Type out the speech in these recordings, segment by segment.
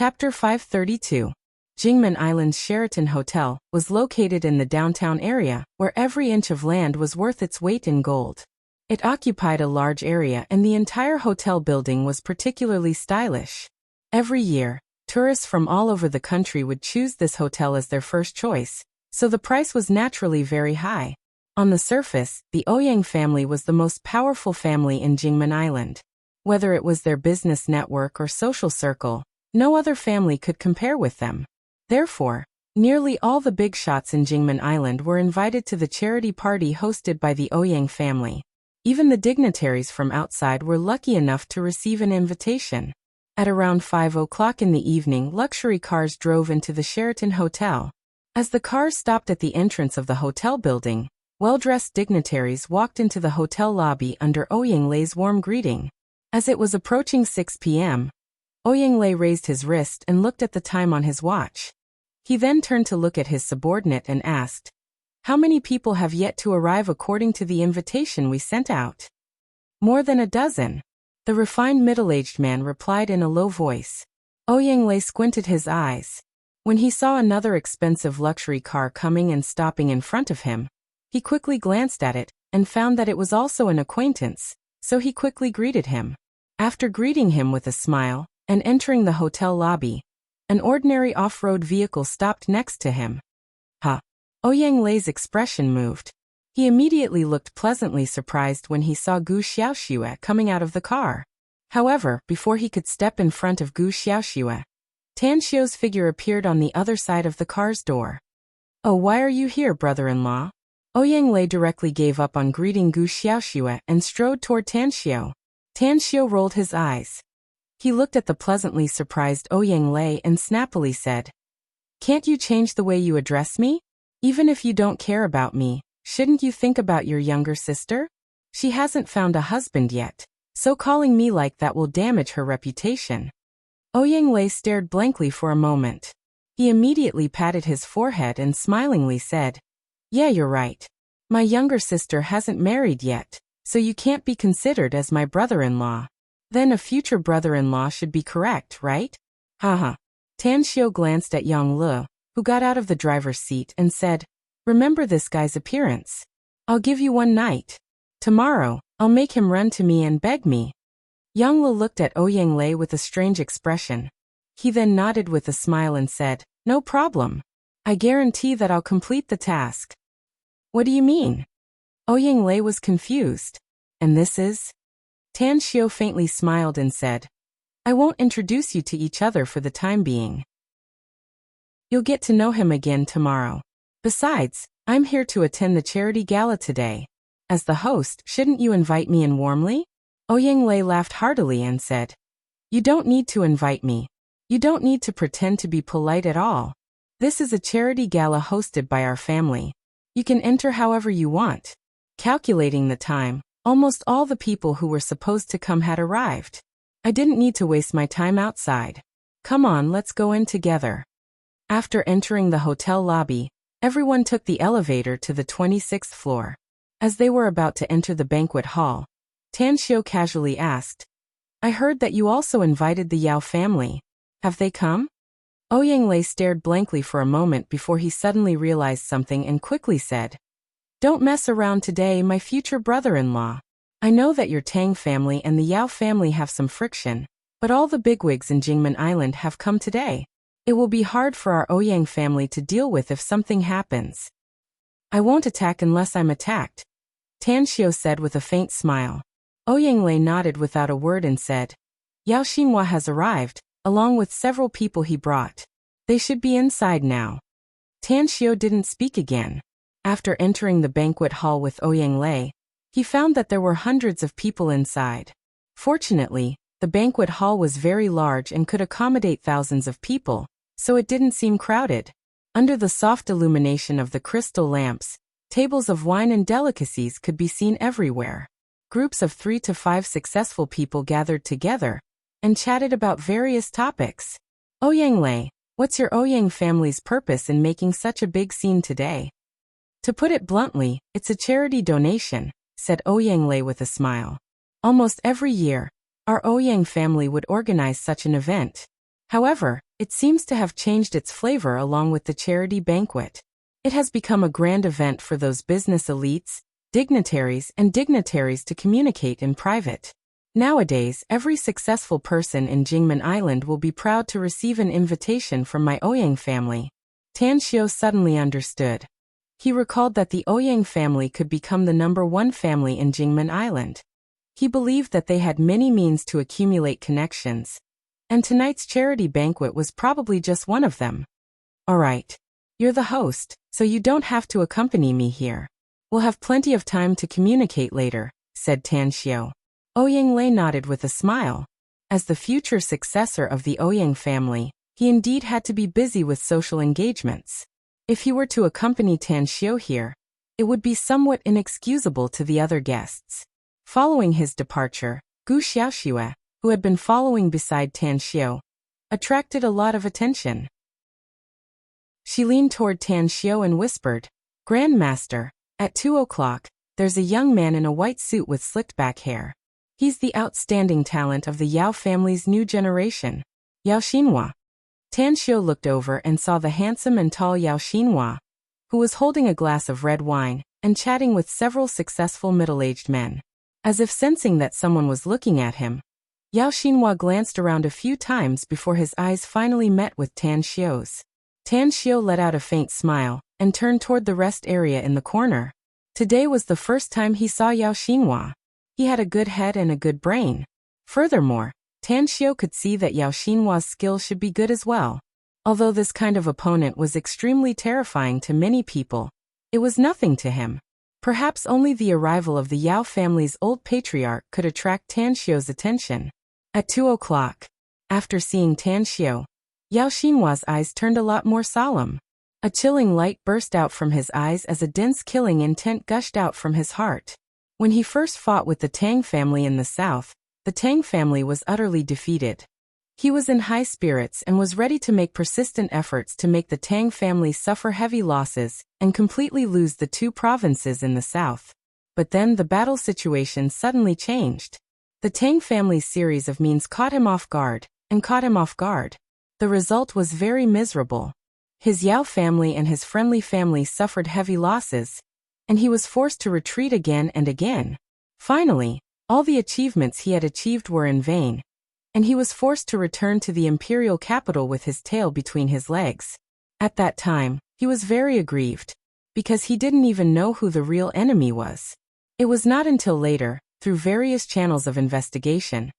Chapter 532. Jingmen Island's Sheraton Hotel was located in the downtown area, where every inch of land was worth its weight in gold. It occupied a large area and the entire hotel building was particularly stylish. Every year, tourists from all over the country would choose this hotel as their first choice, so the price was naturally very high. On the surface, the Ouyang family was the most powerful family in Jingmen Island. Whether it was their business network or social circle, no other family could compare with them. Therefore, nearly all the big shots in Jingmen Island were invited to the charity party hosted by the Ouyang family. Even the dignitaries from outside were lucky enough to receive an invitation. At around 5 o'clock in the evening, luxury cars drove into the Sheraton Hotel. As the cars stopped at the entrance of the hotel building, well-dressed dignitaries walked into the hotel lobby under Ouyang Lei's warm greeting. As it was approaching 6 p.m., Ouyang Lei raised his wrist and looked at the time on his watch. He then turned to look at his subordinate and asked, "How many people have yet to arrive according to the invitation we sent out?" "More than a dozen," the refined middle-aged man replied in a low voice. Ouyang Lei squinted his eyes. When he saw another expensive luxury car coming and stopping in front of him, he quickly glanced at it and found that it was also an acquaintance, so he quickly greeted him. After greeting him with a smile and entering the hotel lobby, an ordinary off-road vehicle stopped next to him. Ouyang Lei's expression moved. He immediately looked pleasantly surprised when he saw Gu Xiaoxue coming out of the car. However, before he could step in front of Gu Xiaoxue, Tan Xiu's figure appeared on the other side of the car's door. "Oh, why are you here, brother-in-law?" Ouyang Lei directly gave up on greeting Gu Xiaoxue and strode toward Tan Xiu. Tan Xiu rolled his eyes. He looked at the pleasantly surprised Ouyang Lei and snappily said, "Can't you change the way you address me? Even if you don't care about me, shouldn't you think about your younger sister? She hasn't found a husband yet, so calling me like that will damage her reputation." Ouyang Lei stared blankly for a moment. He immediately patted his forehead and smilingly said, "Yeah, you're right. My younger sister hasn't married yet, so you can't be considered as my brother-in-law. Then a future brother-in-law should be correct, right?" Haha. Tan Xiu glanced at Yang Le, who got out of the driver's seat and said, "Remember this guy's appearance. I'll give you one night. Tomorrow, I'll make him run to me and beg me." Yang Le looked at Ouyang Lei with a strange expression. He then nodded with a smile and said, "No problem. I guarantee that I'll complete the task." "What do you mean?" Ouyang Lei was confused. "And this is?" Tan Xiu faintly smiled and said, "I won't introduce you to each other for the time being. You'll get to know him again tomorrow. Besides, I'm here to attend the charity gala today. As the host, shouldn't you invite me in warmly?" Ouyang Lei laughed heartily and said, "You don't need to invite me. You don't need to pretend to be polite at all. This is a charity gala hosted by our family. You can enter however you want." Calculating the time, almost all the people who were supposed to come had arrived. I didn't need to waste my time outside. Come on, let's go in together. After entering the hotel lobby, everyone took the elevator to the 26th floor. As they were about to enter the banquet hall, Tan Xiu casually asked, "I heard that you also invited the Yao family. Have they come?" Ouyang Lei stared blankly for a moment before he suddenly realized something and quickly said, "Don't mess around today, my future brother-in-law. I know that your Tang family and the Yao family have some friction, but all the bigwigs in Jingmen Island have come today. It will be hard for our Ouyang family to deal with if something happens." "I won't attack unless I'm attacked," Tan Xiu said with a faint smile. Ouyang Lei nodded without a word and said, "Yao Xinhua has arrived, along with several people he brought. They should be inside now." Tan Xiu didn't speak again. After entering the banquet hall with Ouyang Lei, he found that there were hundreds of people inside. Fortunately, the banquet hall was very large and could accommodate thousands of people, so it didn't seem crowded. Under the soft illumination of the crystal lamps, tables of wine and delicacies could be seen everywhere. Groups of 3 to 5 successful people gathered together and chatted about various topics. "Ouyang Lei, what's your Ouyang family's purpose in making such a big scene today?" "To put it bluntly, it's a charity donation," said Ouyang Lei with a smile. "Almost every year, our Ouyang family would organize such an event. However, it seems to have changed its flavor along with the charity banquet. It has become a grand event for those business elites, dignitaries to communicate in private. Nowadays, every successful person in Jingmen Island will be proud to receive an invitation from my Ouyang family. Tan Xiu suddenly understood. He recalled that the Ouyang family could become the #1 family in Jingmen Island. He believed that they had many means to accumulate connections, and tonight's charity banquet was probably just one of them. Alright. You're the host, so you don't have to accompany me here. We'll have plenty of time to communicate later, said Tan Xiu. Ouyang Lei nodded with a smile. As the future successor of the Ouyang family, he indeed had to be busy with social engagements. If he were to accompany Tan Xiu here, it would be somewhat inexcusable to the other guests. Following his departure, Gu Xiaoxue, who had been following beside Tan Xiu, attracted a lot of attention. She leaned toward Tan Xiu and whispered, "Grandmaster, at 2 o'clock, there's a young man in a white suit with slicked back hair. He's the outstanding talent of the Yao family's new generation, Yao Xinhua." Tan Xiu looked over and saw the handsome and tall Yao Xinhua, who was holding a glass of red wine and chatting with several successful middle-aged men. As if sensing that someone was looking at him, Yao Xinhua glanced around a few times before his eyes finally met with Tan Xiu's. Tan Xiu let out a faint smile and turned toward the rest area in the corner. Today was the first time he saw Yao Xinhua. He had a good head and a good brain. Furthermore, Tan Xiu could see that Yao Xinhua's skill should be good as well. Although this kind of opponent was extremely terrifying to many people, it was nothing to him. Perhaps only the arrival of the Yao family's old patriarch could attract Tan Xiu's attention. At 2 o'clock, after seeing Tan Xiu, Yao Xinhua's eyes turned a lot more solemn. A chilling light burst out from his eyes as a dense killing intent gushed out from his heart. When he first fought with the Tang family in the south, the Tang family was utterly defeated. He was in high spirits and was ready to make persistent efforts to make the Tang family suffer heavy losses and completely lose the 2 provinces in the south. But then the battle situation suddenly changed. The Tang family's series of means caught him off guard. The result was very miserable. His Yao family and his friendly family suffered heavy losses, and he was forced to retreat again and again. Finally, all the achievements he had achieved were in vain, and he was forced to return to the imperial capital with his tail between his legs. At that time, he was very aggrieved, because he didn't even know who the real enemy was. It was not until later, through various channels of investigation,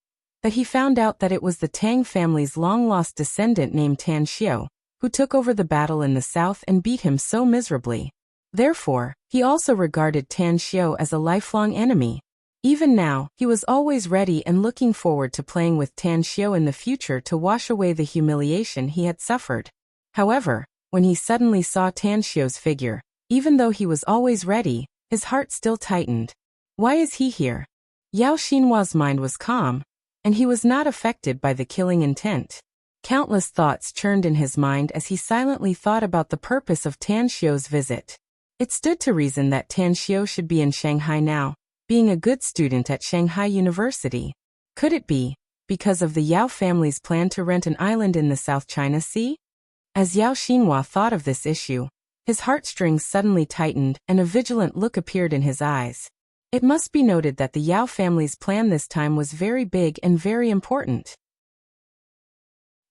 that he found out that it was the Tang family's long-lost descendant named Tan Xiu, who took over the battle in the south and beat him so miserably. Therefore, he also regarded Tan Xiu as a lifelong enemy. Even now, he was always ready and looking forward to playing with Tan Xiu in the future to wash away the humiliation he had suffered. However, when he suddenly saw Tan Xiu's figure, even though he was always ready, his heart still tightened. Why is he here? Yao Xinhua's mind was calm, and he was not affected by the killing intent. Countless thoughts churned in his mind as he silently thought about the purpose of Tan Xiu's visit. It stood to reason that Tan Xiu should be in Shanghai now, being a good student at Shanghai University. Could it be because of the Yao family's plan to rent an island in the South China Sea? As Yao Xinhua thought of this issue, his heartstrings suddenly tightened and a vigilant look appeared in his eyes. It must be noted that the Yao family's plan this time was very big and very important.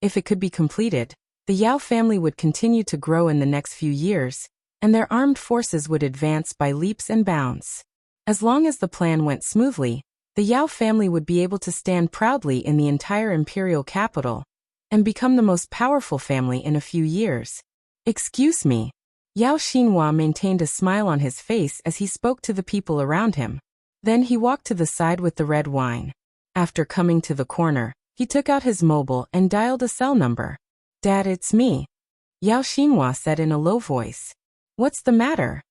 If it could be completed, the Yao family would continue to grow in the next few years, and their armed forces would advance by leaps and bounds. As long as the plan went smoothly, the Yao family would be able to stand proudly in the entire imperial capital and become the most powerful family in a few years. Excuse me. Yao Xinhua maintained a smile on his face as he spoke to the people around him. Then he walked to the side with the red wine. After coming to the corner, he took out his mobile and dialed a cell number. "Dad, it's me," Yao Xinhua said in a low voice. "What's the matter?"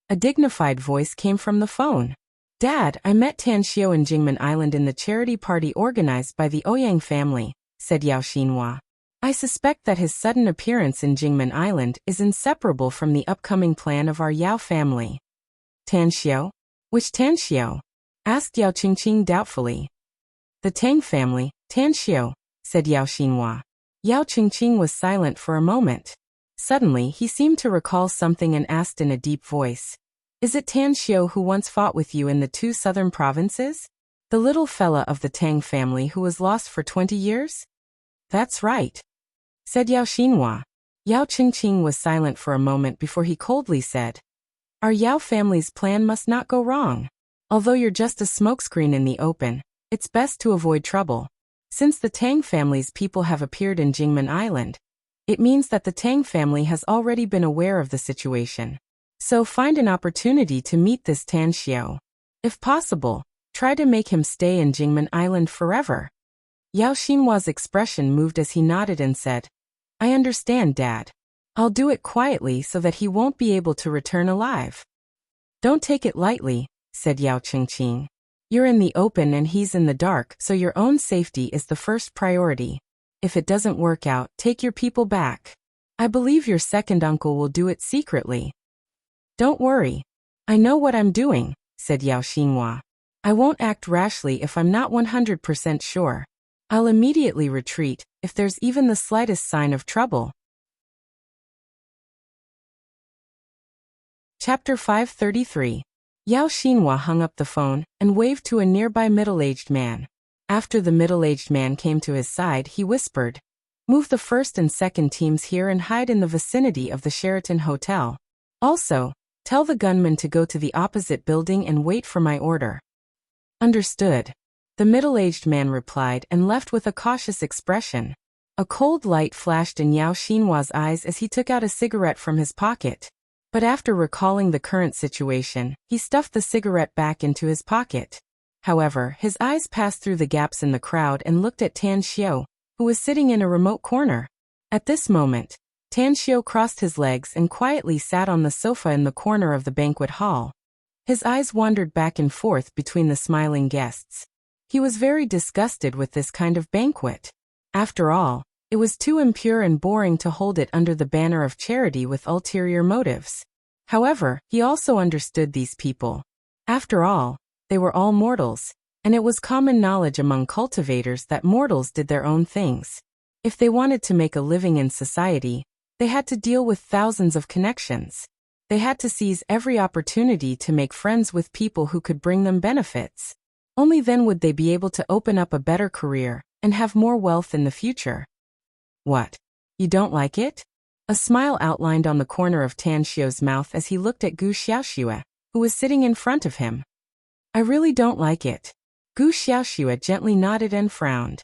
A dignified voice came from the phone. "Dad, I met Tan Xiu in Jingmen Island in the charity party organized by the Ouyang family," said Yao Xinhua. "I suspect that his sudden appearance in Jingmen Island is inseparable from the upcoming plan of our Yao family." "Tan Xiu? Which Tan Xiu?" asked Yao Qingqing doubtfully. "The Tang family, Tan Xiu," said Yao Xinhua. Yao Qingqing was silent for a moment. Suddenly, he seemed to recall something and asked in a deep voice. Is it Tan Xiu who once fought with you in the 2 southern provinces? The little fella of the Tang family who was lost for 20 years? That's right, said Yao Xinhua. Yao Qingqing was silent for a moment before he coldly said, Our Yao family's plan must not go wrong. Although you're just a smokescreen in the open, it's best to avoid trouble. Since the Tang family's people have appeared in Jingmen Island, it means that the Tang family has already been aware of the situation. So find an opportunity to meet this Tan Xiu. If possible, try to make him stay in Jingmen Island forever. Yao Xinhua's expression moved as he nodded and said, I understand, Dad. I'll do it quietly so that he won't be able to return alive. Don't take it lightly, said Yao Qingqing. You're in the open and he's in the dark, so your own safety is the first priority. If it doesn't work out, take your people back. I believe your second uncle will do it secretly. Don't worry. I know what I'm doing, said Yao Xinhua. I won't act rashly if I'm not 100% sure. I'll immediately retreat if there's even the slightest sign of trouble. Chapter 533. Yao Xinhua hung up the phone and waved to a nearby middle-aged man. After the middle-aged man came to his side, he whispered, Move the first and second teams here and hide in the vicinity of the Sheraton Hotel. Also, tell the gunman to go to the opposite building and wait for my order. Understood. The middle-aged man replied and left with a cautious expression. A cold light flashed in Yao Xinhua's eyes as he took out a cigarette from his pocket. But after recalling the current situation, he stuffed the cigarette back into his pocket. However, his eyes passed through the gaps in the crowd and looked at Tan Xiu, who was sitting in a remote corner. At this moment, Tan Xiu crossed his legs and quietly sat on the sofa in the corner of the banquet hall. His eyes wandered back and forth between the smiling guests. He was very disgusted with this kind of banquet. After all, it was too impure and boring to hold it under the banner of charity with ulterior motives. However, he also understood these people. After all, they were all mortals, and it was common knowledge among cultivators that mortals did their own things. If they wanted to make a living in society, they had to deal with thousands of connections. They had to seize every opportunity to make friends with people who could bring them benefits. Only then would they be able to open up a better career and have more wealth in the future. What? You don't like it? A smile outlined on the corner of Tan Xiu's mouth as he looked at Gu Xiaoxue, who was sitting in front of him. I really don't like it. Gu Xiaoxue gently nodded and frowned.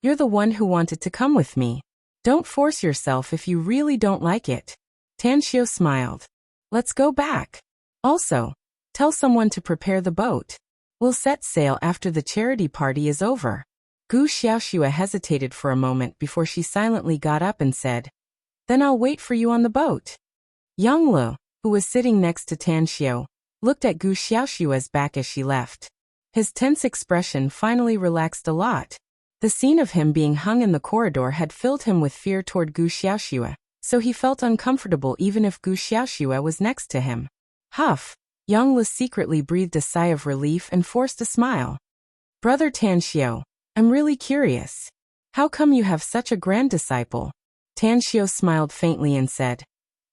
You're the one who wanted to come with me. Don't force yourself if you really don't like it. Tan Xiu smiled. Let's go back. Also, tell someone to prepare the boat. We'll set sail after the charity party is over. Gu Xiaoxue hesitated for a moment before she silently got up and said, Then I'll wait for you on the boat. Yang Lu, who was sitting next to Tan Xiu, looked at Gu Xiaoxue's back as she left. His tense expression finally relaxed a lot. The scene of him being hung in the corridor had filled him with fear toward Gu Xiaoxue, so he felt uncomfortable even if Gu Xiaoxue was next to him. Huff! Yang Lu secretly breathed a sigh of relief and forced a smile. Brother Tan Xiu, I'm really curious. How come you have such a grand disciple? Tan Xiu smiled faintly and said,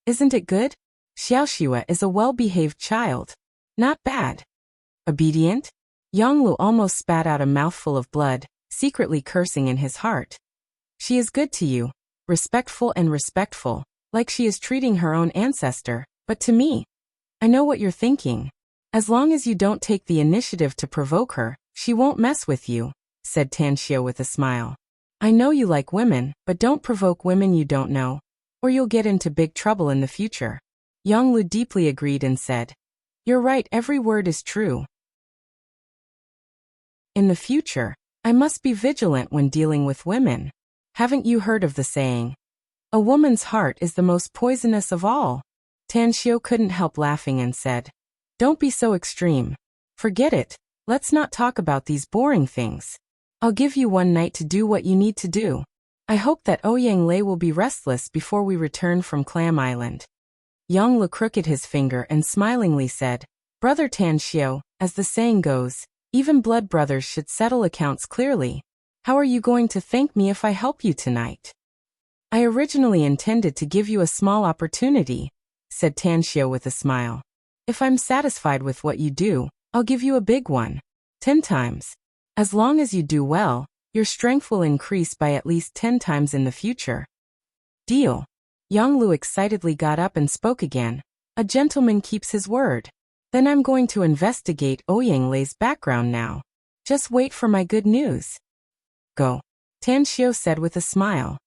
Isn't it good? Xiaoxue is a well-behaved child. Not bad. Obedient? Yang Lu almost spat out a mouthful of blood, secretly cursing in his heart. She is good to you, respectful, like she is treating her own ancestor, but to me. I know what you're thinking. As long as you don't take the initiative to provoke her, she won't mess with you, said Tan Xiu with a smile. I know you like women, but don't provoke women you don't know, or you'll get into big trouble in the future. Yang Lu deeply agreed and said, You're right, every word is true. In the future, I must be vigilant when dealing with women. Haven't you heard of the saying, a woman's heart is the most poisonous of all? Tan Xiu couldn't help laughing and said, Don't be so extreme. Forget it, let's not talk about these boring things. I'll give you one night to do what you need to do. I hope that Ouyang Lei will be restless before we return from Clam Island. Yang Lu crooked his finger and smilingly said, Brother Tan Xiu, as the saying goes, even blood brothers should settle accounts clearly. How are you going to thank me if I help you tonight? I originally intended to give you a small opportunity, said Tanxio with a smile. If I'm satisfied with what you do, I'll give you a big one. 10 times. As long as you do well, your strength will increase by at least 10 times in the future. Deal. Yang Lu excitedly got up and spoke again. A gentleman keeps his word. Then I'm going to investigate Ouyang Lei's background now. Just wait for my good news. Go. Tanxio said with a smile.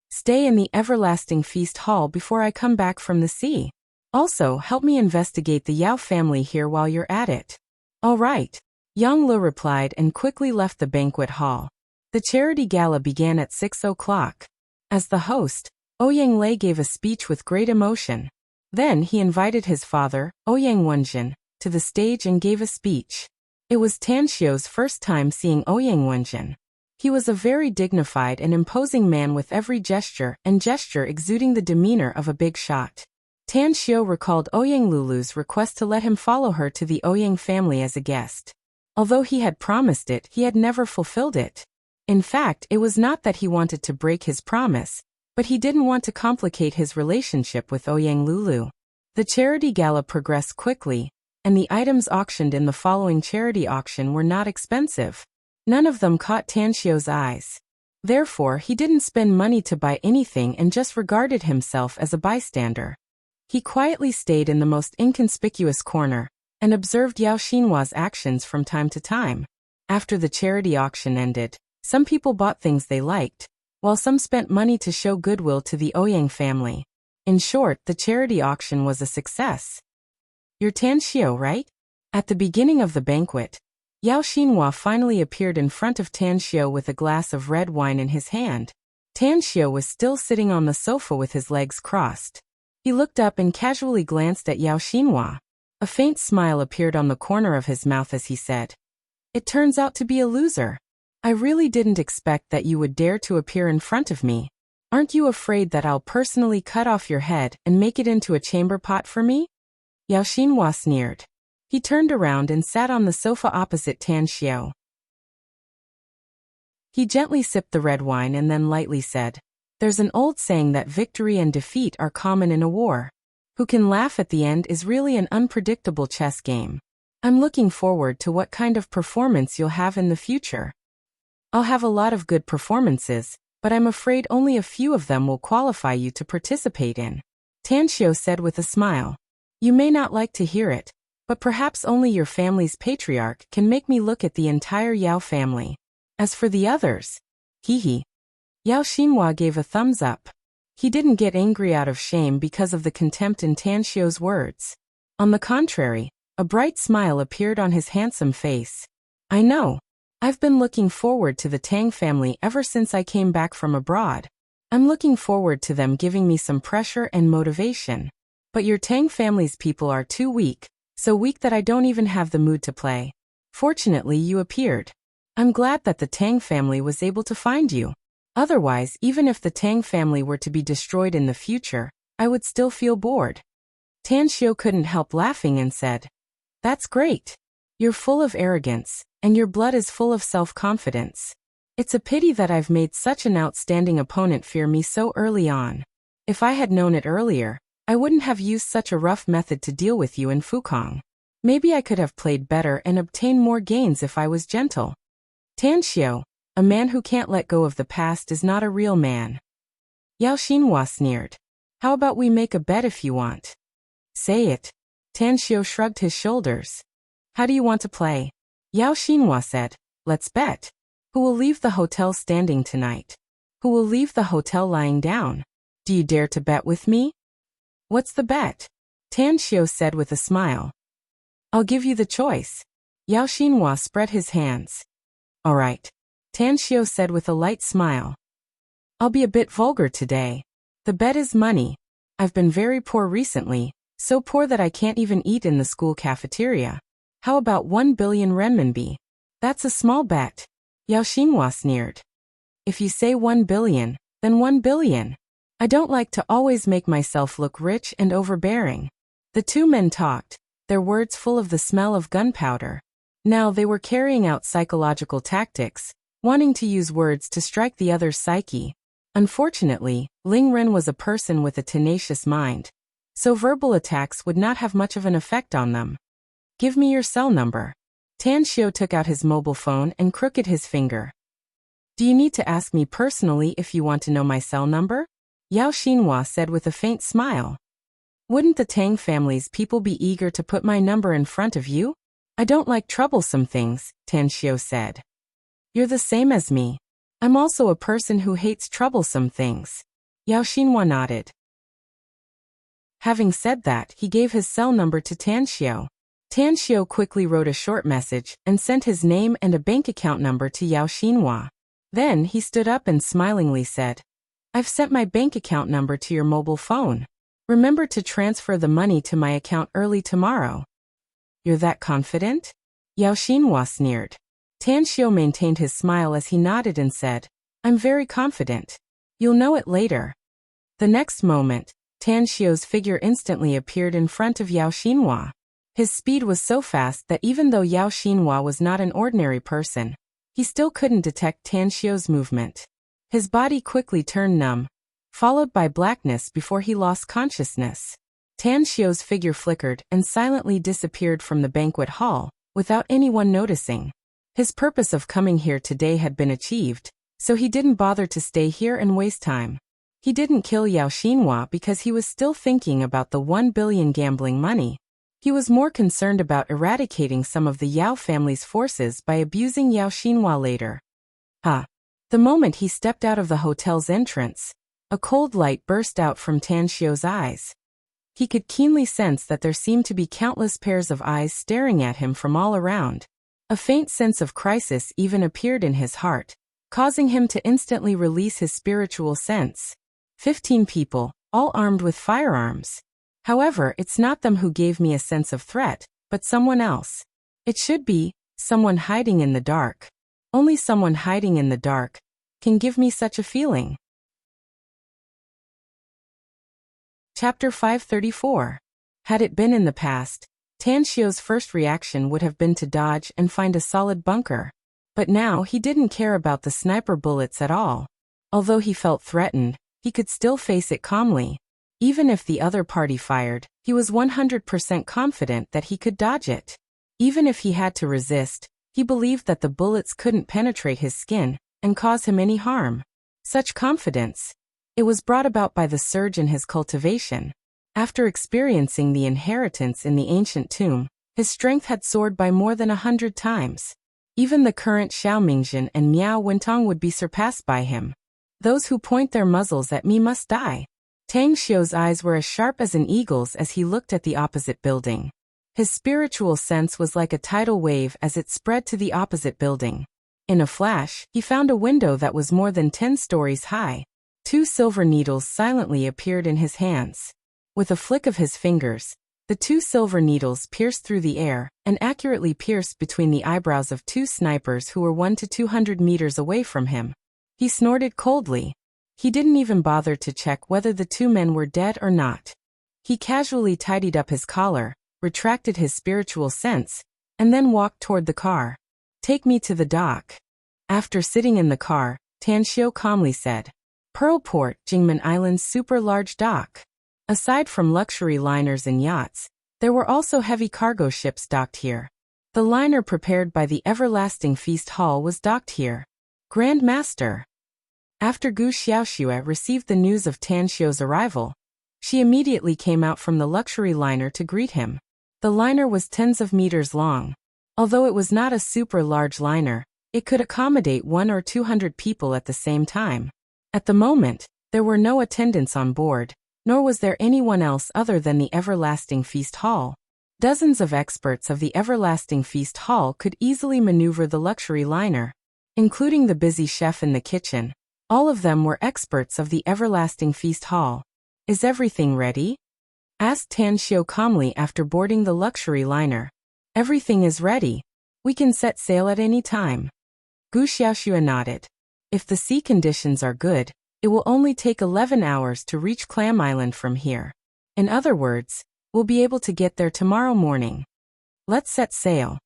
Stay in the everlasting feast hall before I come back from the sea. Also, help me investigate the Yao family here while you're at it. All right. Yang Lu replied and quickly left the banquet hall. The charity gala began at 6 o'clock. As the host, Ouyang Lei gave a speech with great emotion. Then he invited his father, Ouyang Wenjin, to the stage and gave a speech. It was Tanxio's first time seeing Ouyang Wenjin. He was a very dignified and imposing man with every gesture exuding the demeanor of a big shot. Tanxio recalled Ouyang Lulu's request to let him follow her to the Ouyang family as a guest. Although he had promised it, he had never fulfilled it. In fact, it was not that he wanted to break his promise, but he didn't want to complicate his relationship with Ouyang Lulu. The charity gala progressed quickly, and the items auctioned in the following charity auction were not expensive. None of them caught Tanxio's eyes. Therefore, he didn't spend money to buy anything and just regarded himself as a bystander. He quietly stayed in the most inconspicuous corner and observed Yao Xinhua's actions from time to time. After the charity auction ended, some people bought things they liked, while some spent money to show goodwill to the Ouyang family. In short, the charity auction was a success. You're Tanxio, right? At the beginning of the banquet, Yao Xinhua finally appeared in front of Tanxio with a glass of red wine in his hand. Tanxio was still sitting on the sofa with his legs crossed. He looked up and casually glanced at Yao Xinhua. A faint smile appeared on the corner of his mouth as he said, "It turns out to be a loser. I really didn't expect that you would dare to appear in front of me. Aren't you afraid that I'll personally cut off your head and make it into a chamber pot for me?" Yao Xinhua sneered. He turned around and sat on the sofa opposite Tanxio. He gently sipped the red wine and then lightly said, "There's an old saying that victory and defeat are common in a war. Who can laugh at the end is really an unpredictable chess game. I'm looking forward to what kind of performance you'll have in the future." "I'll have a lot of good performances, but I'm afraid only a few of them will qualify you to participate in," Tanxio said with a smile. "You may not like to hear it, but perhaps only your family's patriarch can make me look at the entire Yao family. As for the others, hee." Yao Xinhua gave a thumbs up. He didn't get angry out of shame because of the contempt in Tanxio's words. On the contrary, a bright smile appeared on his handsome face. "I know. I've been looking forward to the Tang family ever since I came back from abroad. I'm looking forward to them giving me some pressure and motivation. But your Tang family's people are too weak, so weak that I don't even have the mood to play. Fortunately, you appeared. I'm glad that the Tang family was able to find you. Otherwise, even if the Tang family were to be destroyed in the future, I would still feel bored." Tanxio couldn't help laughing and said, "That's great. You're full of arrogance, and your blood is full of self-confidence. It's a pity that I've made such an outstanding opponent fear me so early on. If I had known it earlier, I wouldn't have used such a rough method to deal with you in Fukong. Maybe I could have played better and obtained more gains if I was gentle." "Tanxio, a man who can't let go of the past is not a real man." Yao Xinhua sneered. "How about we make a bet if you want?" "Say it." Tanxio shrugged his shoulders. "How do you want to play?" Yao Xinhua said, "Let's bet. Who will leave the hotel standing tonight? Who will leave the hotel lying down? Do you dare to bet with me?" "What's the bet?" Tanxio said with a smile. "I'll give you the choice." Yao Xinhua spread his hands. "All right," Tanxio said with a light smile. "I'll be a bit vulgar today. The bet is money. I've been very poor recently, so poor that I can't even eat in the school cafeteria. How about 1 billion renminbi? That's a small bet." Yao Xinhua sneered. "If you say 1 billion, then 1 billion. I don't like to always make myself look rich and overbearing." The two men talked, their words full of the smell of gunpowder. Now they were carrying out psychological tactics, wanting to use words to strike the other's psyche. Unfortunately, Ling Ren was a person with a tenacious mind, so verbal attacks would not have much of an effect on them. Give me your cell number. Tan Xiao took out his mobile phone and crooked his finger. Do you need to ask me personally if you want to know my cell number? Yao Xinhua said with a faint smile. Wouldn't the Tang family's people be eager to put my number in front of you? I don't like troublesome things, Tan Xiao said. You're the same as me. I'm also a person who hates troublesome things. Yao Xinhua nodded. Having said that, he gave his cell number to Tan Xiao. Tan Xiao quickly wrote a short message and sent his name and a bank account number to Yao Xinhua. Then he stood up and smilingly said, I've sent my bank account number to your mobile phone. Remember to transfer the money to my account early tomorrow. You're that confident? Yao Xinhua sneered. Tan Xiao maintained his smile as he nodded and said, I'm very confident. You'll know it later. The next moment, Tan Xiao's figure instantly appeared in front of Yao Xinhua. His speed was so fast that even though Yao Xinhua was not an ordinary person, he still couldn't detect Tan Xiao's movement. His body quickly turned numb, followed by blackness before he lost consciousness. Tan Xiao's figure flickered and silently disappeared from the banquet hall, without anyone noticing. His purpose of coming here today had been achieved, so he didn't bother to stay here and waste time. He didn't kill Yao Xinhua because he was still thinking about the 1 billion gambling money. He was more concerned about eradicating some of the Yao family's forces by abusing Yao Xinhua later. The moment he stepped out of the hotel's entrance, a cold light burst out from Tan Xiao's eyes. He could keenly sense that there seemed to be countless pairs of eyes staring at him from all around. A faint sense of crisis even appeared in his heart, causing him to instantly release his spiritual sense. 15 people, all armed with firearms. However, it's not them who gave me a sense of threat, but someone else. It should be someone hiding in the dark. Only someone hiding in the dark can give me such a feeling. Chapter 534. Had it been in the past, Tan Xiao's first reaction would have been to dodge and find a solid bunker. But now he didn't care about the sniper bullets at all. Although he felt threatened, he could still face it calmly. Even if the other party fired, he was 100% confident that he could dodge it. Even if he had to resist, he believed that the bullets couldn't penetrate his skin and cause him any harm. Such confidence. It was brought about by the surge in his cultivation. After experiencing the inheritance in the ancient tomb, his strength had soared by more than 100 times. Even the current Xiao Mingjin and Miao Wentong would be surpassed by him. Those who point their muzzles at me must die. Tang Xiao's eyes were as sharp as an eagle's as he looked at the opposite building. His spiritual sense was like a tidal wave as it spread to the opposite building. In a flash, he found a window that was more than 10 stories high. 2 silver needles silently appeared in his hands. With a flick of his fingers, the 2 silver needles pierced through the air and accurately pierced between the eyebrows of 2 snipers who were 1 to 200 meters away from him. He snorted coldly. He didn't even bother to check whether the 2 men were dead or not. He casually tidied up his collar, retracted his spiritual sense, and then walked toward the car. Take me to the dock. After sitting in the car, Tan Xiao calmly said, Pearl Port, Jingmen Island's super large dock. Aside from luxury liners and yachts, there were also heavy cargo ships docked here. The liner prepared by the Everlasting Feast Hall was docked here. Grand Master. After Gu Xiaoxue received the news of Tan Xiao's arrival, she immediately came out from the luxury liner to greet him. The liner was tens of meters long. Although it was not a super large liner, it could accommodate 100 or 200 people at the same time. At the moment, there were no attendants on board, nor was there anyone else other than the Everlasting Feast Hall. Dozens of experts of the Everlasting Feast Hall could easily maneuver the luxury liner, including the busy chef in the kitchen. All of them were experts of the Everlasting Feast Hall. Is everything ready? Asked Tan Xiao calmly after boarding the luxury liner. Everything is ready. We can set sail at any time. Gu Xiaoxue nodded. If the sea conditions are good, it will only take 11 hours to reach Clam Island from here. In other words, we'll be able to get there tomorrow morning. Let's set sail.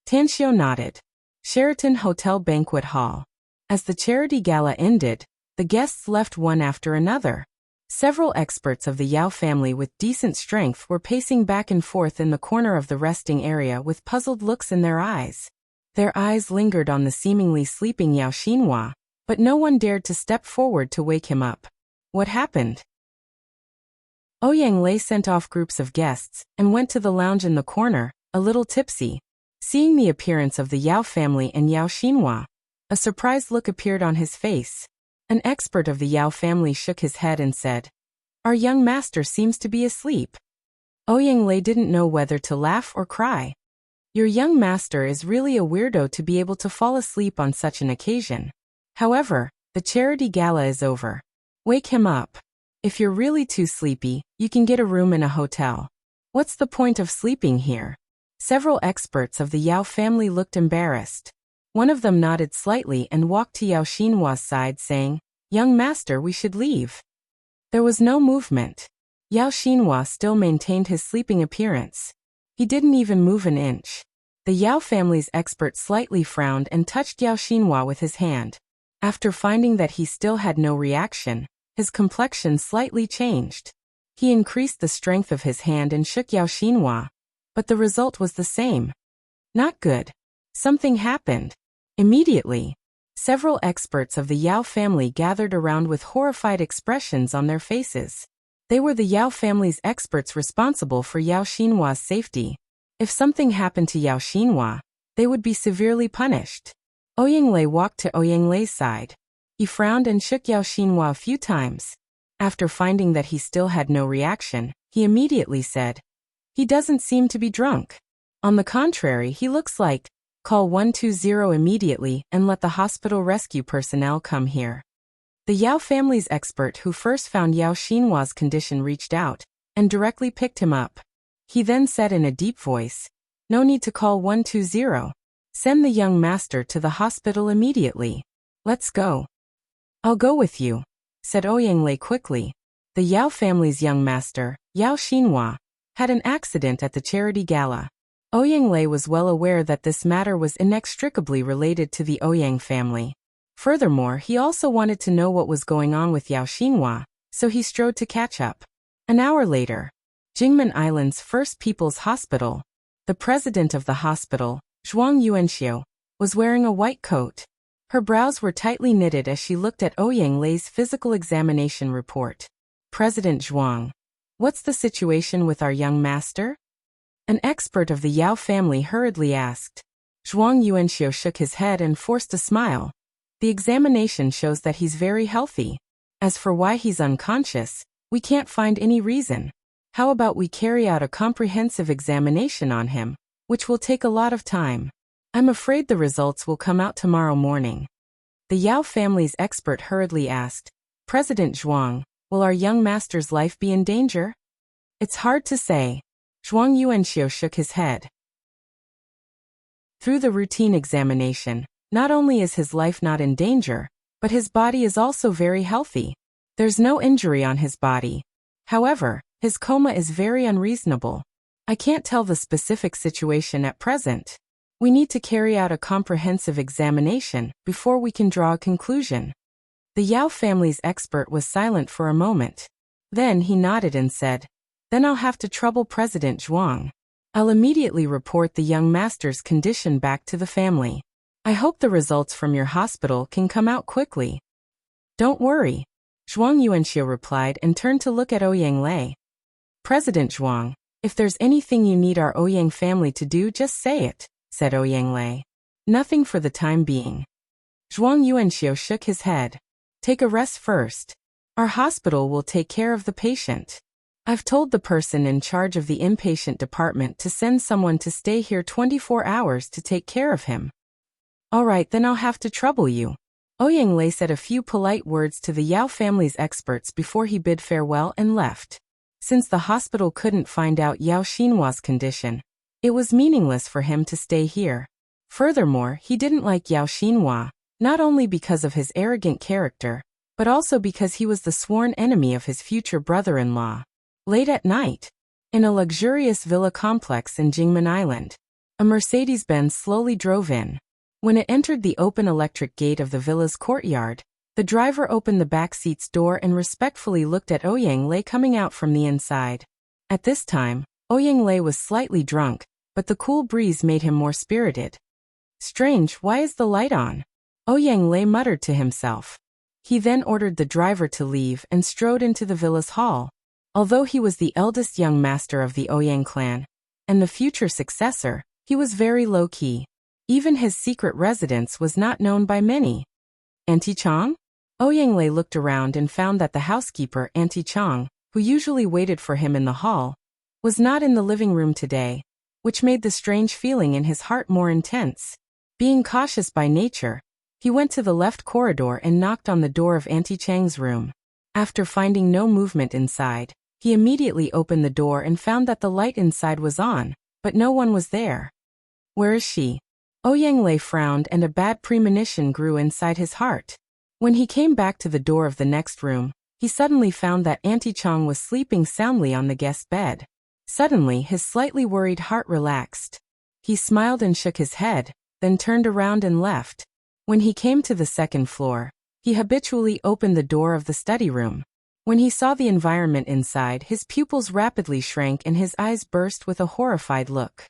Tan Xiao nodded. Sheraton Hotel Banquet Hall. As the charity gala ended, The guests left one after another. Several experts of the Yao family with decent strength were pacing back and forth in the corner of the resting area with puzzled looks in their eyes. Their eyes lingered on the seemingly sleeping Yao Xinhua, but no one dared to step forward to wake him up. What happened? Ouyang Lei sent off groups of guests and went to the lounge in the corner, a little tipsy. Seeing the appearance of the Yao family and Yao Xinhua, a surprised look appeared on his face. An expert of the Yao family shook his head and said, "Our young master seems to be asleep." Ouyang Lei didn't know whether to laugh or cry. Your young master is really a weirdo to be able to fall asleep on such an occasion. However, the charity gala is over. Wake him up. If you're really too sleepy, you can get a room in a hotel. What's the point of sleeping here? Several experts of the Yao family looked embarrassed. One of them nodded slightly and walked to Yao Xinhua's side saying, "Young master, we should leave." There was no movement. Yao Xinhua still maintained his sleeping appearance. He didn't even move an inch. The Yao family's expert slightly frowned and touched Yao Xinhua with his hand. After finding that he still had no reaction, his complexion slightly changed. He increased the strength of his hand and shook Yao Xinhua, but the result was the same. Not good. Something happened. Immediately, several experts of the Yao family gathered around with horrified expressions on their faces. They were the Yao family's experts responsible for Yao Xinhua's safety. If something happened to Yao Xinhua, they would be severely punished. Ouyang Lei walked to Ouyang Lei's side. He frowned and shook Yao Xinhua a few times. After finding that he still had no reaction, he immediately said, "He doesn't seem to be drunk. On the contrary, he looks like, call 120 immediately and let the hospital rescue personnel come here." The Yao family's expert who first found Yao Xinhua's condition reached out and directly picked him up. He then said in a deep voice, "No need to call 120. Send the young master to the hospital immediately. Let's go." "I'll go with you," said Ouyang Lei quickly. The Yao family's young master, Yao Xinhua, had an accident at the charity gala. Ouyang Lei was well aware that this matter was inextricably related to the Ouyang family. Furthermore, he also wanted to know what was going on with Yao Xinhua, so he strode to catch up. An hour later, Jingmen Island's First People's Hospital. The president of the hospital, Zhuang Yuanxiu, was wearing a white coat. Her brows were tightly knitted as she looked at Ouyang Lei's physical examination report. "President Zhuang, what's the situation with our young master?" An expert of the Yao family hurriedly asked. Zhuang Yuanxiu shook his head and forced a smile. "The examination shows that he's very healthy. As for why he's unconscious, we can't find any reason. How about we carry out a comprehensive examination on him, which will take a lot of time. I'm afraid the results will come out tomorrow morning." The Yao family's expert hurriedly asked, "President Zhuang, will our young master's life be in danger?" "It's hard to say." Zhuang Yuanxiu shook his head. Through the routine examination, not only is his life not in danger, but his body is also very healthy. There's no injury on his body. However, his coma is very unreasonable. I can't tell the specific situation at present. We need to carry out a comprehensive examination before we can draw a conclusion. The Yao family's expert was silent for a moment. Then he nodded and said, "Then I'll have to trouble President Zhuang. I'll immediately report the young master's condition back to the family. I hope the results from your hospital can come out quickly." "Don't worry," Zhuang Yuanxiu replied and turned to look at Ouyang Lei. "President Zhuang, if there's anything you need our Ouyang family to do, just say it," said Ouyang Lei. "Nothing for the time being." Zhuang Yuanxiu shook his head. "Take a rest first. Our hospital will take care of the patient. I've told the person in charge of the inpatient department to send someone to stay here 24 hours to take care of him." "All right, then I'll have to trouble you." Ouyang Lei said a few polite words to the Yao family's experts before he bid farewell and left. Since the hospital couldn't find out Yao Xinhua's condition, it was meaningless for him to stay here. Furthermore, he didn't like Yao Xinhua, not only because of his arrogant character, but also because he was the sworn enemy of his future brother-in-law. Late at night, in a luxurious villa complex in Jingmen Island, a Mercedes-Benz slowly drove in. When it entered the open electric gate of the villa's courtyard, The driver opened the back seat's door and respectfully looked at Ouyang Lei coming out from the inside. At this time, Ouyang Lei was slightly drunk, but the cool breeze made him more spirited. Strange, why is the light on? Ouyang Lei muttered to himself. He then ordered the driver to leave and strode into the villa's hall. Although he was the eldest young master of the Ouyang clan, and the future successor, he was very low-key. Even his secret residence was not known by many. Auntie Chong? Ouyang Lei looked around and found that the housekeeper, Auntie Chong, who usually waited for him in the hall, was not in the living room today, which made the strange feeling in his heart more intense. Being cautious by nature, he went to the left corridor and knocked on the door of Auntie Chang's room. After finding no movement inside, he immediately opened the door and found that the light inside was on, but no one was there. Where is she? Ouyang Lei frowned and a bad premonition grew inside his heart. When he came back to the door of the next room, he suddenly found that Auntie Chong was sleeping soundly on the guest bed. Suddenly, his slightly worried heart relaxed. He smiled and shook his head, then turned around and left. When he came to the second floor, he habitually opened the door of the study room. When he saw the environment inside, his pupils rapidly shrank and his eyes burst with a horrified look.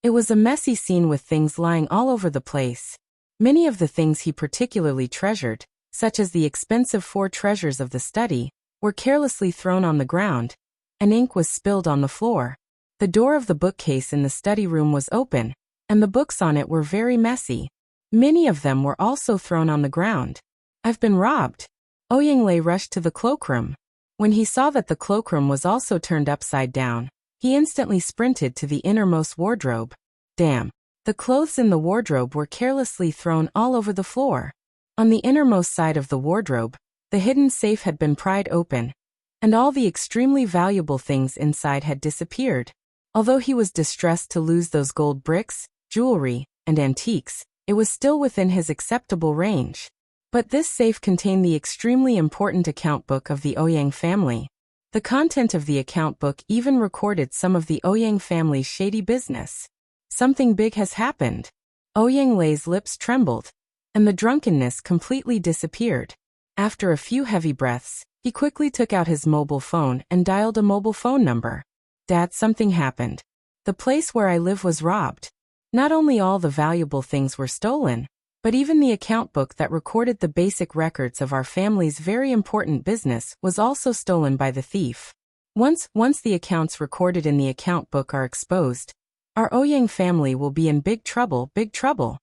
It was a messy scene with things lying all over the place. Many of the things he particularly treasured, such as the expensive 4 treasures of the study, were carelessly thrown on the ground, and ink was spilled on the floor. The door of the bookcase in the study room was open, and the books on it were very messy. Many of them were also thrown on the ground. I've been robbed. Ouyang Lei rushed to the cloakroom. When he saw that the cloakroom was also turned upside down, he instantly sprinted to the innermost wardrobe. Damn. The clothes in the wardrobe were carelessly thrown all over the floor. On the innermost side of the wardrobe, the hidden safe had been pried open, and all the extremely valuable things inside had disappeared. Although he was distressed to lose those gold bricks, jewelry, and antiques, it was still within his acceptable range. But this safe contained the extremely important account book of the Ouyang family. The content of the account book even recorded some of the Ouyang family's shady business. Something big has happened. Ouyang Lei's lips trembled, and the drunkenness completely disappeared. After a few heavy breaths, he quickly took out his mobile phone and dialed a mobile phone number. Dad, something happened. The place where I live was robbed. Not only all the valuable things were stolen, but even the account book that recorded the basic records of our family's very important business was also stolen by the thief. Once the accounts recorded in the account book are exposed, our Ouyang family will be in big trouble, big trouble.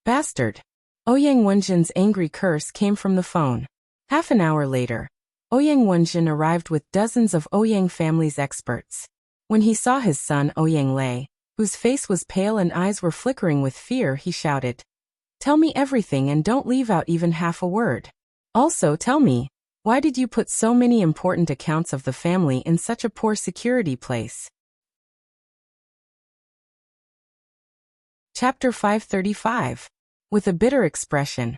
Bastard. Ouyang Wenjin's angry curse came from the phone. Half an hour later, Ouyang Wenjin arrived with dozens of Ouyang family's experts. When he saw his son Ouyang Lei, whose face was pale and eyes were flickering with fear, he shouted, "Tell me everything and don't leave out even half a word. Also tell me, why did you put so many important accounts of the family in such a poor security place?" Chapter 535. With a bitter expression,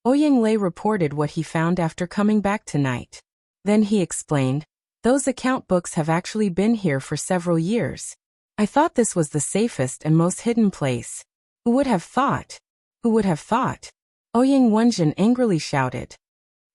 Ouyang Lei reported what he found after coming back tonight. Then he explained, "Those account books have actually been here for several years. I thought this was the safest and most hidden place. Who would have thought? Who would have thought?" Ouyang Wenjin angrily shouted.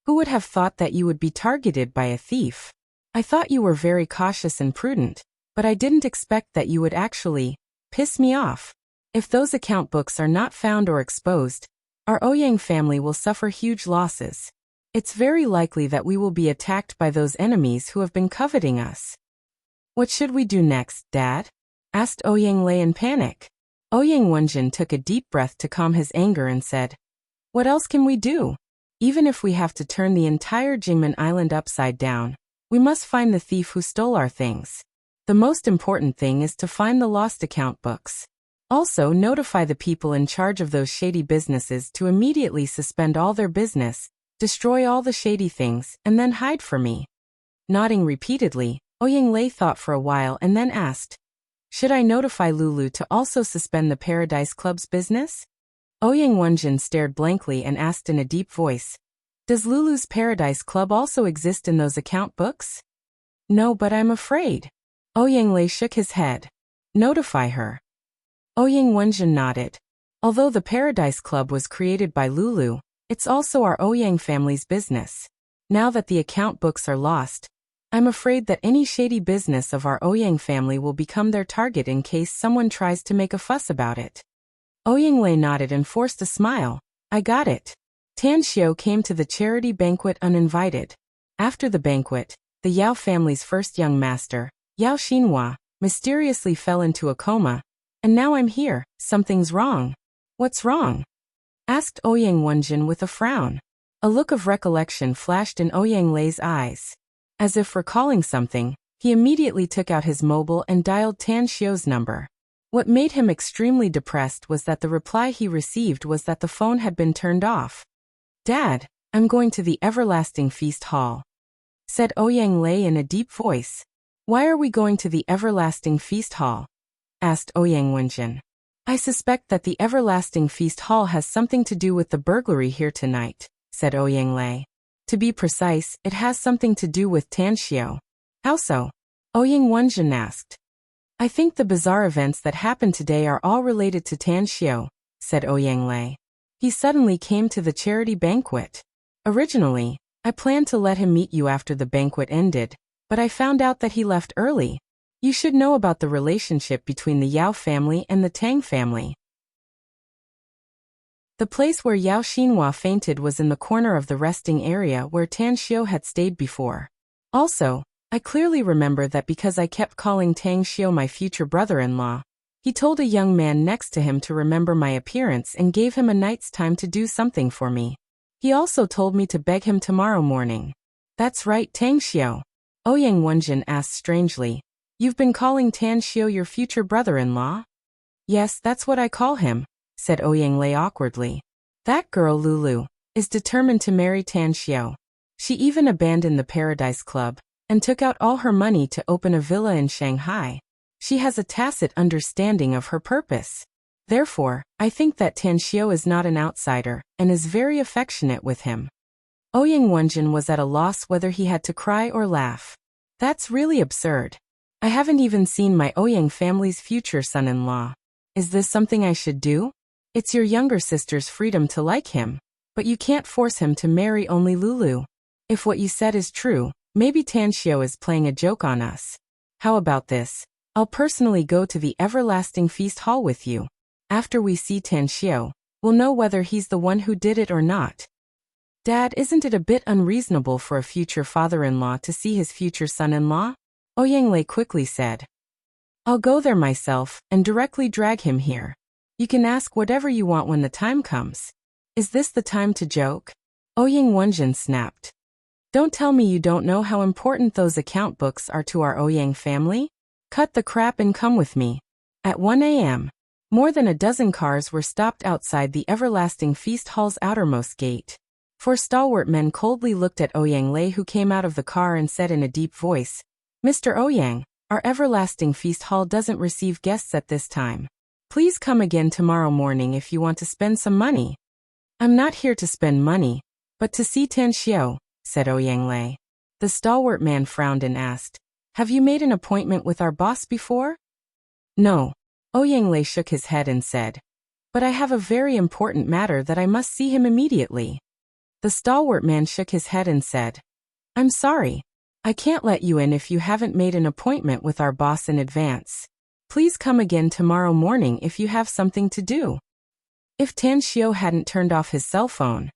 "Who would have thought that you would be targeted by a thief? I thought you were very cautious and prudent, but I didn't expect that you would actually piss me off. If those account books are not found or exposed, our Ouyang family will suffer huge losses. It's very likely that we will be attacked by those enemies who have been coveting us." "What should we do next, Dad?" asked Ouyang Lei in panic. Ouyang Wenjin took a deep breath to calm his anger and said, "What else can we do? Even if we have to turn the entire Jingmen Island upside down, we must find the thief who stole our things. The most important thing is to find the lost account books. Also, notify the people in charge of those shady businesses to immediately suspend all their business, destroy all the shady things, and then hide for me." Nodding repeatedly, Ouyang Lei thought for a while and then asked, "Should I notify Lulu to also suspend the Paradise Club's business?" Ouyang Wenjin stared blankly and asked in a deep voice, "Does Lulu's Paradise Club also exist in those account books?" "No, but I'm afraid." Ouyang Lei shook his head. "Notify her." Ouyang Wenjin nodded. Although the Paradise Club was created by Lulu, It's also our Ouyang family's business. Now that the account books are lost, I'm afraid that any shady business of our Ouyang family will become their target in case someone tries to make a fuss about it. Ouyang nodded and forced a smile. I got it. Tan Xiao came to the charity banquet uninvited. After the banquet, the Yao family's first young master, Yao Xinhua, mysteriously fell into a coma. And now I'm here. Something's wrong. What's wrong? Asked Ouyang Wenjin with a frown. A look of recollection flashed in Ouyang Lei's eyes. As if recalling something, he immediately took out his mobile and dialed Tan Xiao's number. What made him extremely depressed was that the reply he received was that the phone had been turned off. Dad, I'm going to the Everlasting Feast Hall, said Ouyang Lei in a deep voice. Why are we going to the Everlasting Feast Hall? Asked Ouyang Wenjin. I suspect that the Everlasting Feast Hall has something to do with the burglary here tonight, said Ouyang Lei. To be precise, it has something to do with Tan Xiao. How so? Ouyang Wenjin asked. I think the bizarre events that happened today are all related to Tan Xiao, said Ouyang Lei. He suddenly came to the charity banquet. Originally, I planned to let him meet you after the banquet ended, but I found out that he left early. You should know about the relationship between the Yao family and the Tang family. The place where Yao Xinhua fainted was in the corner of the resting area where Tan Xiao had stayed before. Also, I clearly remember that because I kept calling Tang Xiao my future brother-in-law, he told a young man next to him to remember my appearance and gave him a night's time to do something for me. He also told me to beg him tomorrow morning. That's right, Tang Xiao. Ouyang Wenjin asked strangely. You've been calling Tan Xiao your future brother-in-law? Yes, that's what I call him, said Ouyang Lei awkwardly. That girl Lulu is determined to marry Tan Xiao. She even abandoned the Paradise Club and took out all her money to open a villa in Shanghai. She has a tacit understanding of her purpose. Therefore, I think that Tan Xiao is not an outsider and is very affectionate with him. Ouyang Wenjin was at a loss whether he had to cry or laugh. That's really absurd. I haven't even seen my Ouyang family's future son-in-law. Is this something I should do? It's your younger sister's freedom to like him, but you can't force him to marry only Lulu. If what you said is true, maybe Tan Xiao is playing a joke on us. How about this? I'll personally go to the Everlasting Feast Hall with you. After we see Tan Xiao, we'll know whether he's the one who did it or not. Dad, isn't it a bit unreasonable for a future father-in-law to see his future son-in-law? Ouyang Lei quickly said. I'll go there myself and directly drag him here. You can ask whatever you want when the time comes. Is this the time to joke? Ouyang Wenjin snapped. Don't tell me you don't know how important those account books are to our Ouyang family? Cut the crap and come with me. At 1 a.m., more than a dozen cars were stopped outside the Everlasting Feast Hall's outermost gate. Four stalwart men coldly looked at Ouyang Lei, who came out of the car and said in a deep voice, Mr. Ouyang, our Everlasting Feast Hall doesn't receive guests at this time. Please come again tomorrow morning if you want to spend some money. I'm not here to spend money, but to see Tan Xiao, said Ouyang Lei. The stalwart man frowned and asked, Have you made an appointment with our boss before? No. Ouyang Lei shook his head and said, But I have a very important matter that I must see him immediately. The stalwart man shook his head and said, I'm sorry. I can't let you in if you haven't made an appointment with our boss in advance. Please come again tomorrow morning if you have something to do. If Tan Xiao hadn't turned off his cell phone,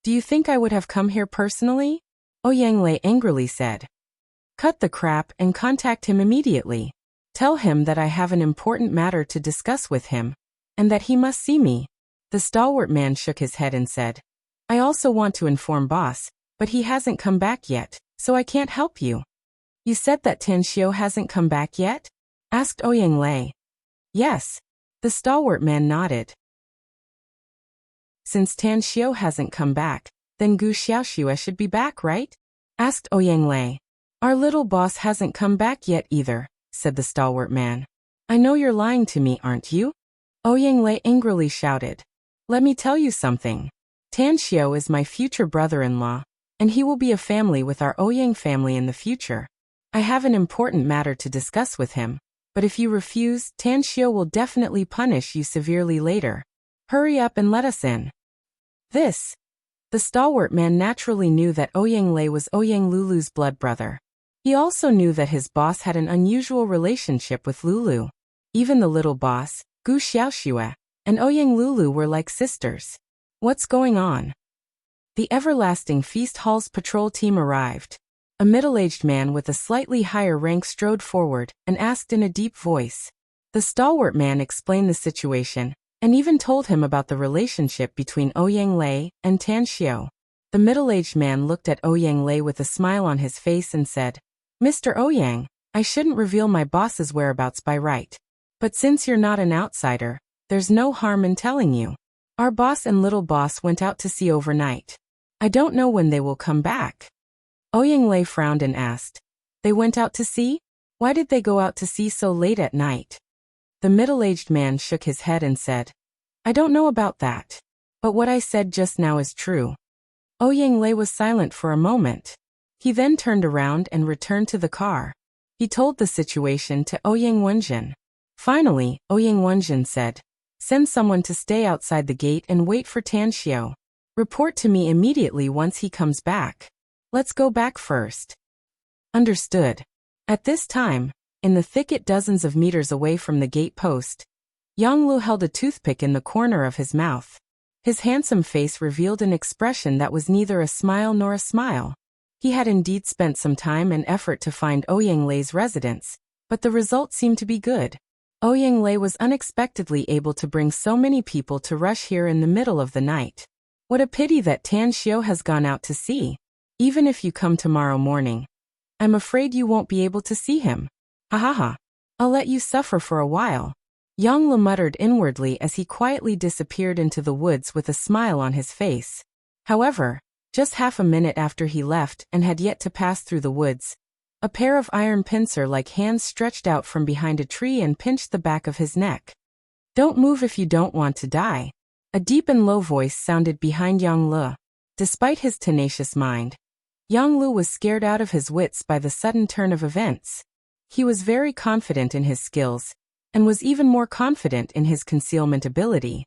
do you think I would have come here personally? Ouyang Lei angrily said. Cut the crap and contact him immediately. Tell him that I have an important matter to discuss with him, and that he must see me. The stalwart man shook his head and said, I also want to inform boss, but he hasn't come back yet, so I can't help you. You said that Tan Xiao hasn't come back yet? Asked Ouyang Lei. Yes. The stalwart man nodded. Since Tan Xiao hasn't come back, then Gu Xiaoxue should be back, right? Asked Ouyang Lei. Our little boss hasn't come back yet either, said the stalwart man. I know you're lying to me, aren't you? Ouyang Lei angrily shouted. Let me tell you something. Tan Xiao is my future brother-in-law, and he will be a family with our Ouyang family in the future. I have an important matter to discuss with him, but if you refuse, Tan Xiao will definitely punish you severely later. Hurry up and let us in. This The stalwart man naturally knew that Ouyang Lei was Ouyang Lulu's blood brother. He also knew that his boss had an unusual relationship with Lulu. Even the little boss, Gu Xiaoxue, and Ouyang Lulu were like sisters. What's going on? The Everlasting Feast Hall's patrol team arrived. A middle-aged man with a slightly higher rank strode forward and asked in a deep voice. The stalwart man explained the situation, and even told him about the relationship between Ouyang Lei and Tan Xiao. The middle-aged man looked at Ouyang Lei with a smile on his face and said, Mr. Ouyang, I shouldn't reveal my boss's whereabouts by right. But since you're not an outsider, there's no harm in telling you. Our boss and little boss went out to sea overnight. I don't know when they will come back. Ouyang Lei frowned and asked, They went out to sea? Why did they go out to sea so late at night? The middle-aged man shook his head and said, I don't know about that. But what I said just now is true. Ouyang Lei was silent for a moment. He then turned around and returned to the car. He told the situation to Ouyang Wenjin. Finally, Ouyang Wenjin said, Send someone to stay outside the gate and wait for Tan Xiao. Report to me immediately once he comes back. Let's go back first. Understood. At this time, in the thicket dozens of meters away from the gate post, Yang Lu held a toothpick in the corner of his mouth. His handsome face revealed an expression that was neither a smile nor a smile. He had indeed spent some time and effort to find Ouyang Lei's residence, but the result seemed to be good. Ouyang Lei was unexpectedly able to bring so many people to rush here in the middle of the night. What a pity that Tan Xiao has gone out to sea. Even if you come tomorrow morning, I'm afraid you won't be able to see him. Ha ha ha. I'll let you suffer for a while. Yang Lu muttered inwardly as he quietly disappeared into the woods with a smile on his face. However, just half a minute after he left and had yet to pass through the woods, a pair of iron pincer-like hands stretched out from behind a tree and pinched the back of his neck. Don't move if you don't want to die. A deep and low voice sounded behind Yang Lu. Despite his tenacious mind, Yang Lu was scared out of his wits by the sudden turn of events. He was very confident in his skills, and was even more confident in his concealment ability.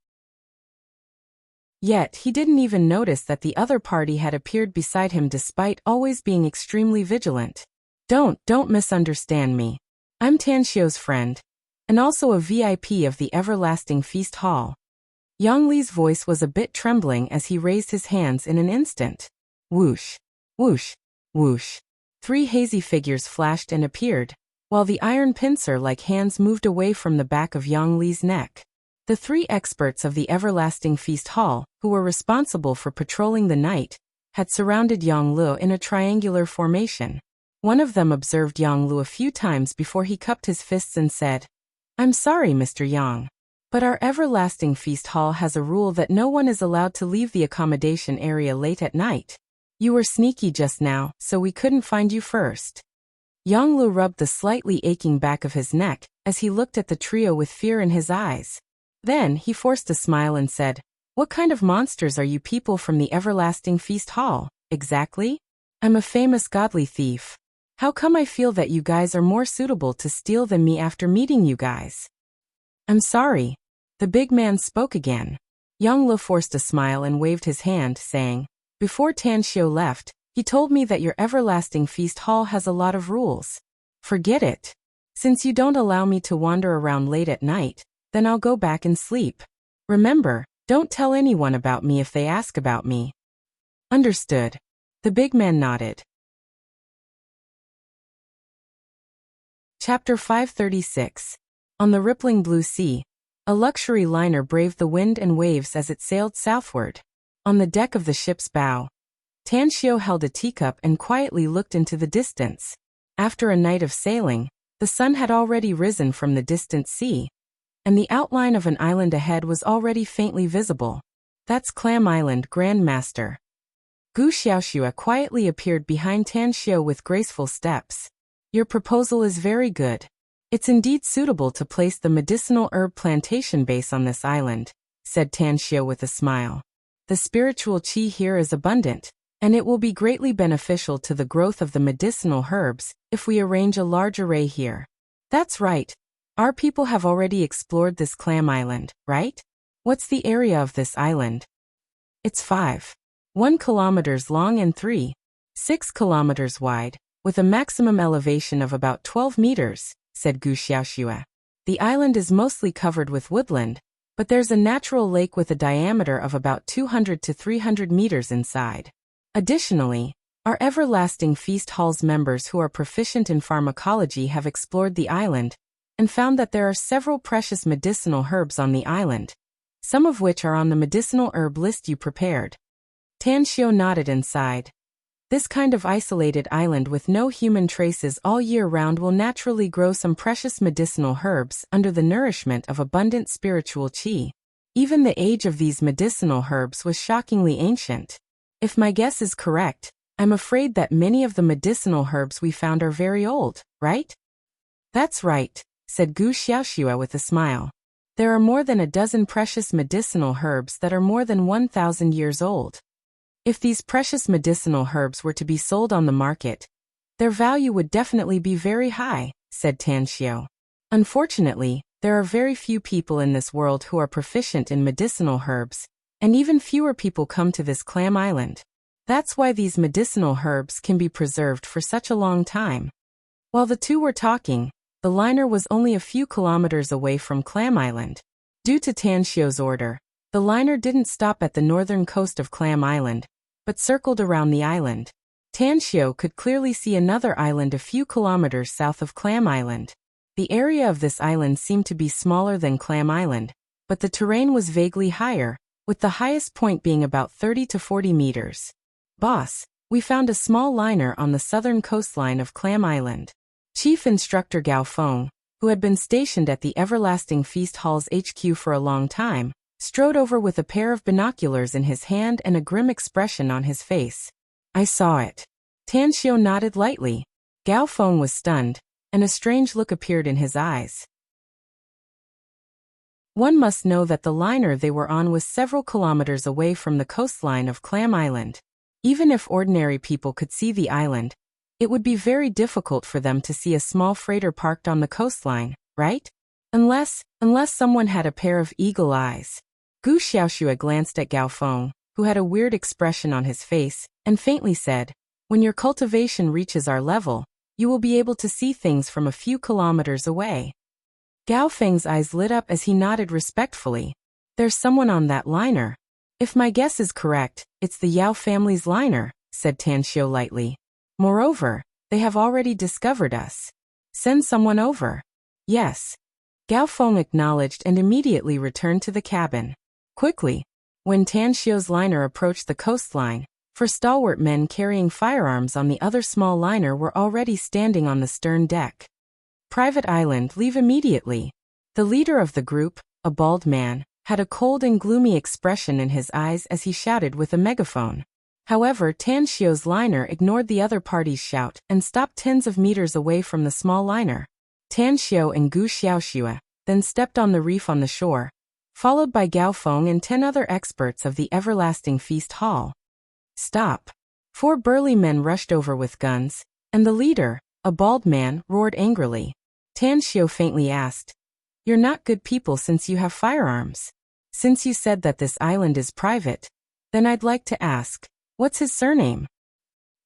Yet he didn't even notice that the other party had appeared beside him despite always being extremely vigilant. Don't misunderstand me. I'm Tan Xiao's friend, and also a VIP of the Everlasting Feast Hall. Yang Li's voice was a bit trembling as he raised his hands in an instant. Whoosh, whoosh, whoosh. 3 hazy figures flashed and appeared, while the iron pincer-like hands moved away from the back of Yang Li's neck. The 3 experts of the Everlasting Feast Hall, who were responsible for patrolling the night, had surrounded Yang Lu in a triangular formation. One of them observed Yang Lu a few times before he cupped his fists and said, I'm sorry, Mr. Yang, but our Everlasting Feast Hall has a rule that no one is allowed to leave the accommodation area late at night. You were sneaky just now, so we couldn't find you first. Yang Lu rubbed the slightly aching back of his neck as he looked at the trio with fear in his eyes. Then he forced a smile and said, What kind of monsters are you people from the Everlasting Feast Hall, exactly? I'm a famous godly thief. How come I feel that you guys are more suitable to steal than me after meeting you guys? I'm sorry. The big man spoke again. Yang Lu forced a smile and waved his hand, saying, Before Tan Xiao left, he told me that your Everlasting Feast Hall has a lot of rules. Forget it. Since you don't allow me to wander around late at night, then I'll go back and sleep. Remember, don't tell anyone about me if they ask about me. Understood. The big man nodded. Chapter 536. On the rippling blue sea, a luxury liner braved the wind and waves as it sailed southward. On the deck of the ship's bow, Tan Xiao held a teacup and quietly looked into the distance. After a night of sailing, the sun had already risen from the distant sea, and the outline of an island ahead was already faintly visible. That's Clam Island, Grand Master. Gu Xiaoxue quietly appeared behind Tan Xiao with graceful steps. Your proposal is very good. It's indeed suitable to place the medicinal herb plantation base on this island, said Tan Xiao with a smile. The spiritual qi here is abundant, and it will be greatly beneficial to the growth of the medicinal herbs if we arrange a large array here. That's right. Our people have already explored this Clam Island, right? What's the area of this island? It's 5. 1 kilometers long and 3.6 kilometers wide, with a maximum elevation of about 12 meters, said Gu Xiaoxue. The island is mostly covered with woodland, but there's a natural lake with a diameter of about 200 to 300 meters inside. Additionally, our Everlasting Feast Hall's members who are proficient in pharmacology have explored the island and found that there are several precious medicinal herbs on the island, some of which are on the medicinal herb list you prepared. Tan Xiu nodded and sighed. This kind of isolated island with no human traces all year round will naturally grow some precious medicinal herbs under the nourishment of abundant spiritual qi. Even the age of these medicinal herbs was shockingly ancient. If my guess is correct, I'm afraid that many of the medicinal herbs we found are very old, right? That's right, said Gu Xiaoxue with a smile. There are more than a dozen precious medicinal herbs that are more than 1,000 years old. If these precious medicinal herbs were to be sold on the market, their value would definitely be very high, said Tan Xiu. Unfortunately, there are very few people in this world who are proficient in medicinal herbs, and even fewer people come to this clam island. That's why these medicinal herbs can be preserved for such a long time. While the two were talking, the liner was only a few kilometers away from Clam Island. Due to Tan Xiu's order, the liner didn't stop at the northern coast of Clam Island, but circled around the island. Tan Xiu could clearly see another island a few kilometers south of Clam Island. The area of this island seemed to be smaller than Clam Island, but the terrain was vaguely higher, with the highest point being about 30 to 40 meters. Boss, we found a small liner on the southern coastline of Clam Island. Chief Instructor Gao Feng, who had been stationed at the Everlasting Feast Hall's HQ for a long time, strode over with a pair of binoculars in his hand and a grim expression on his face. I saw it. Tan Xiu nodded lightly. Gao Feng was stunned, and a strange look appeared in his eyes. One must know that the liner they were on was several kilometers away from the coastline of Clam Island. Even if ordinary people could see the island, it would be very difficult for them to see a small freighter parked on the coastline, right? Unless someone had a pair of eagle eyes. Gu Xiaoxue glanced at Gao Feng, who had a weird expression on his face, and faintly said, when your cultivation reaches our level, you will be able to see things from a few kilometers away. Gao Feng's eyes lit up as he nodded respectfully. There's someone on that liner. If my guess is correct, it's the Yao family's liner, said Tan Xiu lightly. Moreover, they have already discovered us. Send someone over. Yes. Gao Feng acknowledged and immediately returned to the cabin. Quickly, when Tan Xiu's liner approached the coastline, 4 stalwart men carrying firearms on the other small liner were already standing on the stern deck. Private Island, leave immediately. The leader of the group, a bald man, had a cold and gloomy expression in his eyes as he shouted with a megaphone. However, Tan Xiu's liner ignored the other party's shout and stopped tens of meters away from the small liner. Tan Xiu and Gu Xiaoxue then stepped on the reef on the shore, followed by Gao Feng and 10 other experts of the Everlasting Feast Hall. Stop! 4 burly men rushed over with guns, and the leader, a bald man, roared angrily. Tan Xiu faintly asked, You're not good people since you have firearms. Since you said that this island is private, then I'd like to ask, what's his surname?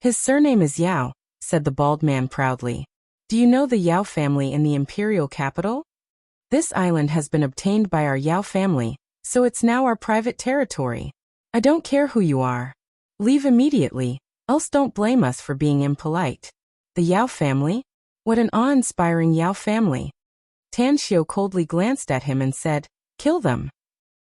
His surname is Yao, said the bald man proudly. Do you know the Yao family in the imperial capital? This island has been obtained by our Yao family, so it's now our private territory. I don't care who you are. Leave immediately, else don't blame us for being impolite. The Yao family? What an awe-inspiring Yao family. Tan Xiu coldly glanced at him and said, Kill them.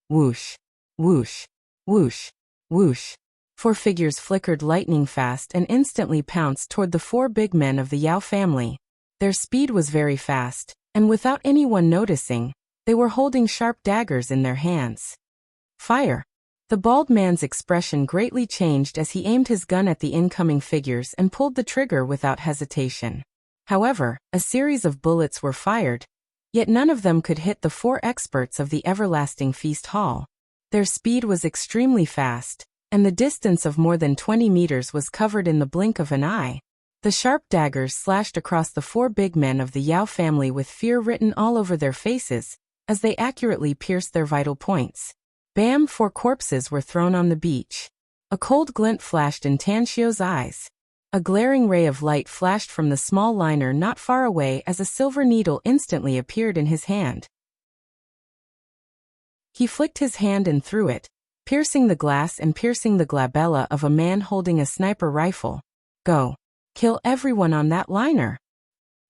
Whoosh, whoosh, whoosh, whoosh. 4 figures flickered lightning fast and instantly pounced toward the 4 big men of the Yao family. Their speed was very fast, and without anyone noticing, they were holding sharp daggers in their hands. Fire! The bald man's expression greatly changed as he aimed his gun at the incoming figures and pulled the trigger without hesitation. However, a series of bullets were fired, yet none of them could hit the 4 experts of the Everlasting Feast Hall. Their speed was extremely fast, and the distance of more than 20 meters was covered in the blink of an eye. The sharp daggers slashed across the 4 big men of the Yao family with fear written all over their faces, as they accurately pierced their vital points. Bam! 4 corpses were thrown on the beach. A cold glint flashed in Tan Xiu's eyes. A glaring ray of light flashed from the small liner not far away as a silver needle instantly appeared in his hand. He flicked his hand and threw it, piercing the glass and piercing the glabella of a man holding a sniper rifle. Go. Kill everyone on that liner.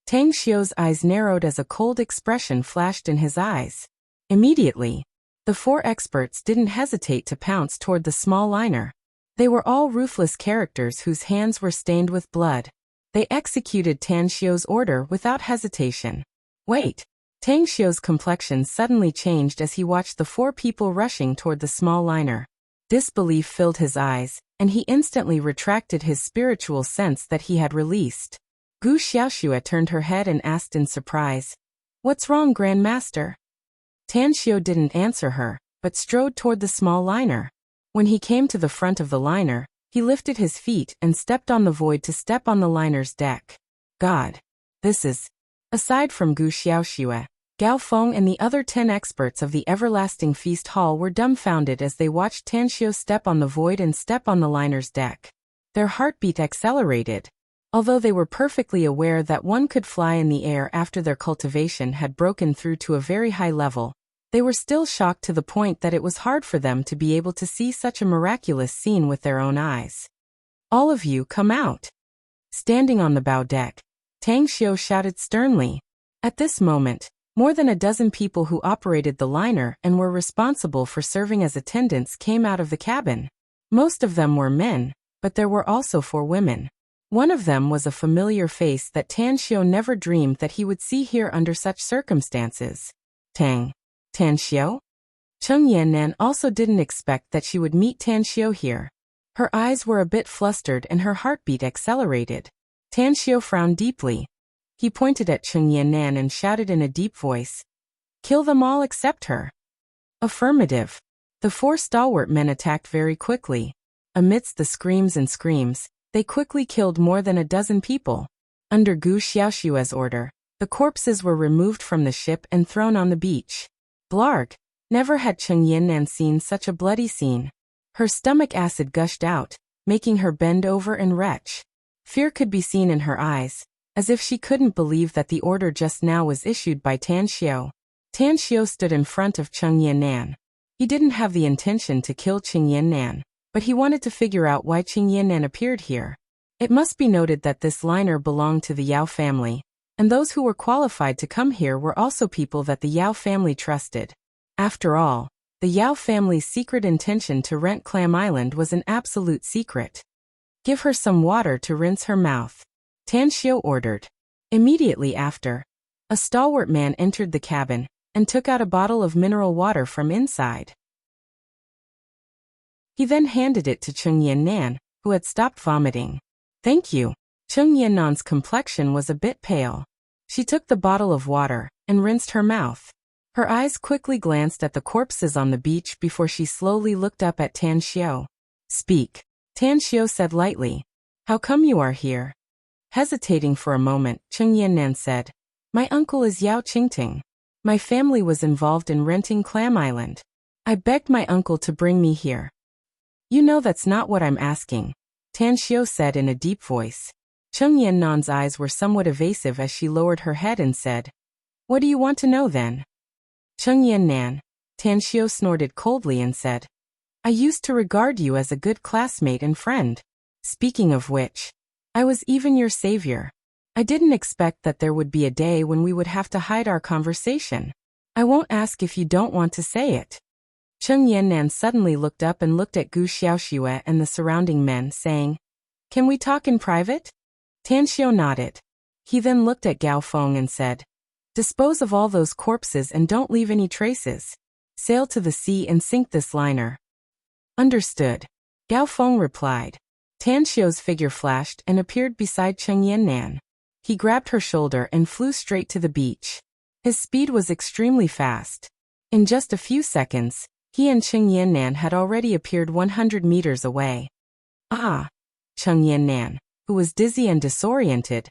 Tang Xiu's eyes narrowed as a cold expression flashed in his eyes. Immediately, the 4 experts didn't hesitate to pounce toward the small liner. They were all ruthless characters whose hands were stained with blood. They executed Tan Xiu's order without hesitation. Wait! Tang Xiu's complexion suddenly changed as he watched the 4 people rushing toward the small liner. Disbelief filled his eyes, and he instantly retracted his spiritual sense that he had released. Gu Xiaoxue turned her head and asked in surprise, "What's wrong, Grand Master?" Tan Xiu didn't answer her, but strode toward the small liner. When he came to the front of the liner, he lifted his feet and stepped on the void to step on the liner's deck. God! This is... Aside from Gu Xiaoxue, Gao Feng and the other 10 experts of the Everlasting Feast Hall were dumbfounded as they watched Tan Xiu step on the void and step on the liner's deck. Their heartbeat accelerated. Although they were perfectly aware that one could fly in the air after their cultivation had broken through to a very high level, they were still shocked to the point that it was hard for them to be able to see such a miraculous scene with their own eyes. "All of you come out." Standing on the bow deck, Tang Xiu shouted sternly. At this moment, more than a dozen people who operated the liner and were responsible for serving as attendants came out of the cabin. Most of them were men, but there were also 4 women. One of them was a familiar face that Tan Xiu never dreamed that he would see here under such circumstances. Tan Xiu? Cheng Yannan also didn't expect that she would meet Tan Xiu here. Her eyes were a bit flustered and her heartbeat accelerated. Tan Xiu frowned deeply. He pointed at Cheng Yannan and shouted in a deep voice, "Kill them all except her." Affirmative. The 4 stalwart men attacked very quickly. Amidst the screams and screams, they quickly killed more than a dozen people. Under Gu Xiaoxue's order, the corpses were removed from the ship and thrown on the beach. Blarg! Never had Cheng Yannan seen such a bloody scene. Her stomach acid gushed out, making her bend over and retch. Fear could be seen in her eyes, as if she couldn't believe that the order just now was issued by Tan Xiu. Tan Xiu stood in front of Cheng Yannan. He didn't have the intention to kill Cheng Yannan, but he wanted to figure out why Cheng Yannan appeared here. It must be noted that this liner belonged to the Yao family, and those who were qualified to come here were also people that the Yao family trusted. After all, the Yao family's secret intention to rent Clam Island was an absolute secret. "Give her some water to rinse her mouth," Tan Xiu ordered. Immediately after, a stalwart man entered the cabin and took out a bottle of mineral water from inside. He then handed it to Cheng Yannan, who had stopped vomiting. "Thank you." Cheng Yannan's complexion was a bit pale. She took the bottle of water and rinsed her mouth. Her eyes quickly glanced at the corpses on the beach before she slowly looked up at Tan Xiu. "Speak," Tan Xiu said lightly. "How come you are here?" Hesitating for a moment, Cheng Yannan said, "My uncle is Yao Qingting. My family was involved in renting Clam Island. I begged my uncle to bring me here." "You know that's not what I'm asking," Tan Xiu said in a deep voice. Cheng Yannan's eyes were somewhat evasive as she lowered her head and said, "What do you want to know then?" "Cheng Yannan," Tan Xiu snorted coldly and said, "I used to regard you as a good classmate and friend. Speaking of which, I was even your savior. I didn't expect that there would be a day when we would have to hide our conversation. I won't ask if you don't want to say it." Cheng Yannan suddenly looked up and looked at Gu Xiaoxue and the surrounding men, saying, "Can we talk in private?" Tan Xiu nodded. He then looked at Gao Feng and said, "Dispose of all those corpses and don't leave any traces. Sail to the sea and sink this liner." "Understood," Gao Feng replied. Tan Xiu's figure flashed and appeared beside Cheng Yannan. He grabbed her shoulder and flew straight to the beach. His speed was extremely fast. In just a few seconds, he and Cheng Yannan had already appeared 100 meters away. Cheng Yannan, who was dizzy and disoriented,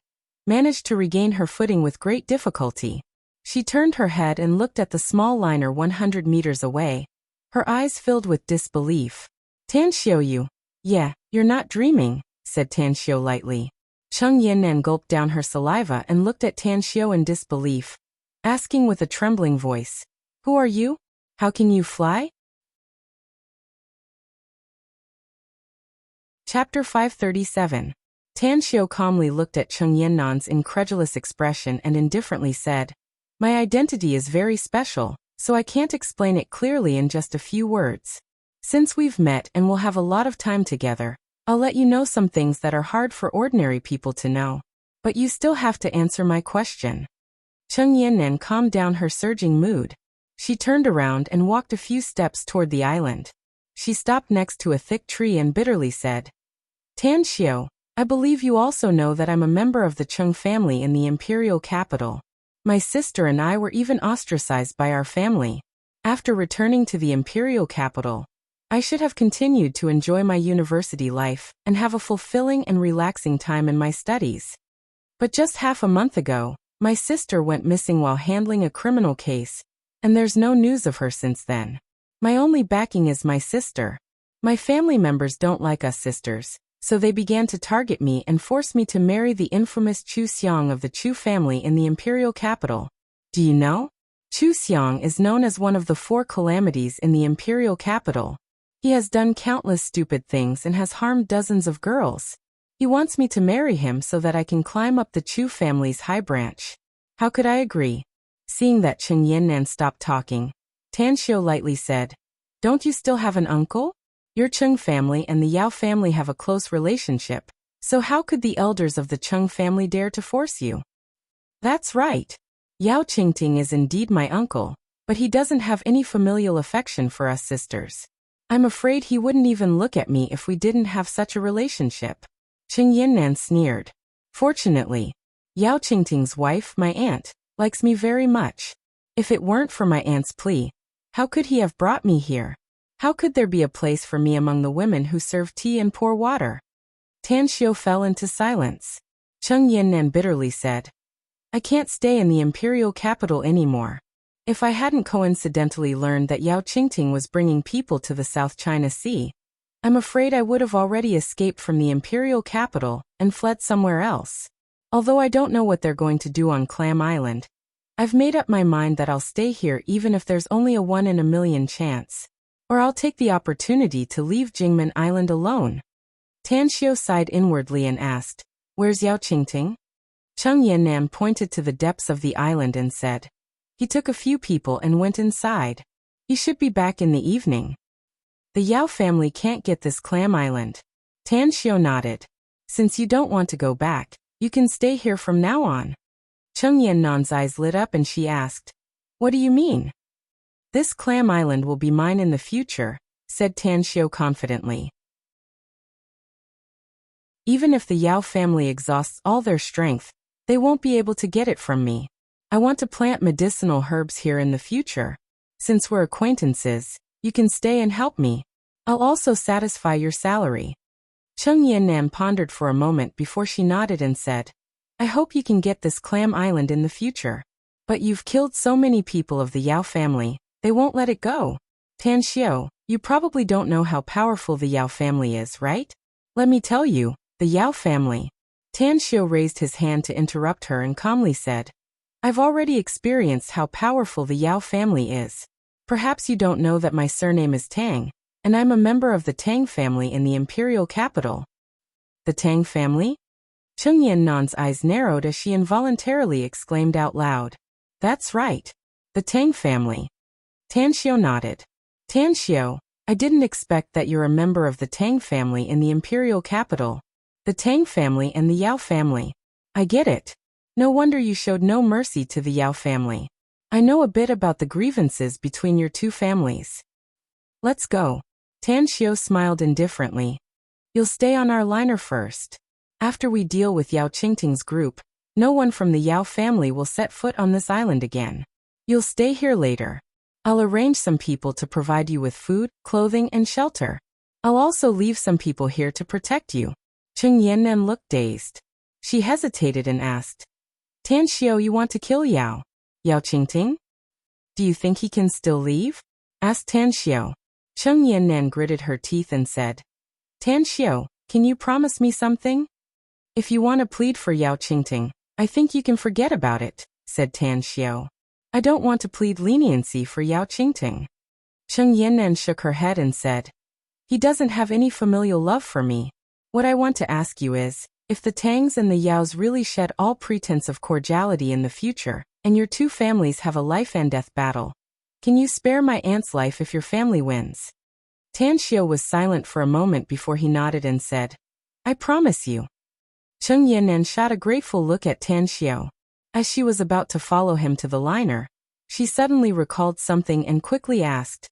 managed to regain her footing with great difficulty. She turned her head and looked at the small liner 100 meters away, her eyes filled with disbelief. "Tan Xiu, Yeah, you're not dreaming, said Tan Xiu lightly. Cheng Yannan gulped down her saliva and looked at Tan Xiu in disbelief, asking with a trembling voice, "Who are you? How can you fly?" Chapter 537. Tan Xiu calmly looked at Cheng Yannan's incredulous expression and indifferently said, "My identity is very special, so I can't explain it clearly in just a few words. Since we've met and will have a lot of time together, I'll let you know some things that are hard for ordinary people to know. But you still have to answer my question." Cheng Yannan calmed down her surging mood. She turned around and walked a few steps toward the island. She stopped next to a thick tree and bitterly said, "Tan Xiu, I believe you also know that I'm a member of the Cheng family in the imperial capital. My sister and I were even ostracized by our family. After returning to the imperial capital, I should have continued to enjoy my university life and have a fulfilling and relaxing time in my studies. But just half a month ago, my sister went missing while handling a criminal case, and there's no news of her since then. My only backing is my sister. My family members don't like us sisters, so they began to target me and force me to marry the infamous Chu Xiang of the Chu family in the imperial capital. Do you know? Chu Xiang is known as one of the 4 calamities in the imperial capital. He has done countless stupid things and has harmed dozens of girls. He wants me to marry him so that I can climb up the Chu family's high branch. How could I agree?" Seeing that Cheng Yannan stopped talking, Tan Xiu lightly said, "Don't you still have an uncle? Your Cheng family and the Yao family have a close relationship, so how could the elders of the Cheng family dare to force you?" "That's right. Yao Qingting is indeed my uncle, but he doesn't have any familial affection for us sisters. I'm afraid he wouldn't even look at me if we didn't have such a relationship." Cheng Yannan sneered. "Fortunately, Yao Qingting's wife, my aunt, likes me very much. If it weren't for my aunt's plea, how could he have brought me here? How could there be a place for me among the women who serve tea and pour water?" Tan Xiu fell into silence. Cheng Yannan bitterly said, "I can't stay in the imperial capital anymore. If I hadn't coincidentally learned that Yao Qingting was bringing people to the South China Sea, I'm afraid I would have already escaped from the imperial capital and fled somewhere else. Although I don't know what they're going to do on Clam Island, I've made up my mind that I'll stay here even if there's only a 1 in a million chance. Or I'll take the opportunity to leave Jingmen Island alone." Tan Xiu sighed inwardly and asked, "Where's Yao Qingting?" Cheng Yannan pointed to the depths of the island and said, "He took a few people and went inside. He should be back in the evening." "The Yao family can't get this Clam Island." Tan Xiu nodded. "Since you don't want to go back, you can stay here from now on." Cheng Yannan's eyes lit up and she asked, "What do you mean?" "This Clam Island will be mine in the future," said Tan Xiu confidently. "Even if the Yao family exhausts all their strength, they won't be able to get it from me. I want to plant medicinal herbs here in the future. Since we're acquaintances, you can stay and help me. I'll also satisfy your salary." Cheng Yannan pondered for a moment before she nodded and said, "I hope you can get this Clam Island in the future. But you've killed so many people of the Yao family, they won't let it go. Tan Xiu, you probably don't know how powerful the Yao family is, right? Let me tell you, the Yao family." Tan Xiu raised his hand to interrupt her and calmly said, "I've already experienced how powerful the Yao family is. Perhaps you don't know that my surname is Tang, and I'm a member of the Tang family in the imperial capital." "The Tang family?" Cheng Yannan's eyes narrowed as she involuntarily exclaimed out loud, "That's right. The Tang family." Tan Xiu nodded. "Tan Xiu, I didn't expect that you're a member of the Tang family in the imperial capital. The Tang family and the Yao family. I get it. No wonder you showed no mercy to the Yao family. I know a bit about the grievances between your 2 families. Let's go." Tan Xiu smiled indifferently. "You'll stay on our liner first. After we deal with Yao Qingting's group, no one from the Yao family will set foot on this island again. You'll stay here later. I'll arrange some people to provide you with food, clothing, and shelter. I'll also leave some people here to protect you." Cheng Yannan looked dazed. She hesitated and asked, "Tan Xiu, you want to kill Yao Qingting? Do you think he can still leave?" asked Tan Xiu. Cheng Yannan gritted her teeth and said, Tan Xiao, can you promise me something? If you want to plead for Yao Qingting, I think you can forget about it, said Tan Xiao. I don't want to plead leniency for Yao Qingting. Cheng Yannan shook her head and said, he doesn't have any familial love for me. What I want to ask you is, if the Tangs and the Yaos really shed all pretense of cordiality in the future, and your two families have a life and death battle, can you spare my aunt's life if your family wins? Tan Xiao was silent for a moment before he nodded and said, I promise you. Cheng Yannan shot a grateful look at Tan Xiao. As she was about to follow him to the liner, she suddenly recalled something and quickly asked,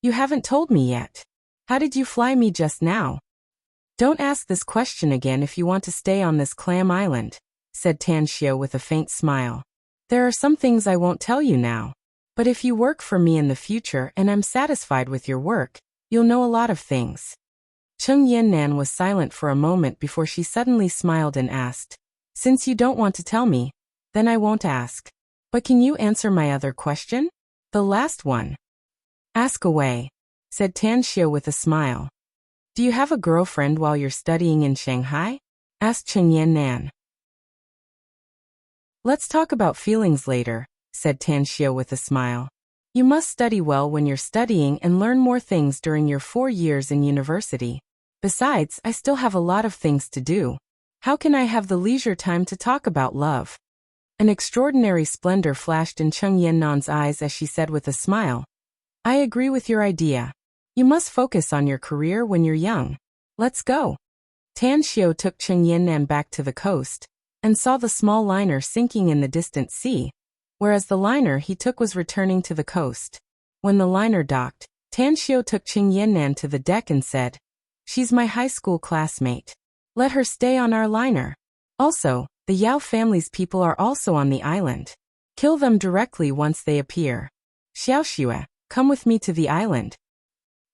you haven't told me yet. How did you fly me just now? Don't ask this question again if you want to stay on this clam island, said Tan Xiao with a faint smile. There are some things I won't tell you now. But if you work for me in the future and I'm satisfied with your work, you'll know a lot of things. Cheng Yannan was silent for a moment before she suddenly smiled and asked, since you don't want to tell me, then I won't ask. But can you answer my other question? The last one. Ask away, said Tan Xiao with a smile. Do you have a girlfriend while you're studying in Shanghai? Asked Cheng Yannan. Let's talk about feelings later, said Tan Xiao with a smile. You must study well when you're studying and learn more things during your 4 years in university. Besides, I still have a lot of things to do. How can I have the leisure time to talk about love? An extraordinary splendor flashed in Cheng Yannan's eyes as she said with a smile, I agree with your idea. You must focus on your career when you're young. Let's go. Tan Xiao took Cheng Yannan back to the coast and saw the small liner sinking in the distant sea, whereas the liner he took was returning to the coast. When the liner docked, Tan Xiao took Cheng Yannan to the deck and said, she's my high school classmate. Let her stay on our liner. Also, the Yao family's people are also on the island. Kill them directly once they appear. Xiaoxue, come with me to the island.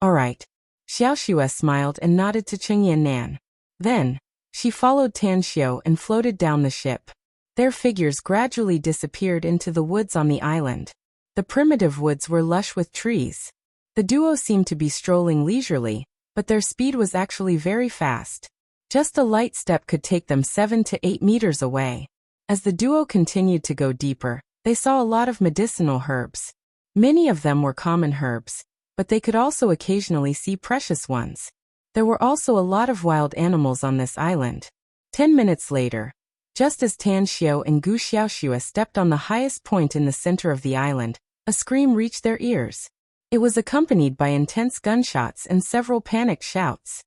All right. Xiaoxue smiled and nodded to Cheng Yannan. Then, she followed Tan Xiao and floated down the ship. Their figures gradually disappeared into the woods on the island. The primitive woods were lush with trees. The duo seemed to be strolling leisurely, but their speed was actually very fast. Just a light step could take them 7 to 8 meters away. As the duo continued to go deeper, they saw a lot of medicinal herbs. Many of them were common herbs, but they could also occasionally see precious ones. There were also a lot of wild animals on this island. 10 minutes later, just as Tan Xiao and Gu Xiaoxue stepped on the highest point in the center of the island, a scream reached their ears. It was accompanied by intense gunshots and several panicked shouts.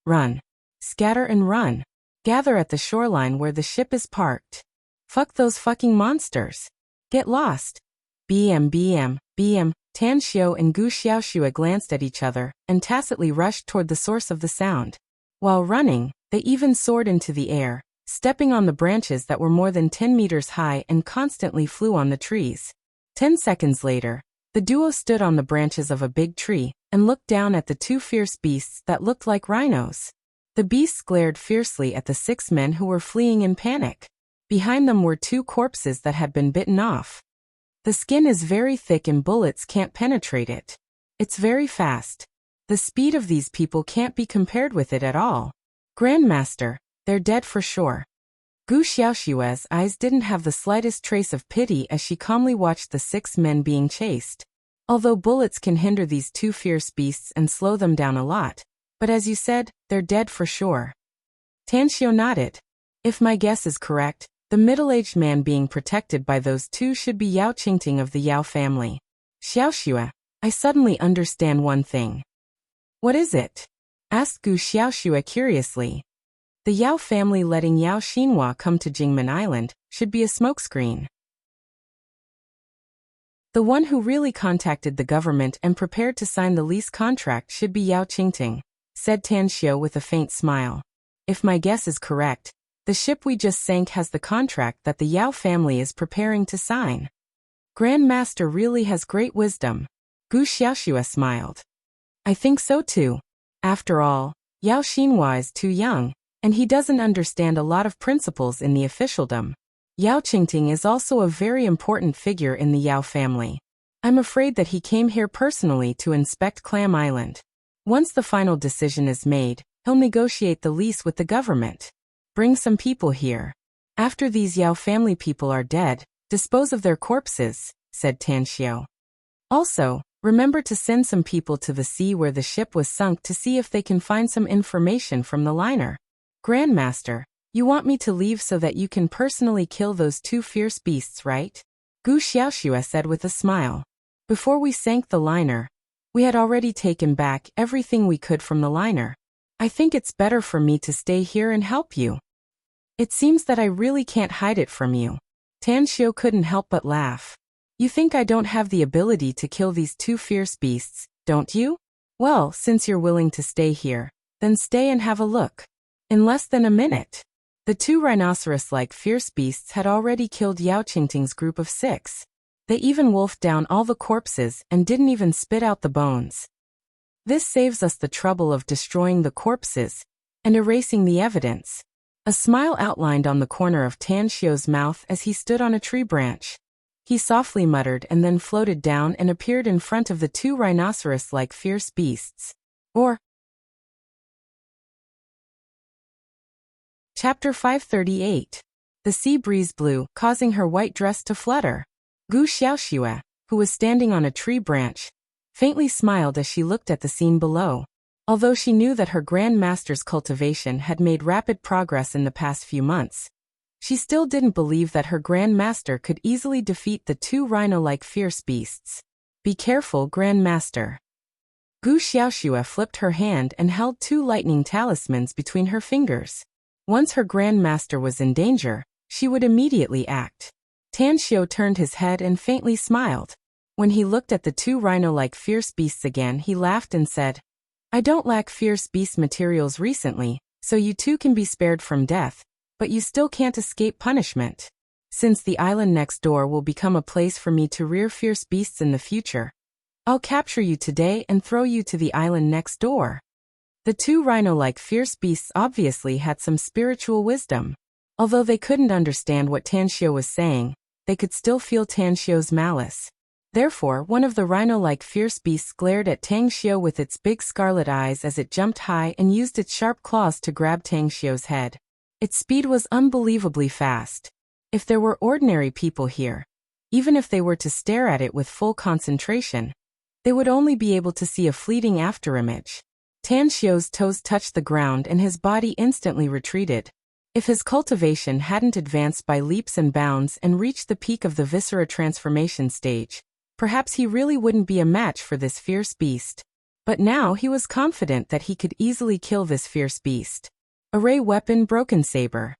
Run. Scatter and run. Gather at the shoreline where the ship is parked. Fuck those fucking monsters. Get lost. BM. Tan Xiao and Gu Xiaoxue glanced at each other and tacitly rushed toward the source of the sound. While running, they even soared into the air, stepping on the branches that were more than 10 meters high and constantly flew on the trees. 10 seconds later, the duo stood on the branches of a big tree and looked down at the two fierce beasts that looked like rhinos. The beasts glared fiercely at the 6 men who were fleeing in panic. Behind them were 2 corpses that had been bitten off. The skin is very thick and bullets can't penetrate it. It's very fast. The speed of these people can't be compared with it at all. Grandmaster, they're dead for sure. Gu Xiaoxue's eyes didn't have the slightest trace of pity as she calmly watched the 6 men being chased. Although bullets can hinder these 2 fierce beasts and slow them down a lot, but as you said, they're dead for sure. Tan Xiao nodded. If my guess is correct, the middle-aged man being protected by those 2 should be Yao Qingting of the Yao family. Xiaoxue, I suddenly understand one thing. What is it? Asked Gu Xiaoxue curiously. The Yao family letting Yao Xinhua come to Jingmen Island should be a smokescreen. The one who really contacted the government and prepared to sign the lease contract should be Yao Qingting, said Tan Xiao with a faint smile. If my guess is correct, the ship we just sank has the contract that the Yao family is preparing to sign. Grandmaster really has great wisdom. Gu Xiaoxue smiled. I think so too. After all, Yao Xinhua is too young, and he doesn't understand a lot of principles in the officialdom. Yao Qingting is also a very important figure in the Yao family. I'm afraid that he came here personally to inspect Clam Island. Once the final decision is made, He'll negotiate the lease with the government. Bring some people here. After these Yao family people are dead, dispose of their corpses, said Tan Xiao. Also, remember to send some people to the sea where the ship was sunk to see if they can find some information from the liner. Grandmaster, you want me to leave so that you can personally kill those two fierce beasts, right? Gu Xiaoxue said with a smile. Before we sank the liner, we had already taken back everything we could from the liner. I think it's better for me to stay here and help you. It seems that I really can't hide it from you. Tan Xiao couldn't help but laugh. You think I don't have the ability to kill these two fierce beasts, don't you? Well, since you're willing to stay here, then stay and have a look. In less than a minute, the two rhinoceros-like fierce beasts had already killed Yao Qingting's group of 6. They even wolfed down all the corpses and didn't even spit out the bones. This saves us the trouble of destroying the corpses and erasing the evidence. A smile outlined on the corner of Tan Xiao's mouth as he stood on a tree branch. He softly muttered and then floated down and appeared in front of the two rhinoceros-like fierce beasts. Chapter 538. The sea breeze blew, causing her white dress to flutter. Gu Xiaoxue, who was standing on a tree branch, faintly smiled as she looked at the scene below. Although she knew that her Grand Master's cultivation had made rapid progress in the past few months, she still didn't believe that her Grand Master could easily defeat the two rhino-like fierce beasts. Be careful, Grand Master. Gu Xiaoxue flipped her hand and held two lightning talismans between her fingers. Once her Grand Master was in danger, she would immediately act. Tan Xiao turned his head and faintly smiled. When he looked at the two rhino-like fierce beasts again, he laughed and said, I don't lack fierce beast materials recently, so you too can be spared from death, but you still can't escape punishment. Since the island next door will become a place for me to rear fierce beasts in the future, I'll capture you today and throw you to the island next door. The two rhino-like fierce beasts obviously had some spiritual wisdom. Although they couldn't understand what Tan Xiao was saying, they could still feel Tan Xiao's malice. Therefore, one of the rhino-like fierce beasts glared at Tang Xiao with its big scarlet eyes as it jumped high and used its sharp claws to grab Tang Xiao's head. Its speed was unbelievably fast. If there were ordinary people here, even if they were to stare at it with full concentration, they would only be able to see a fleeting afterimage. Tan Xiao's toes touched the ground and his body instantly retreated. If his cultivation hadn't advanced by leaps and bounds and reached the peak of the viscera transformation stage, perhaps he really wouldn't be a match for this fierce beast. But now he was confident that he could easily kill this fierce beast. Array weapon broken saber.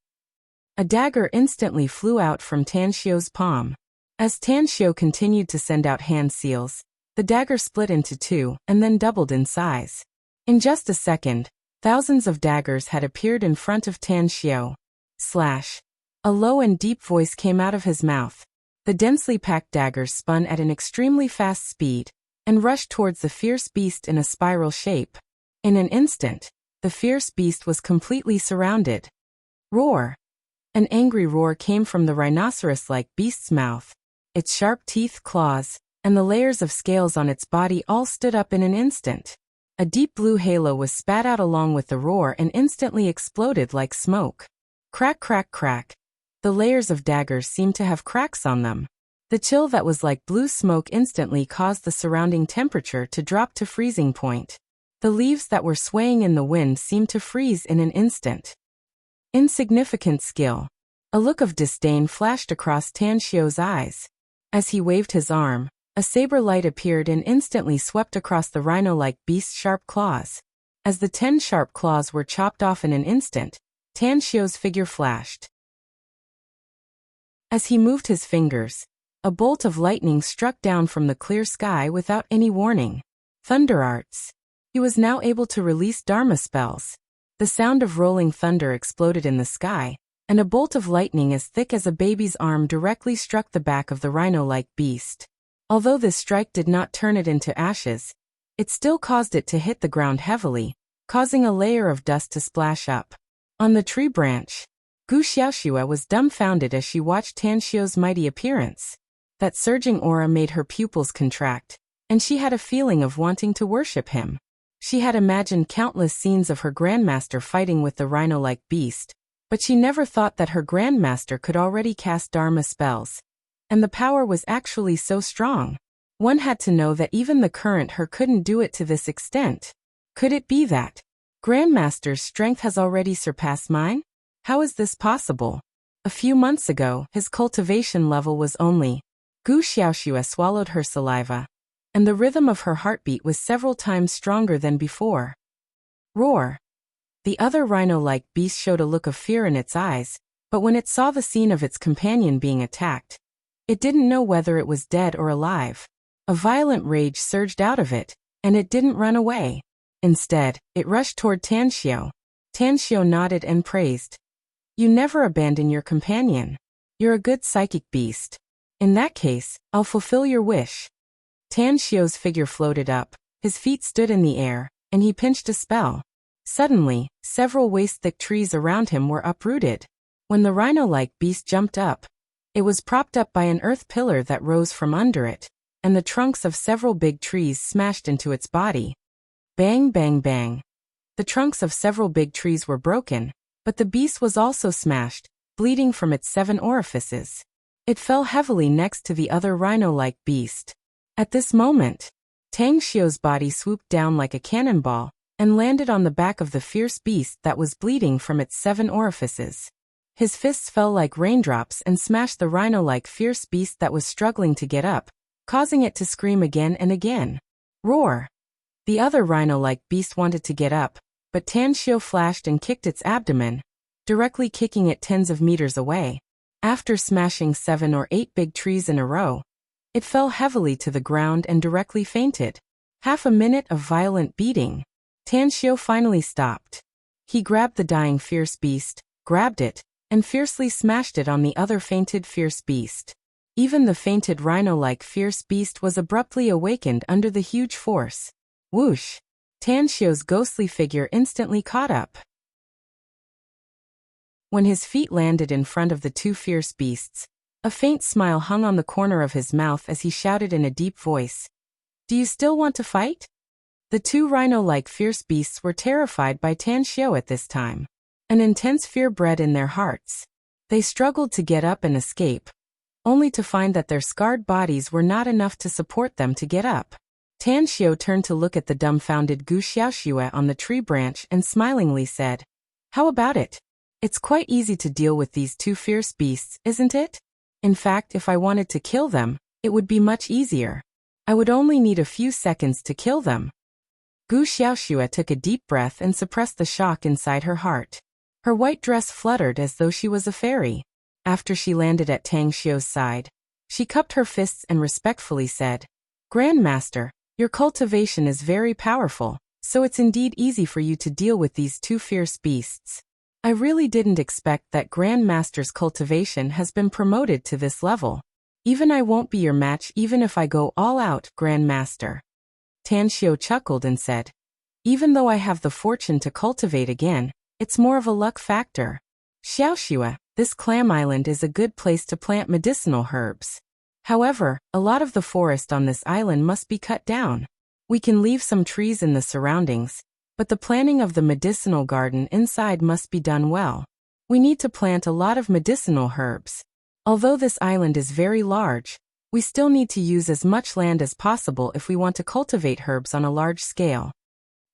A dagger instantly flew out from Tan Xiao's palm. As Tan Xiao continued to send out hand seals, the dagger split into two and then doubled in size. In just a second, thousands of daggers had appeared in front of Tan Xiao. Slash. A low and deep voice came out of his mouth. The densely packed daggers spun at an extremely fast speed and rushed towards the fierce beast in a spiral shape. In an instant, the fierce beast was completely surrounded. Roar! An angry roar came from the rhinoceros-like beast's mouth. Its sharp teeth, claws, and the layers of scales on its body all stood up in an instant. A deep blue halo was spat out along with the roar and instantly exploded like smoke. Crack, crack, crack. The layers of daggers seemed to have cracks on them. The chill that was like blue smoke instantly caused the surrounding temperature to drop to freezing point. The leaves that were swaying in the wind seemed to freeze in an instant. Insignificant skill. A look of disdain flashed across Tan Xiao's eyes. As he waved his arm, a saber light appeared and instantly swept across the rhino-like beast's sharp claws. As the 10 sharp claws were chopped off in an instant, Tan Xiao's figure flashed. As he moved his fingers, a bolt of lightning struck down from the clear sky without any warning. Thunder arts. He was now able to release Dharma spells. The sound of rolling thunder exploded in the sky, and a bolt of lightning as thick as a baby's arm directly struck the back of the rhino-like beast. Although this strike did not turn it into ashes, it still caused it to hit the ground heavily, causing a layer of dust to splash up. On the tree branch, Gu Xiaoxue was dumbfounded as she watched Tan Xiao's mighty appearance. That surging aura made her pupils contract, and she had a feeling of wanting to worship him. She had imagined countless scenes of her grandmaster fighting with the rhino-like beast, but she never thought that her grandmaster could already cast Dharma spells. And the power was actually so strong. One had to know that even the current her couldn't do it to this extent. Could it be that Grandmaster's strength has already surpassed mine? How is this possible? A few months ago, his cultivation level was only. Gu Xiaoxue swallowed her saliva, and the rhythm of her heartbeat was several times stronger than before. Roar! The other rhino-like beast showed a look of fear in its eyes, but when it saw the scene of its companion being attacked, it didn't know whether it was dead or alive. A violent rage surged out of it, and it didn't run away. Instead, it rushed toward Tanxiu. Tanxiu nodded and praised. You never abandon your companion. You're a good psychic beast. In that case, I'll fulfill your wish. Tanxiu's figure floated up, his feet stood in the air, and he pinched a spell. Suddenly, several waist-thick trees around him were uprooted. When the rhino-like beast jumped up, it was propped up by an earth pillar that rose from under it, and the trunks of several big trees smashed into its body. Bang, bang, bang. The trunks of several big trees were broken, but the beast was also smashed, bleeding from its 7 orifices. It fell heavily next to the other rhino-like beast. At this moment, Tangxiu's body swooped down like a cannonball and landed on the back of the fierce beast that was bleeding from its 7 orifices. His fists fell like raindrops and smashed the rhino-like fierce beast that was struggling to get up, causing it to scream again and again. Roar! The other rhino-like beast wanted to get up, but Tanxiu flashed and kicked its abdomen, directly kicking it tens of meters away. After smashing 7 or 8 big trees in a row, it fell heavily to the ground and directly fainted. Half a minute of violent beating. Tanxiu finally stopped. He grabbed the dying fierce beast, grabbed it, and fiercely smashed it on the other fainted fierce beast. Even the fainted rhino-like fierce beast was abruptly awakened under the huge force. Whoosh! Tanxiu's ghostly figure instantly caught up. When his feet landed in front of the 2 fierce beasts, a faint smile hung on the corner of his mouth as he shouted in a deep voice. Do you still want to fight? The 2 rhino-like fierce beasts were terrified by Tanxiu at this time. An intense fear bred in their hearts. They struggled to get up and escape, only to find that their scarred bodies were not enough to support them to get up. Tanxiu turned to look at the dumbfounded Gu Xiaoxue on the tree branch and smilingly said, How about it? It's quite easy to deal with these 2 fierce beasts, isn't it? In fact, if I wanted to kill them, it would be much easier. I would only need a few seconds to kill them. Gu Xiaoxue took a deep breath and suppressed the shock inside her heart. Her white dress fluttered as though she was a fairy. After she landed at Tangxiu's side, she cupped her fists and respectfully said, Grandmaster, your cultivation is very powerful, so it's indeed easy for you to deal with these 2 fierce beasts. I really didn't expect that Grandmaster's cultivation has been promoted to this level. Even I won't be your match even if I go all out, Grandmaster. Tanxiu chuckled and said, Even though I have the fortune to cultivate again, it's more of a luck factor. Xiaoxue, this clam island is a good place to plant medicinal herbs. However, a lot of the forest on this island must be cut down. We can leave some trees in the surroundings, but the planting of the medicinal garden inside must be done well. We need to plant a lot of medicinal herbs. Although this island is very large, we still need to use as much land as possible if we want to cultivate herbs on a large scale.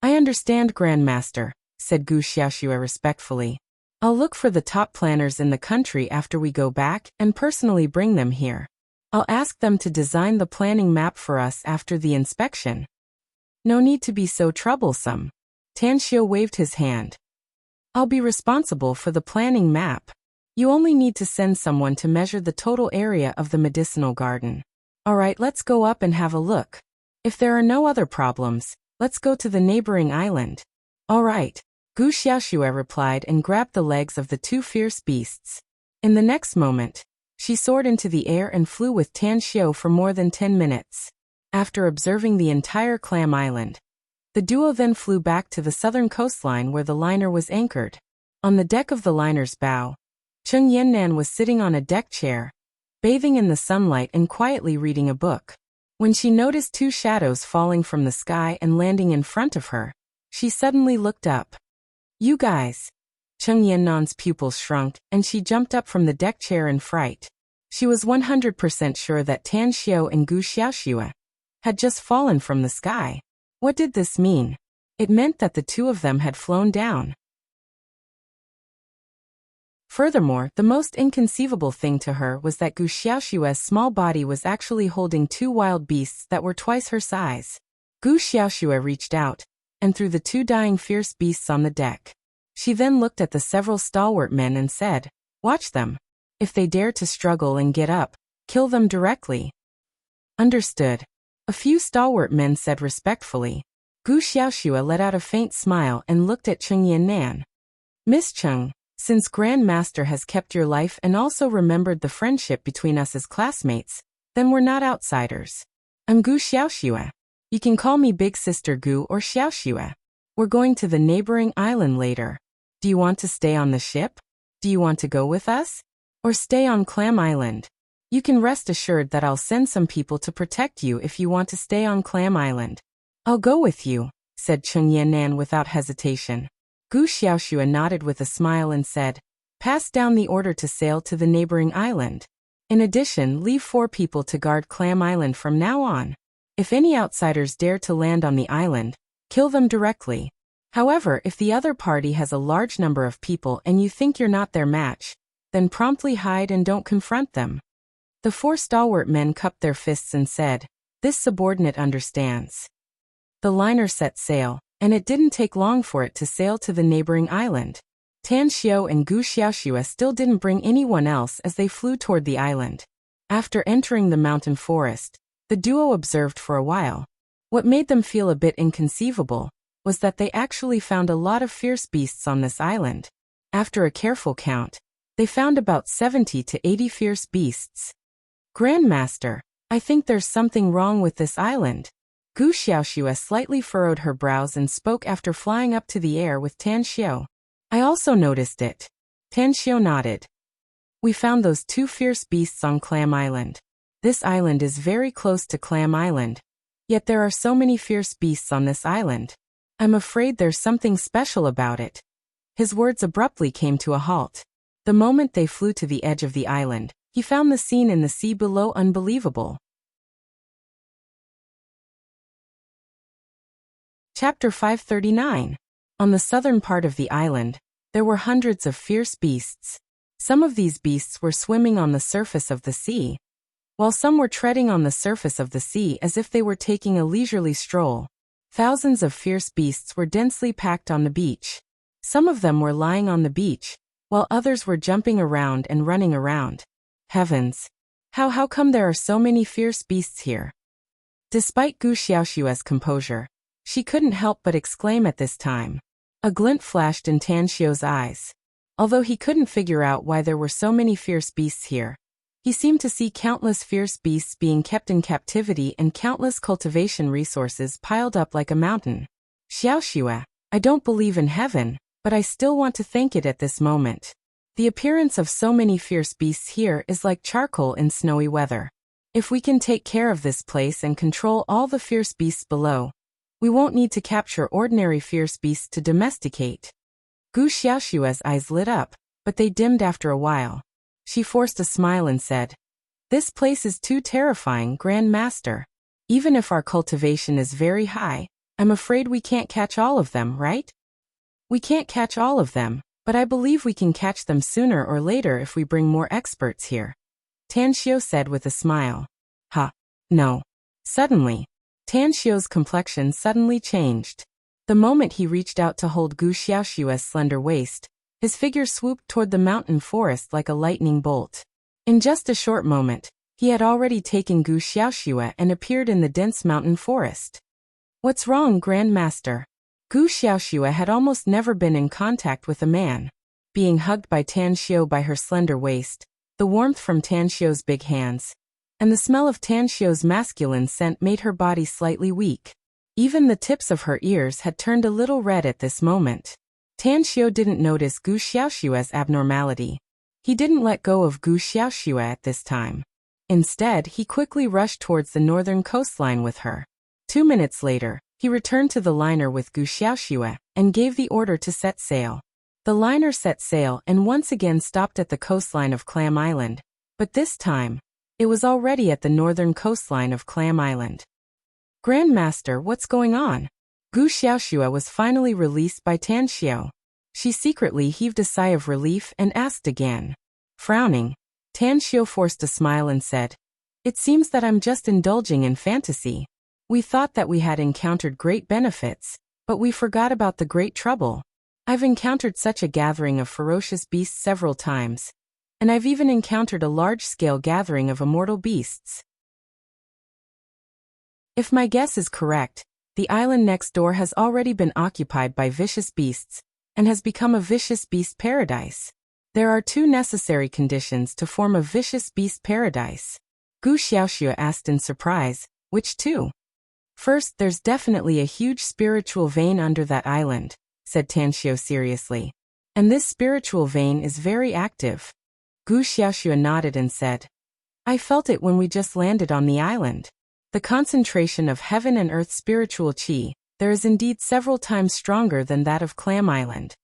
I understand, Grandmaster, said Gu Xiaoxue respectfully. I'll look for the top planners in the country after we go back and personally bring them here. I'll ask them to design the planning map for us after the inspection. No need to be so troublesome. Tanxiu waved his hand. I'll be responsible for the planning map. You only need to send someone to measure the total area of the medicinal garden. Alright, let's go up and have a look. If there are no other problems, let's go to the neighboring island. Alright, Gu Xiaoxue replied and grabbed the legs of the 2 fierce beasts. In the next moment, she soared into the air and flew with Tanxiu for more than 10 minutes. After observing the entire clam island, the duo then flew back to the southern coastline where the liner was anchored. On the deck of the liner's bow, Cheng Yannan was sitting on a deck chair, bathing in the sunlight and quietly reading a book. When she noticed two shadows falling from the sky and landing in front of her, she suddenly looked up. "You guys!" Cheng Yannan's pupils shrunk, and she jumped up from the deck chair in fright. She was 100% sure that Tan Xiao and Gu Xiaoxue had just fallen from the sky. What did this mean? It meant that the two of them had flown down. Furthermore, the most inconceivable thing to her was that Gu Xiaoxue's small body was actually holding two wild beasts that were twice her size. Gu Xiaoxue reached out and threw the two dying fierce beasts on the deck. She then looked at the several stalwart men and said, "Watch them. If they dare to struggle and get up, kill them directly." "Understood," a few stalwart men said respectfully. Gu Xiaoxue let out a faint smile and looked at Cheng Yannan. "Miss Cheng, since Grand Master has kept your life and also remembered the friendship between us as classmates, then we're not outsiders. I'm Gu Xiaoxue. You can call me Big Sister Gu or Xiaoxue. We're going to the neighboring island later. Do you want to stay on the ship? Do you want to go with us? Or stay on Clam Island? You can rest assured that I'll send some people to protect you if you want to stay on Clam Island." "I'll go with you," said Cheng Yannan without hesitation. Gu Xiaoxue nodded with a smile and said, "Pass down the order to sail to the neighboring island. In addition, leave 4 people to guard Clam Island from now on. If any outsiders dare to land on the island, kill them directly. However, if the other party has a large number of people and you think you're not their match, then promptly hide and don't confront them." The 4 stalwart men cupped their fists and said, "This subordinate understands." The liner set sail, and it didn't take long for it to sail to the neighboring island. Tan Xiao and Gu Xiaoxue still didn't bring anyone else as they flew toward the island. After entering the mountain forest, the duo observed for a while. What made them feel a bit inconceivable was that they actually found a lot of fierce beasts on this island. After a careful count, they found about 70 to 80 fierce beasts. "Grandmaster, I think there's something wrong with this island." Gu Xiaoxue slightly furrowed her brows and spoke after flying up to the air with Tan Xiao. "I also noticed it." Tan Xiao nodded. "We found those 2 fierce beasts on Clam Island. This island is very close to Clam Island, yet there are so many fierce beasts on this island. I'm afraid there's something special about it." His words abruptly came to a halt. The moment they flew to the edge of the island, he found the scene in the sea below unbelievable. Chapter 539. On the southern part of the island, there were hundreds of fierce beasts. Some of these beasts were swimming on the surface of the sea, while some were treading on the surface of the sea as if they were taking a leisurely stroll. Thousands of fierce beasts were densely packed on the beach. Some of them were lying on the beach, while others were jumping around and running around. Heavens! How come there are so many fierce beasts here? Despite Gu Xiaoxue's composure, she couldn't help but exclaim at this time. A glint flashed in Tan Xiao's eyes. Although he couldn't figure out why there were so many fierce beasts here, he seemed to see countless fierce beasts being kept in captivity and countless cultivation resources piled up like a mountain. "Xiaoxue, I don't believe in heaven, but I still want to thank it at this moment. The appearance of so many fierce beasts here is like charcoal in snowy weather. If we can take care of this place and control all the fierce beasts below, we won't need to capture ordinary fierce beasts to domesticate." Gu Xiaoxue's eyes lit up, but they dimmed after a while. She forced a smile and said, "This place is too terrifying, Grand Master. Even if our cultivation is very high, I'm afraid we can't catch all of them, right?" "We can't catch all of them, but I believe we can catch them sooner or later if we bring more experts here," Tan Xiao said with a smile. No. Suddenly, Tan Xiao's complexion suddenly changed. The moment he reached out to hold Gu Xiaoxue's slender waist, his figure swooped toward the mountain forest like a lightning bolt. In just a short moment, he had already taken Gu Xiaoxue and appeared in the dense mountain forest. "What's wrong, Grand Master?" Gu Xiaoxue had almost never been in contact with a man. Being hugged by Tan Xiao by her slender waist, the warmth from Tan Xiao's big hands, and the smell of Tan Xiao's masculine scent made her body slightly weak. Even the tips of her ears had turned a little red at this moment. Tan Xiao didn't notice Gu Xiaoxue's abnormality. He didn't let go of Gu Xiaoxue at this time. Instead, he quickly rushed towards the northern coastline with her. 2 minutes later, he returned to the liner with Gu Xiaoxue and gave the order to set sail. The liner set sail and once again stopped at the coastline of Clam Island, but this time, it was already at the northern coastline of Clam Island. Grand Master, what's going on? Gu Xiaoxue was finally released by Tan Xiao. She secretly heaved a sigh of relief and asked again. Frowning, Tan Xiao forced a smile and said, "It seems that I'm just indulging in fantasy. We thought that we had encountered great benefits, but we forgot about the great trouble. I've encountered such a gathering of ferocious beasts several times, and I've even encountered a large-scale gathering of immortal beasts. If my guess is correct, the island next door has already been occupied by vicious beasts, and has become a vicious beast paradise. There are 2 necessary conditions to form a vicious beast paradise." Gu Xiaoxue asked in surprise, "Which 2? "First, there's definitely a huge spiritual vein under that island," said Tan Xiao seriously. "And this spiritual vein is very active." Gu Xiaoxue nodded and said, "I felt it when we just landed on the island. The concentration of heaven and earth spiritual qi, there is indeed several times stronger than that of Clam Island.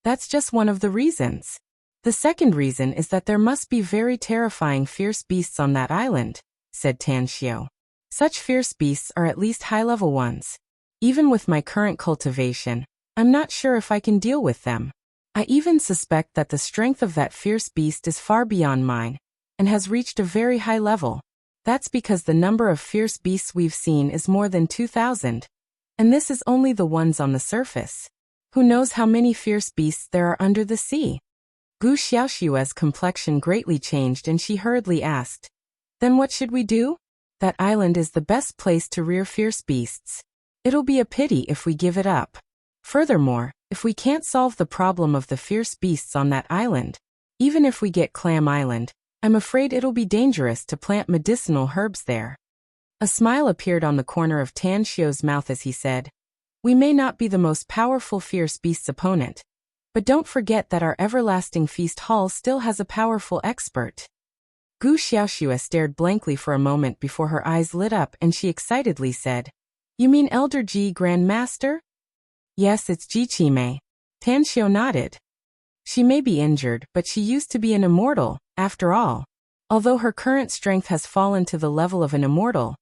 That's just one of the reasons. The second reason is that there must be very terrifying fierce beasts on that island," said Tan Xiao. "Such fierce beasts are at least high-level ones. Even with my current cultivation, I'm not sure if I can deal with them. I even suspect that the strength of that fierce beast is far beyond mine, and has reached a very high level. That's because the number of fierce beasts we've seen is more than 2,000. And this is only the ones on the surface. Who knows how many fierce beasts there are under the sea?" Gu Xiaoxue's complexion greatly changed and she hurriedly asked, "Then what should we do?" "That island is the best place to rear fierce beasts. It'll be a pity if we give it up. Furthermore, if we can't solve the problem of the fierce beasts on that island, even if we get Clam Island, I'm afraid it'll be dangerous to plant medicinal herbs there." A smile appeared on the corner of Tan Xiao's mouth as he said, "We may not be the most powerful fierce beast's opponent, but don't forget that our everlasting feast hall still has a powerful expert." Gu Xiaoxue stared blankly for a moment before her eyes lit up and she excitedly said, "You mean Elder Ji Grand Master?" "Yes, it's Ji Qimei." Tan Xiao nodded. "She may be injured, but she used to be an immortal, after all. Although her current strength has fallen to the level of an immortal,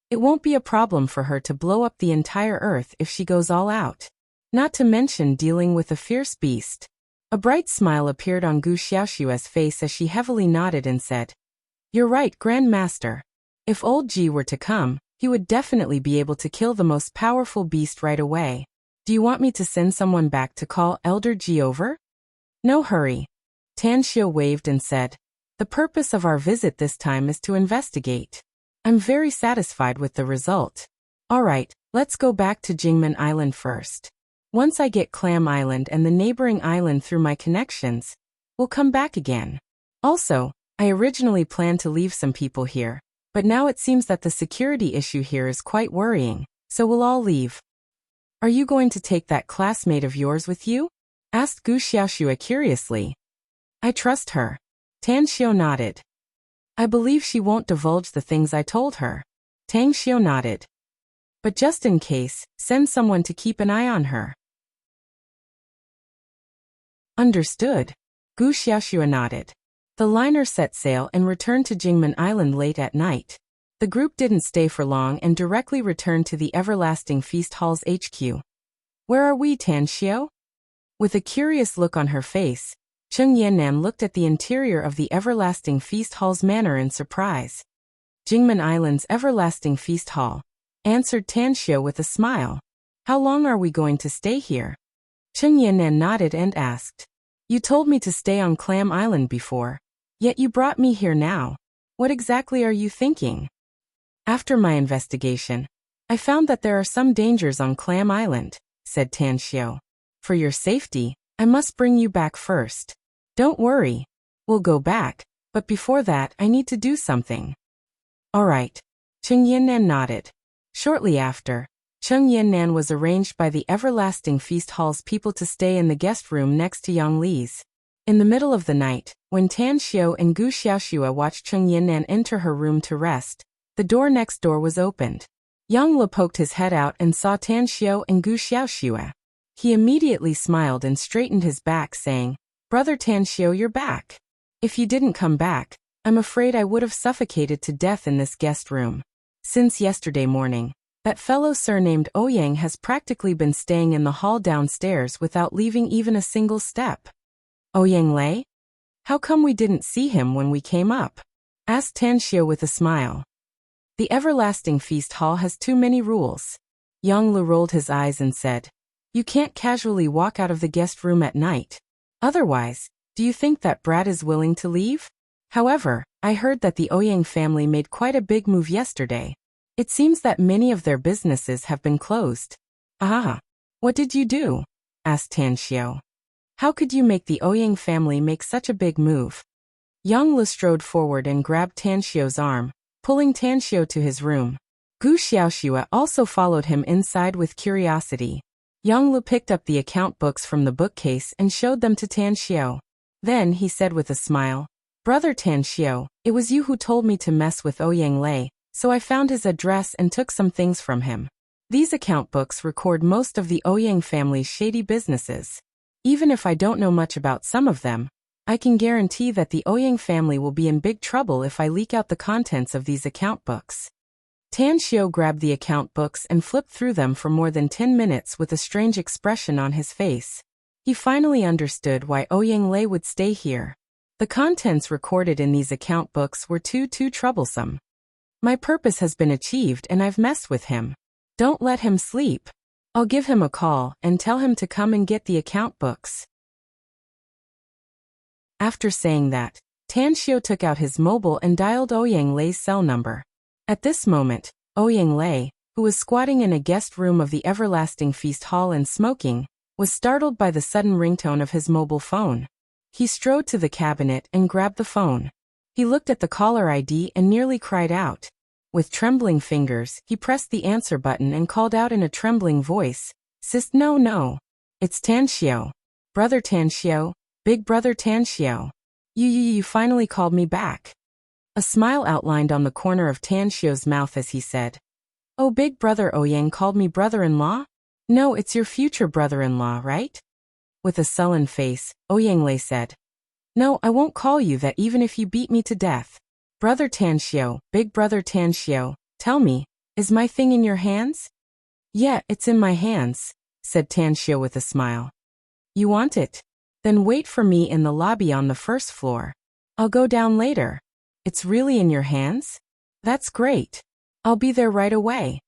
it won't be a problem for her to blow up the entire earth if she goes all out. Not to mention dealing with a fierce beast." A bright smile appeared on Gu Xiaoxue's face as she heavily nodded and said, "You're right, Grand Master. If old Ji were to come, he would definitely be able to kill the most powerful beast right away. Do you want me to send someone back to call Elder Ji over?" "No hurry." Tan Xiao waved and said, "The purpose of our visit this time is to investigate. I'm very satisfied with the result. All right, let's go back to Jingmen Island first. Once I get Clam Island and the neighboring island through my connections, we'll come back again. Also, I originally planned to leave some people here, but now it seems that the security issue here is quite worrying, so we'll all leave." "Are you going to take that classmate of yours with you?" asked Gu Xiaoxue curiously. "I trust her." Tan Xiao nodded. "I believe she won't divulge the things I told her." Tang Xiao nodded. "But just in case, send someone to keep an eye on her." "Understood." Gu Xiaoxue nodded. The liner set sail and returned to Jingmen Island late at night. The group didn't stay for long and directly returned to the Everlasting Feast Hall's HQ. "Where are we, Tan Xiao?" With a curious look on her face, Cheng Yannan looked at the interior of the Everlasting Feast Hall's manor in surprise. "Jingmen Island's Everlasting Feast Hall," answered Tan Xiao with a smile. "How long are we going to stay here?" Cheng Yannan nodded and asked, "You told me to stay on Clam Island before, yet you brought me here now. What exactly are you thinking?" "After my investigation, I found that there are some dangers on Clam Island," said Tan Xiao. "For your safety, I must bring you back first. Don't worry. We'll go back, but before that I need to do something." "All right." Cheng Yannan nodded. Shortly after, Cheng Yannan was arranged by the Everlasting Feast Hall's people to stay in the guest room next to Yang Li's. In the middle of the night, when Tan Xiao and Gu Xiaoxua watched Cheng Yinnan enter her room to rest, the door next door was opened. Yang Le poked his head out and saw Tan Xiao and Gu Xiaoxua. He immediately smiled and straightened his back, saying, "Brother Tan Xiao, you're back. If you didn't come back, I'm afraid I would have suffocated to death in this guest room. Since yesterday morning, that fellow surnamed Ouyang has practically been staying in the hall downstairs without leaving even a single step." "Ouyang Lei? How come we didn't see him when we came up?" asked Tan Xiao with a smile. "The everlasting feast hall has too many rules." Yang Lu rolled his eyes and said, "You can't casually walk out of the guest room at night. Otherwise, do you think that brat is willing to leave? However, I heard that the Ouyang family made quite a big move yesterday. It seems that many of their businesses have been closed." "Ah, what did you do?" asked Tan Xiao. "How could you make the Ouyang family make such a big move?" Yang Le strode forward and grabbed Tan Xiao's arm, pulling Tan Xiao to his room. Gu Xiaoxua also followed him inside with curiosity. Yang Lu picked up the account books from the bookcase and showed them to Tan Xiao. Then he said with a smile, "Brother Tan Xiao, it was you who told me to mess with Ouyang Lei, so I found his address and took some things from him. These account books record most of the Ouyang family's shady businesses. Even if I don't know much about some of them, I can guarantee that the Ouyang family will be in big trouble if I leak out the contents of these account books." Tan Xiao grabbed the account books and flipped through them for more than 10 minutes with a strange expression on his face. He finally understood why Ouyang Lei would stay here. The contents recorded in these account books were too troublesome. "My purpose has been achieved and I've messed with him. Don't let him sleep. I'll give him a call and tell him to come and get the account books." After saying that, Tan Xiao took out his mobile and dialed Ouyang Lei's cell number. At this moment, Ouyang Lei, who was squatting in a guest room of the Everlasting Feast Hall and smoking, was startled by the sudden ringtone of his mobile phone. He strode to the cabinet and grabbed the phone. He looked at the caller ID and nearly cried out. With trembling fingers, he pressed the answer button and called out in a trembling voice, "Sis, no. It's Tan Xiao. Brother Tan Xiao, big brother Tan Xiao. You finally called me back." A smile outlined on the corner of Tan Xiao's mouth as he said, "Oh, big brother Ouyang called me brother-in-law? No, it's your future brother-in-law, right?" With a sullen face, Ouyang Lei said, "No, I won't call you that even if you beat me to death. Brother Tan Xiao, big brother Tan Xiao, tell me, is my thing in your hands?" "Yeah, it's in my hands," said Tan Xiao with a smile. "You want it? Then wait for me in the lobby on the first floor. I'll go down later." "It's really in your hands? That's great. I'll be there right away."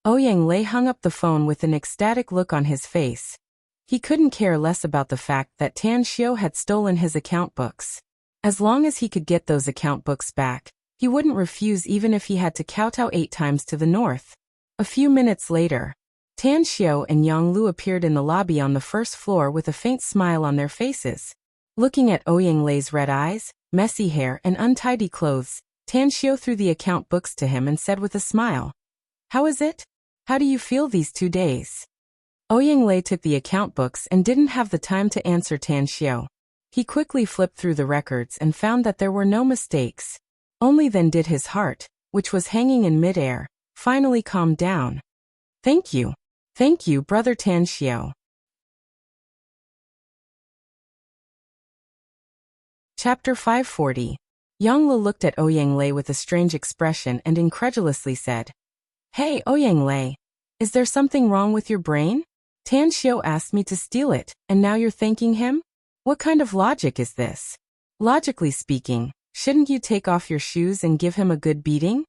Ouyang Lei hung up the phone with an ecstatic look on his face. He couldn't care less about the fact that Tan Xiao had stolen his account books. As long as he could get those account books back, he wouldn't refuse even if he had to kowtow 8 times to the north. A few minutes later, Tan Xiao and Yang Lu appeared in the lobby on the first floor with a faint smile on their faces. Looking at Ouyang Lei's red eyes, messy hair and untidy clothes, Tan Xiao threw the account books to him and said with a smile, "How is it? How do you feel these 2 days?" Ouyang Lei took the account books and didn't have the time to answer Tan Xiao. He quickly flipped through the records and found that there were no mistakes. Only then did his heart, which was hanging in midair, finally calm down. Thank you, brother Tan Xiao." Chapter 540. Yang Le looked at Ouyang Lei with a strange expression and incredulously said, "Hey, Ouyang Lei, is there something wrong with your brain? Tan Xiao asked me to steal it, and now you're thanking him? What kind of logic is this? Logically speaking, shouldn't you take off your shoes and give him a good beating?"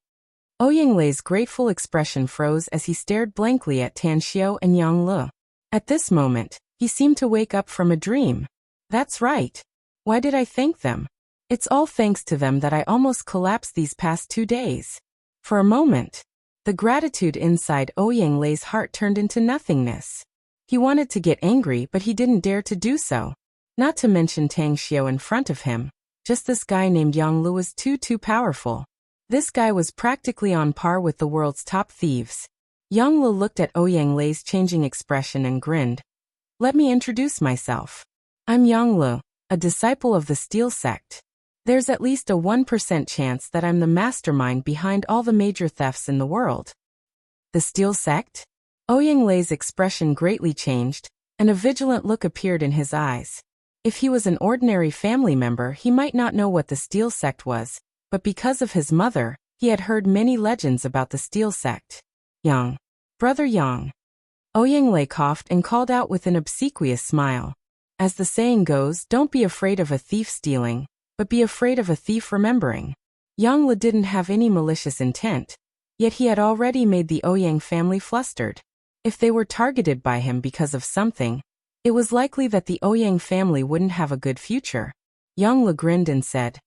Ouyang Lei's grateful expression froze as he stared blankly at Tan Xiao and Yang Le. At this moment, he seemed to wake up from a dream. "That's right. Why did I thank them? It's all thanks to them that I almost collapsed these past 2 days." For a moment, the gratitude inside Ouyang Lei's heart turned into nothingness. He wanted to get angry, but he didn't dare to do so. Not to mention Tang Xiao in front of him. Just this guy named Yang Lu was too powerful. This guy was practically on par with the world's top thieves. Yang Lu looked at Ouyang Lei's changing expression and grinned. "Let me introduce myself. I'm Yang Lu, a disciple of the Steel Sect. There's at least a 1% chance that I'm the mastermind behind all the major thefts in the world. The Steel Sect? Ouyang Lei's expression greatly changed, and a vigilant look appeared in his eyes. If he was an ordinary family member, he might not know what the Steel Sect was, but because of his mother, he had heard many legends about the Steel Sect. Yang. Brother Yang. Ouyang Lei coughed and called out with an obsequious smile. As the saying goes, don't be afraid of a thief stealing, but be afraid of a thief remembering. Yang Le didn't have any malicious intent, yet he had already made the Ouyang family flustered. If they were targeted by him because of something, it was likely that the Ouyang family wouldn't have a good future. Yang Le grinned and said,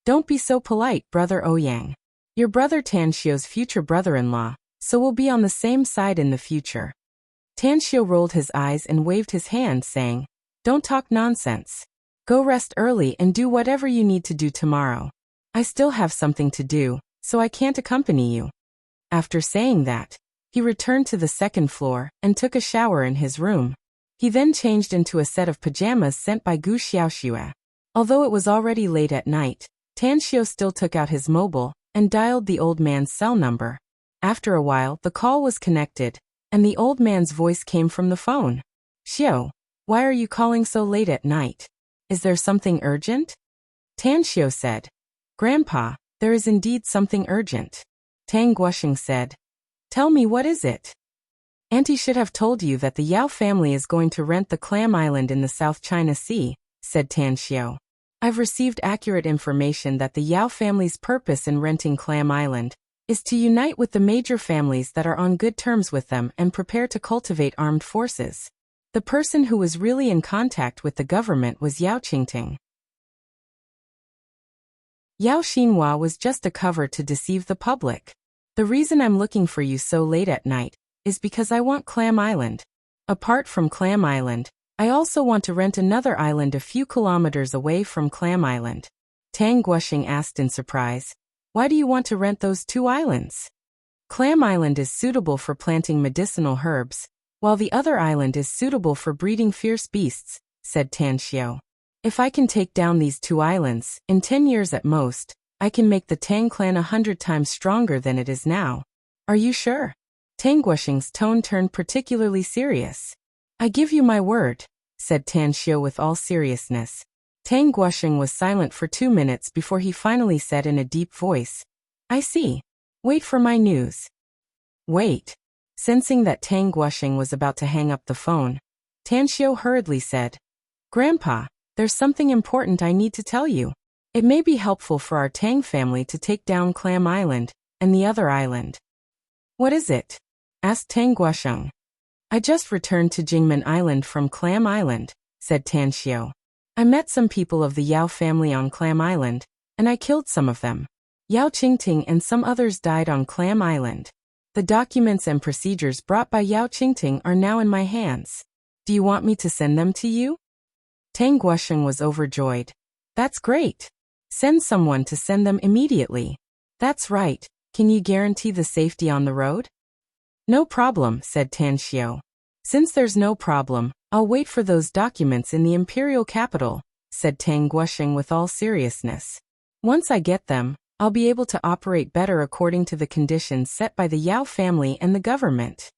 "Don't be so polite, Brother Ouyang. Your brother Tanxio's future brother-in-law, so we'll be on the same side in the future." Tanxio rolled his eyes and waved his hand, saying, "Don't talk nonsense. Go rest early and do whatever you need to do tomorrow. I still have something to do, so I can't accompany you." After saying that, he returned to the second floor and took a shower in his room. He then changed into a set of pajamas sent by Gu Xiaoxue. Although it was already late at night, Tanxio still took out his mobile and dialed the old man's cell number. After a while, the call was connected, and the old man's voice came from the phone. "Xiao, why are you calling so late at night? Is there something urgent?" Tanxio said, "Grandpa, there is indeed something urgent." Tang Guosheng said, "Tell me, what is it?" "Auntie should have told you that the Yao family is going to rent the Clam Island in the South China Sea," said Tanxio. "I've received accurate information that the Yao family's purpose in renting Clam Island is to unite with the major families that are on good terms with them and prepare to cultivate armed forces. The person who was really in contact with the government was Yao Qingting. Yao Xinhua was just a cover to deceive the public. The reason I'm looking for you so late at night is because I want Clam Island. Apart from Clam Island, I also want to rent another island a few kilometers away from Clam Island." Tang Guosheng asked in surprise, "Why do you want to rent those two islands?" "Clam Island is suitable for planting medicinal herbs, while the other island is suitable for breeding fierce beasts," said Tanxio. "If I can take down these two islands, in 10 years at most, I can make the Tang clan 100 times stronger than it is now." "Are you sure?" Tang Guosheng's tone turned particularly serious. "I give you my word," said Tanxio with all seriousness. Tang Guosheng was silent for 2 minutes before he finally said in a deep voice, "I see. Wait for my news." "Wait." Sensing that Tang Guosheng was about to hang up the phone, Tanxio hurriedly said, "Grandpa, there's something important I need to tell you. It may be helpful for our Tang family to take down Clam Island and the other island." "What is it?" asked Tang Guosheng. "I just returned to Jingmen Island from Clam Island," said Tanxio. "I met some people of the Yao family on Clam Island, and I killed some of them. Yao Qingting and some others died on Clam Island. The documents and procedures brought by Yao Qingting are now in my hands. Do you want me to send them to you?" Tang Guosheng was overjoyed. "That's great. Send someone to send them immediately." "That's right. Can you guarantee the safety on the road?" "No problem," said Tanxio. "Since there's no problem, I'll wait for those documents in the imperial capital," said Tang Guosheng with all seriousness. "Once I get them, I'll be able to operate better according to the conditions set by the Yao family and the government."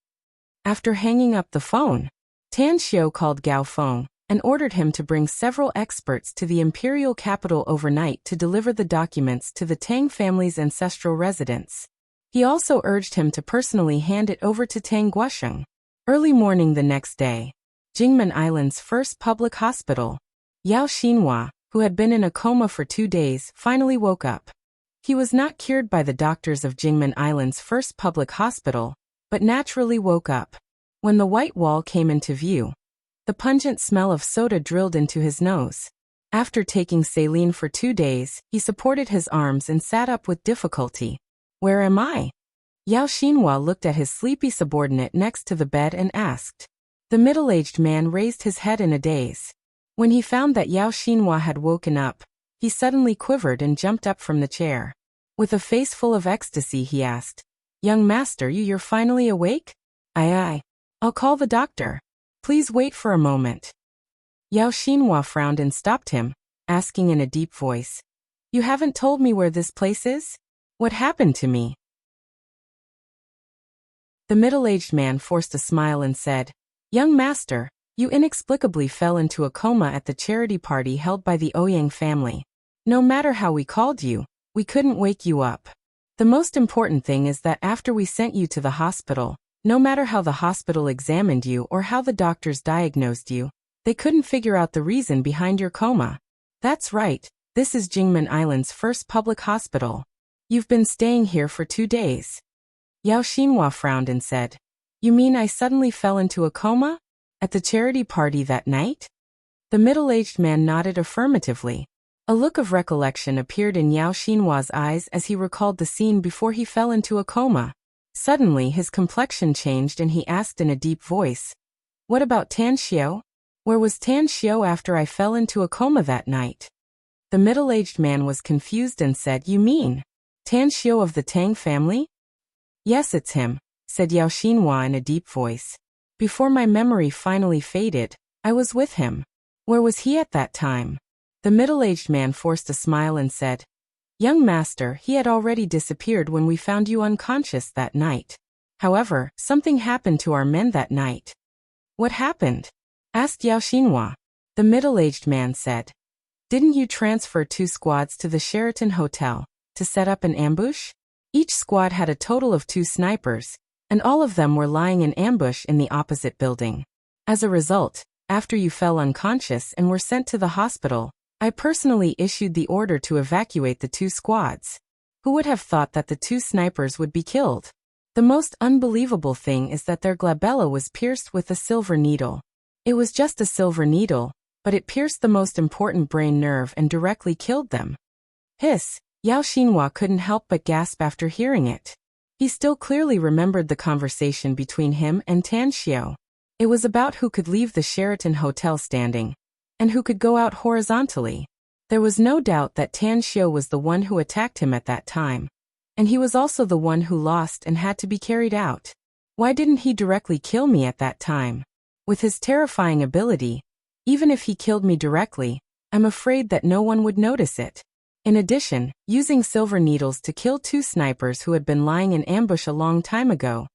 After hanging up the phone, Tanxio called Gao Feng and ordered him to bring several experts to the imperial capital overnight to deliver the documents to the Tang family's ancestral residence. He also urged him to personally hand it over to Tang Guosheng. Early morning the next day, Jingmen Island's first public hospital. Yao Xinhua, who had been in a coma for 2 days, finally woke up. He was not cured by the doctors of Jingmen Island's first public hospital, but naturally woke up. When the white wall came into view, the pungent smell of soda drilled into his nose. After taking saline for 2 days, he supported his arms and sat up with difficulty. "Where am I?" Yao Xinhua looked at his sleepy subordinate next to the bed and asked. The middle-aged man raised his head in a daze. When he found that Yao Xinhua had woken up, he suddenly quivered and jumped up from the chair. With a face full of ecstasy, he asked, "Young master, you're finally awake?" Aye. I'll call the doctor. Please wait for a moment." Yao Xinhua frowned and stopped him, asking in a deep voice, "You haven't told me where this place is? What happened to me?" The middle-aged man forced a smile and said, "Young master, you inexplicably fell into a coma at the charity party held by the Ouyang family. No matter how we called you, we couldn't wake you up. The most important thing is that after we sent you to the hospital, no matter how the hospital examined you or how the doctors diagnosed you, they couldn't figure out the reason behind your coma. That's right, this is Jingmen Island's first public hospital. You've been staying here for 2 days." Yao Xinhua frowned and said, "You mean I suddenly fell into a coma? At the charity party that night?" The middle-aged man nodded affirmatively. A look of recollection appeared in Yao Xinhua's eyes as he recalled the scene before he fell into a coma. Suddenly his complexion changed and he asked in a deep voice, "What about Tan Xiao? Where was Tan Xiao after I fell into a coma that night?" The middle-aged man was confused and said, "You mean Tan Xiao of the Tang family?" "Yes, it's him," said Yao Xinhua in a deep voice. "Before my memory finally faded, I was with him." "Where was he at that time?" The middle-aged man forced a smile and said, "Young master, he had already disappeared when we found you unconscious that night. However, something happened to our men that night." "What happened?" asked Yao Xinhua. The middle-aged man said, "Didn't you transfer 2 squads to the Sheraton Hotel to set up an ambush? Each squad had a total of 2 snipers, and all of them were lying in ambush in the opposite building. As a result, after you fell unconscious and were sent to the hospital, I personally issued the order to evacuate the 2 squads. Who would have thought that the 2 snipers would be killed? The most unbelievable thing is that their glabella was pierced with a silver needle. It was just a silver needle, but it pierced the most important brain nerve and directly killed them." Hiss! Yao Xinhua couldn't help but gasp after hearing it. He still clearly remembered the conversation between him and Tan Xiao. It was about who could leave the Sheraton Hotel standing, and who could go out horizontally. There was no doubt that Tan Xiao was the one who attacked him at that time, and he was also the one who lost and had to be carried out. Why didn't he directly kill me at that time? With his terrifying ability, even if he killed me directly, I'm afraid that no one would notice it. In addition, using silver needles to kill 2 snipers who had been lying in ambush a long time ago,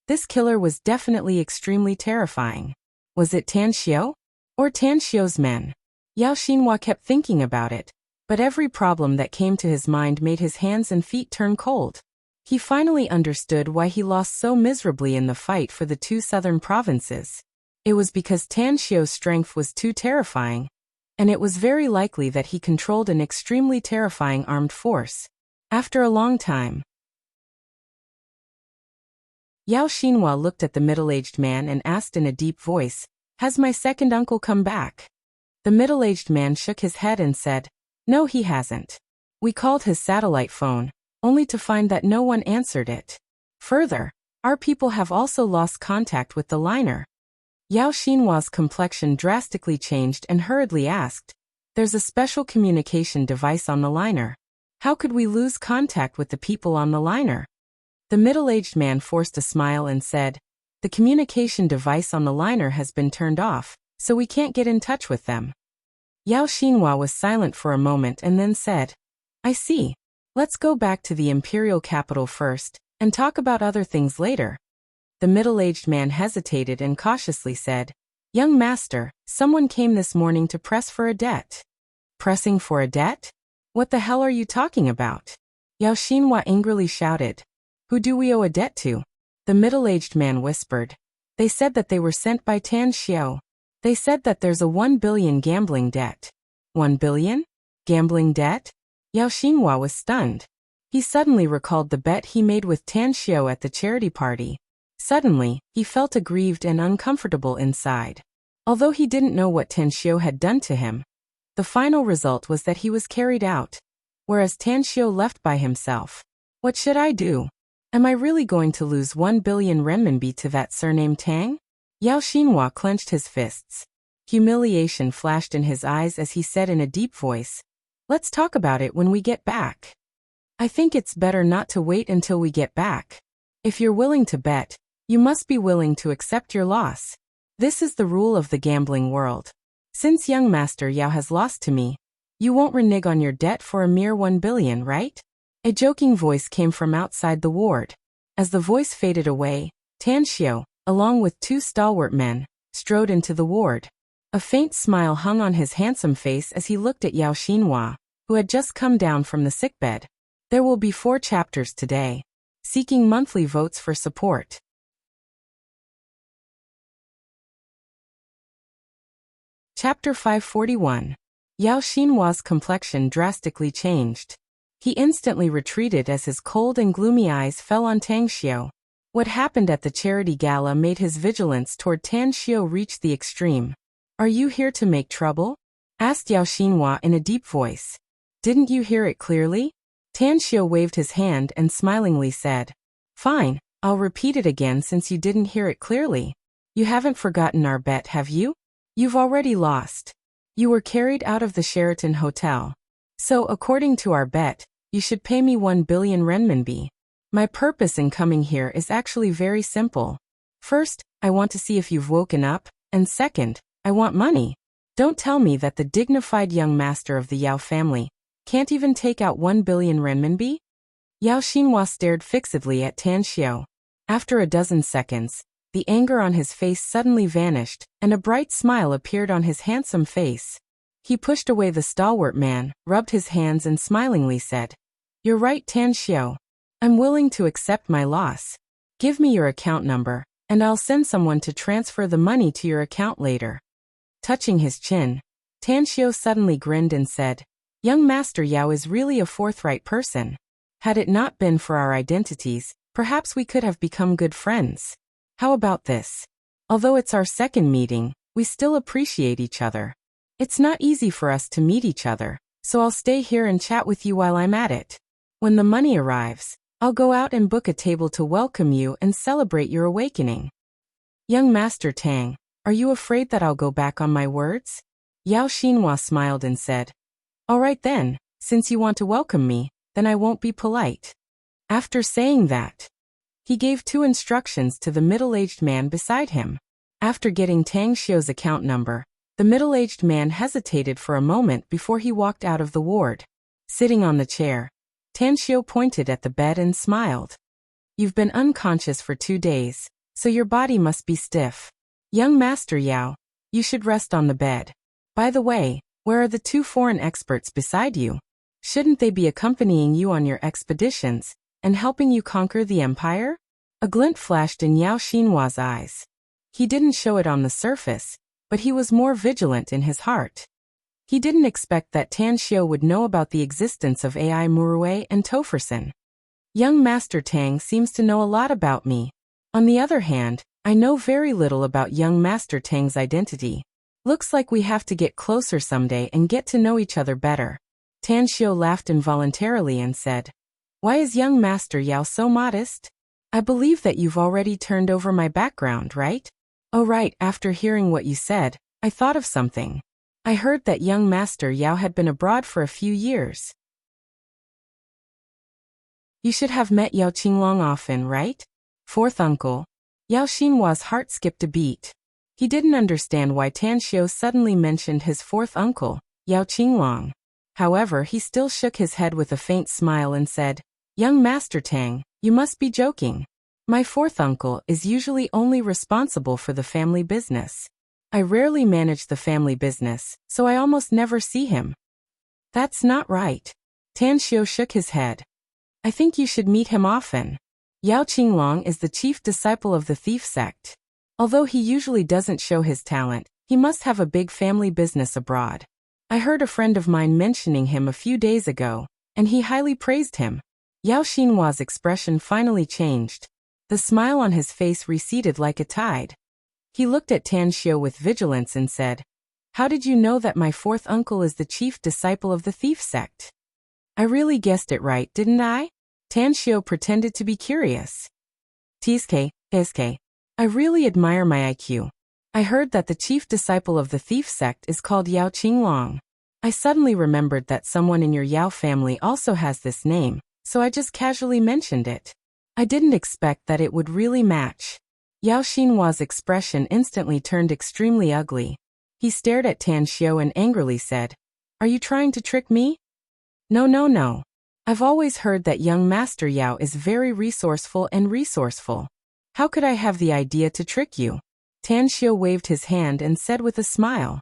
this killer was definitely extremely terrifying. Was it Tan Xiao? Or Tan Xiao's men? Yao Xinhua kept thinking about it, but every problem that came to his mind made his hands and feet turn cold. He finally understood why he lost so miserably in the fight for the 2 southern provinces. It was because Tan Xiao's strength was too terrifying, and it was very likely that he controlled an extremely terrifying armed force. After a long time, Yao Xinhua looked at the middle-aged man and asked in a deep voice, "Has my second uncle come back?" The middle-aged man shook his head and said, "No, he hasn't. We called his satellite phone, only to find that no one answered it. Further, our people have also lost contact with the liner." Yao Xinhua's complexion drastically changed and hurriedly asked, "There's a special communication device on the liner. How could we lose contact with the people on the liner?" The middle-aged man forced a smile and said, "The communication device on the liner has been turned off, so we can't get in touch with them." Yao Xinhua was silent for a moment and then said, "I see. Let's go back to the imperial capital first, and talk about other things later." The middle-aged man hesitated and cautiously said, "Young master, someone came this morning to press for a debt." "Pressing for a debt? What the hell are you talking about?" Yao Xinhua angrily shouted. "Who do we owe a debt to?" The middle-aged man whispered. "They said that they were sent by Tan Xiao. They said that there's a 1 billion gambling debt." 1 billion? Gambling debt? Yao Xinhua was stunned. He suddenly recalled the bet he made with Tan Xiao at the charity party. Suddenly, he felt aggrieved and uncomfortable inside. Although he didn't know what Tan Xiao had done to him, the final result was that he was carried out, whereas Tan Xiao left by himself. What should I do? Am I really going to lose 1 billion renminbi to that surname Tang? Yao Xinhua clenched his fists. Humiliation flashed in his eyes as he said in a deep voice, "Let's talk about it when we get back." "I think it's better not to wait until we get back. If you're willing to bet, you must be willing to accept your loss. This is the rule of the gambling world. Since young Master Yao has lost to me, you won't renege on your debt for a mere 1 billion, right? A joking voice came from outside the ward. As the voice faded away, Tan Xiao, along with 2 stalwart men, strode into the ward. A faint smile hung on his handsome face as he looked at Yao Xinhua, who had just come down from the sickbed. There will be 4 chapters today. Seeking monthly votes for support. Chapter 541. Yao Xinhua's complexion drastically changed. He instantly retreated as his cold and gloomy eyes fell on Tang Xiao. What happened at the charity gala made his vigilance toward Tan Xiao reach the extreme. Are you here to make trouble? Asked Yao Xinhua in a deep voice. Didn't you hear it clearly? Tan Xiao waved his hand and smilingly said, Fine, I'll repeat it again since you didn't hear it clearly. You haven't forgotten our bet, have you? You've already lost. You were carried out of the Sheraton Hotel. So according to our bet, you should pay me 1 billion renminbi. My purpose in coming here is actually very simple. First, I want to see if you've woken up, and second, I want money. Don't tell me that the dignified young master of the Yao family can't even take out 1 billion renminbi? Yao Xinhua stared fixedly at Tan Xiao. After a dozen seconds, the anger on his face suddenly vanished, and a bright smile appeared on his handsome face. He pushed away the stalwart man, rubbed his hands and smilingly said, You're right, Tan Xiao. I'm willing to accept my loss. Give me your account number, and I'll send someone to transfer the money to your account later. Touching his chin, Tan Xiao suddenly grinned and said, Young Master Yao is really a forthright person. Had it not been for our identities, perhaps we could have become good friends. How about this? Although it's our second meeting, we still appreciate each other. It's not easy for us to meet each other, so I'll stay here and chat with you while I'm at it. When the money arrives, I'll go out and book a table to welcome you and celebrate your awakening. Young Master Tang, are you afraid that I'll go back on my words? Yao Xinhua smiled and said, All right then, since you want to welcome me, then I won't be polite. After saying that, he gave 2 instructions to the middle-aged man beside him. After getting Tang Xiao's account number, the middle-aged man hesitated for a moment before he walked out of the ward. Sitting on the chair, Tan Xiao pointed at the bed and smiled. You've been unconscious for 2 days, so your body must be stiff. Young Master Yao, you should rest on the bed. By the way, where are the 2 foreign experts beside you? Shouldn't they be accompanying you on your expeditions and helping you conquer the empire? A glint flashed in Yao Xinhua's eyes. He didn't show it on the surface, but he was more vigilant in his heart. He didn't expect that Tan Xiao would know about the existence of AI Murue and Topherson. Young Master Tang seems to know a lot about me. On the other hand, I know very little about young Master Tang's identity. Looks like we have to get closer someday and get to know each other better. Tan Xiao laughed involuntarily and said, Why is young Master Yao so modest? I believe that you've already turned over my background, right? Oh right, after hearing what you said, I thought of something. I heard that young Master Yao had been abroad for a few years. You should have met Yao Qinglong often, right? 4th uncle. Yao Xinhua's heart skipped a beat. He didn't understand why Tan Xiao suddenly mentioned his 4th uncle, Yao Qinglong. However, he still shook his head with a faint smile and said, Young Master Tang, you must be joking. My 4th uncle is usually only responsible for the family business. I rarely manage the family business, so I almost never see him. That's not right. Tan Xiao shook his head. I think you should meet him often. Yao Qinglong is the chief disciple of the thief sect. Although he usually doesn't show his talent, he must have a big family business abroad. I heard a friend of mine mentioning him a few days ago, and he highly praised him. Yao Xinhua's expression finally changed. The smile on his face receded like a tide. He looked at Tan Xiao with vigilance and said, How did you know that my 4th uncle is the chief disciple of the thief sect? I really guessed it right, didn't I? Tan Xiao pretended to be curious. Tsk. I really admire my IQ. I heard that the chief disciple of the thief sect is called Yao Qinglong. I suddenly remembered that someone in your Yao family also has this name, so I just casually mentioned it. I didn't expect that it would really match. Yao Xinhua's expression instantly turned extremely ugly. He stared at Tan Xiao and angrily said, "Are you trying to trick me?" "No, no, no. I've always heard that young Master Yao is very resourceful and resourceful. How could I have the idea to trick you?" Tan Xiao waved his hand and said with a smile,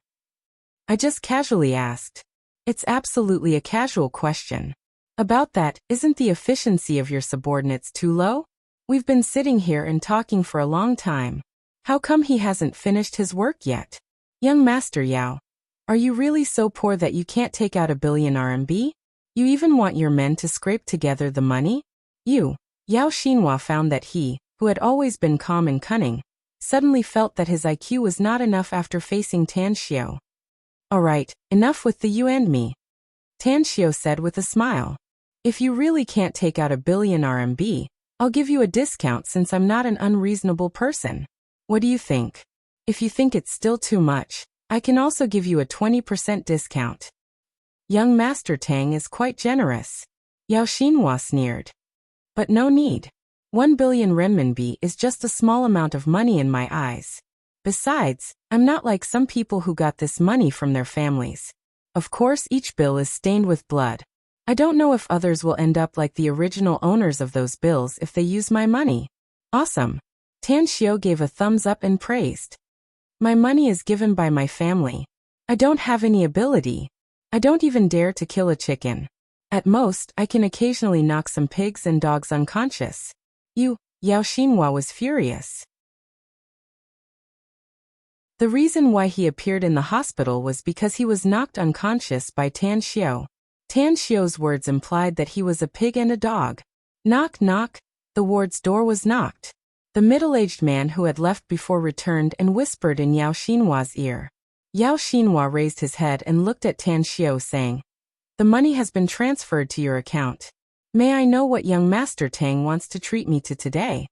"I just casually asked. It's absolutely a casual question. About that, isn't the efficiency of your subordinates too low? We've been sitting here and talking for a long time. How come he hasn't finished his work yet? Young Master Yao, are you really so poor that you can't take out 1 billion RMB? You even want your men to scrape together the money?" Yao Xinhua found that he, who had always been calm and cunning, suddenly felt that his IQ was not enough after facing Tan Xiao. "All right, enough with the you and me," Tan Xiao said with a smile. "If you really can't take out 1 billion RMB, I'll give you a discount since I'm not an unreasonable person. What do you think? If you think it's still too much, I can also give you a 20% discount." "Young Master Tang is quite generous," Yao Xinhua sneered. "But no need. 1 billion renminbi is just a small amount of money in my eyes. Besides, I'm not like some people who got this money from their families. Of course, each bill is stained with blood. I don't know if others will end up like the original owners of those bills if they use my money." "Awesome." Tan Xiao gave a thumbs up and praised. "My money is given by my family. I don't have any ability. I don't even dare to kill a chicken. At most, I can occasionally knock some pigs and dogs unconscious." Yao Xinhua was furious. The reason why he appeared in the hospital was because he was knocked unconscious by Tan Xiao. Tan Xiao's words implied that he was a pig and a dog. Knock, knock. The ward's door was knocked. The middle-aged man who had left before returned and whispered in Yao Xinhua's ear. Yao Xinhua raised his head and looked at Tan Xiao saying, "The money has been transferred to your account. May I know what young Master Tang wants to treat me to today?"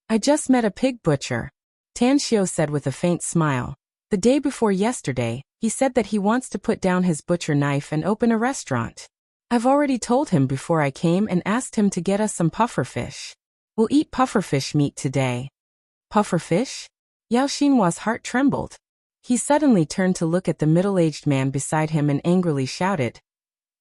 "I just met a pig butcher," Tan Xiao said with a faint smile. "The day before yesterday, he said that he wants to put down his butcher knife and open a restaurant. I've already told him before I came and asked him to get us some pufferfish. We'll eat pufferfish meat today." "Pufferfish?" Yao Xinhua's heart trembled. He suddenly turned to look at the middle-aged man beside him and angrily shouted,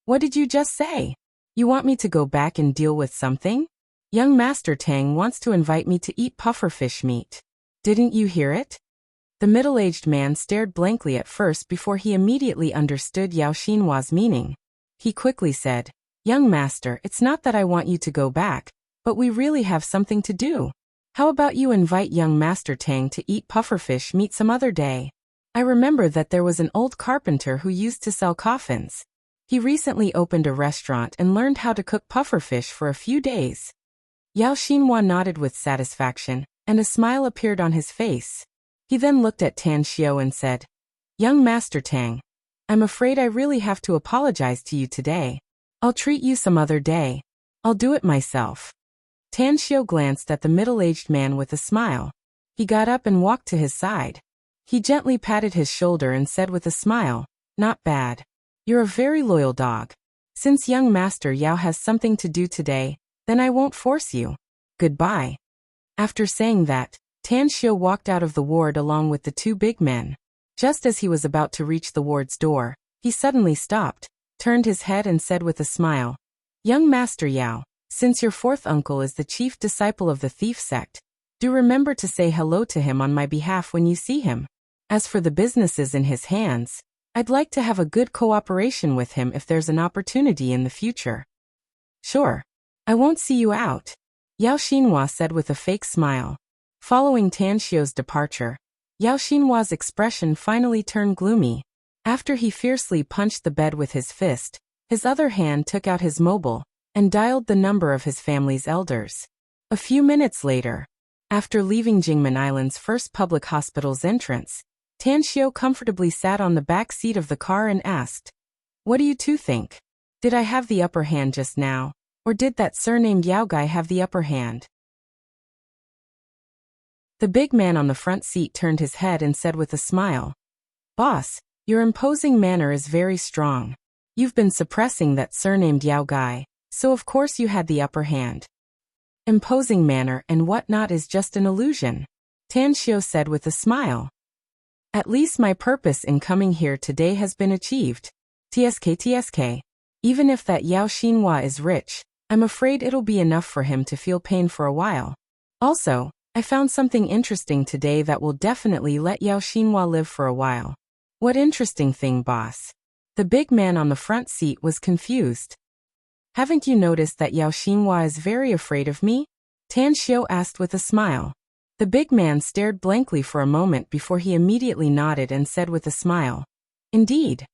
"What did you just say? You want me to go back and deal with something? Young Master Tang wants to invite me to eat pufferfish meat. Didn't you hear it?" The middle-aged man stared blankly at first before he immediately understood Yao Xinhua's meaning. He quickly said, "Young master, it's not that I want you to go back, but we really have something to do. How about you invite young Master Tang to eat pufferfish meat some other day? I remember that there was an old carpenter who used to sell coffins. He recently opened a restaurant and learned how to cook pufferfish for a few days." Yao Xinhua nodded with satisfaction, and a smile appeared on his face. He then looked at Tan Xiao and said, "Young Master Tang, I'm afraid I really have to apologize to you today. I'll treat you some other day. I'll do it myself." Tan Xiao glanced at the middle-aged man with a smile. He got up and walked to his side. He gently patted his shoulder and said with a smile, "Not bad. You're a very loyal dog. Since young Master Yao has something to do today, then I won't force you. Goodbye." After saying that, Tan Xiao walked out of the ward along with the two big men. Just as he was about to reach the ward's door, he suddenly stopped, turned his head and said with a smile, "Young Master Yao, since your fourth uncle is the chief disciple of the thief sect, do remember to say hello to him on my behalf when you see him. As for the businesses in his hands, I'd like to have a good cooperation with him if there's an opportunity in the future." "Sure. I won't see you out," Yao Xinhua said with a fake smile. Following Tan Xiao's departure, Yao Xinhua's expression finally turned gloomy. After he fiercely punched the bed with his fist, his other hand took out his mobile and dialed the number of his family's elders. A few minutes later, after leaving Jingmen Island's first public hospital's entrance, Tan Xiao comfortably sat on the back seat of the car and asked, "What do you two think? Did I have the upper hand just now, or did that surnamed Yao guy have the upper hand?" The big man on the front seat turned his head and said with a smile, "Boss, your imposing manner is very strong. You've been suppressing that surnamed Yao guy, so of course you had the upper hand." "Imposing manner and whatnot is just an illusion," Tan Xiao said with a smile. At least my purpose in coming here today has been achieved. TSK. Even if that Yao Xinhua is rich, I'm afraid it'll be enough for him to feel pain for a while. Also, I found something interesting today that will definitely let Yao Xinhua live for a while. What interesting thing, boss? The big man on the front seat was confused. Haven't you noticed that Yao Xinhua is very afraid of me? Tan Xiu asked with a smile. The big man stared blankly for a moment before he immediately nodded and said with a smile. Indeed.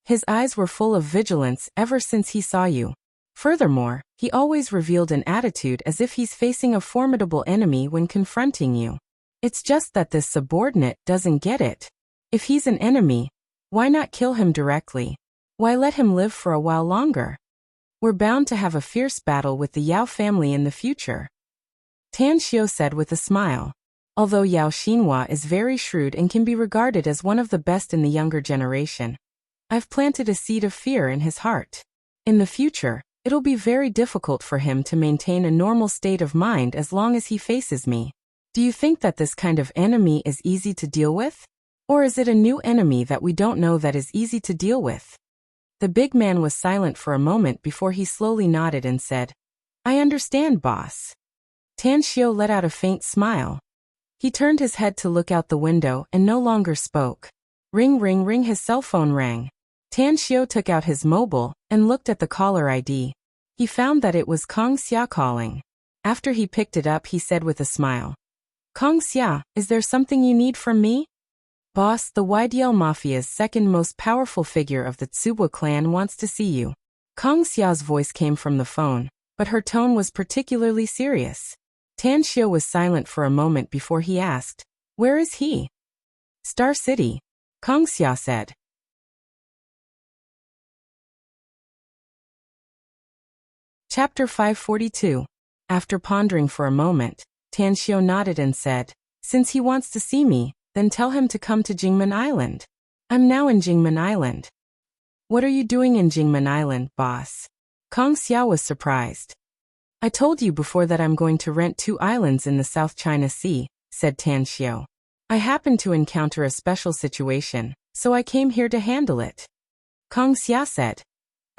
His eyes were full of vigilance ever since he saw you. Furthermore, he always revealed an attitude as if he's facing a formidable enemy when confronting you. It's just that this subordinate doesn't get it. If he's an enemy, why not kill him directly? Why let him live for a while longer? We're bound to have a fierce battle with the Yao family in the future. Tan Xiu said with a smile. Although Yao Xinhua is very shrewd and can be regarded as one of the best in the younger generation, I've planted a seed of fear in his heart. In the future, it'll be very difficult for him to maintain a normal state of mind as long as he faces me. Do you think that this kind of enemy is easy to deal with? Or is it a new enemy that we don't know that is easy to deal with? The big man was silent for a moment before he slowly nodded and said, I understand, boss. Tan Xiu let out a faint smile. He turned his head to look out the window and no longer spoke. Ring ring ring, his cell phone rang. Tan Xiu took out his mobile and looked at the caller ID. He found that it was Kong Xia calling. After he picked it up, he said with a smile. Kong Xia, is there something you need from me? Boss, the YDL Mafia's second most powerful figure of the Tsubwa clan wants to see you. Kong Xia's voice came from the phone, but her tone was particularly serious. Tan Xiu was silent for a moment before he asked, Where is he? Star City, Kong Xia said. Chapter 542. After pondering for a moment, Tan Xiu nodded and said, Since he wants to see me, then tell him to come to Jingmen Island. I'm now in Jingmen Island. What are you doing in Jingmen Island, boss? Kong Xia was surprised. I told you before that I'm going to rent 2 islands in the South China Sea, said Tan Xiu. I happened to encounter a special situation, so I came here to handle it. Kong Xia said.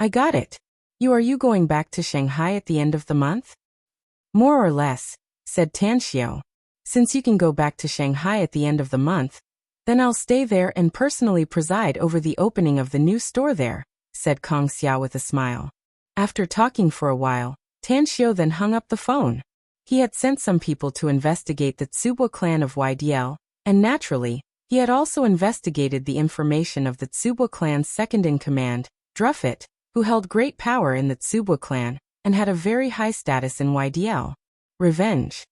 I got it. Are you going back to Shanghai at the end of the month? More or less, said Tan Xiu. Since you can go back to Shanghai at the end of the month, then I'll stay there and personally preside over the opening of the new store there, said Kong Xia with a smile. After talking for a while, Tan Xiu then hung up the phone. He had sent some people to investigate the Tsubwa clan of YDL, and naturally, he had also investigated the information of the Tsubwa clan's second-in-command, Druffet, who held great power in the Tsubwa clan, and had a very high status in YDL. Revenge?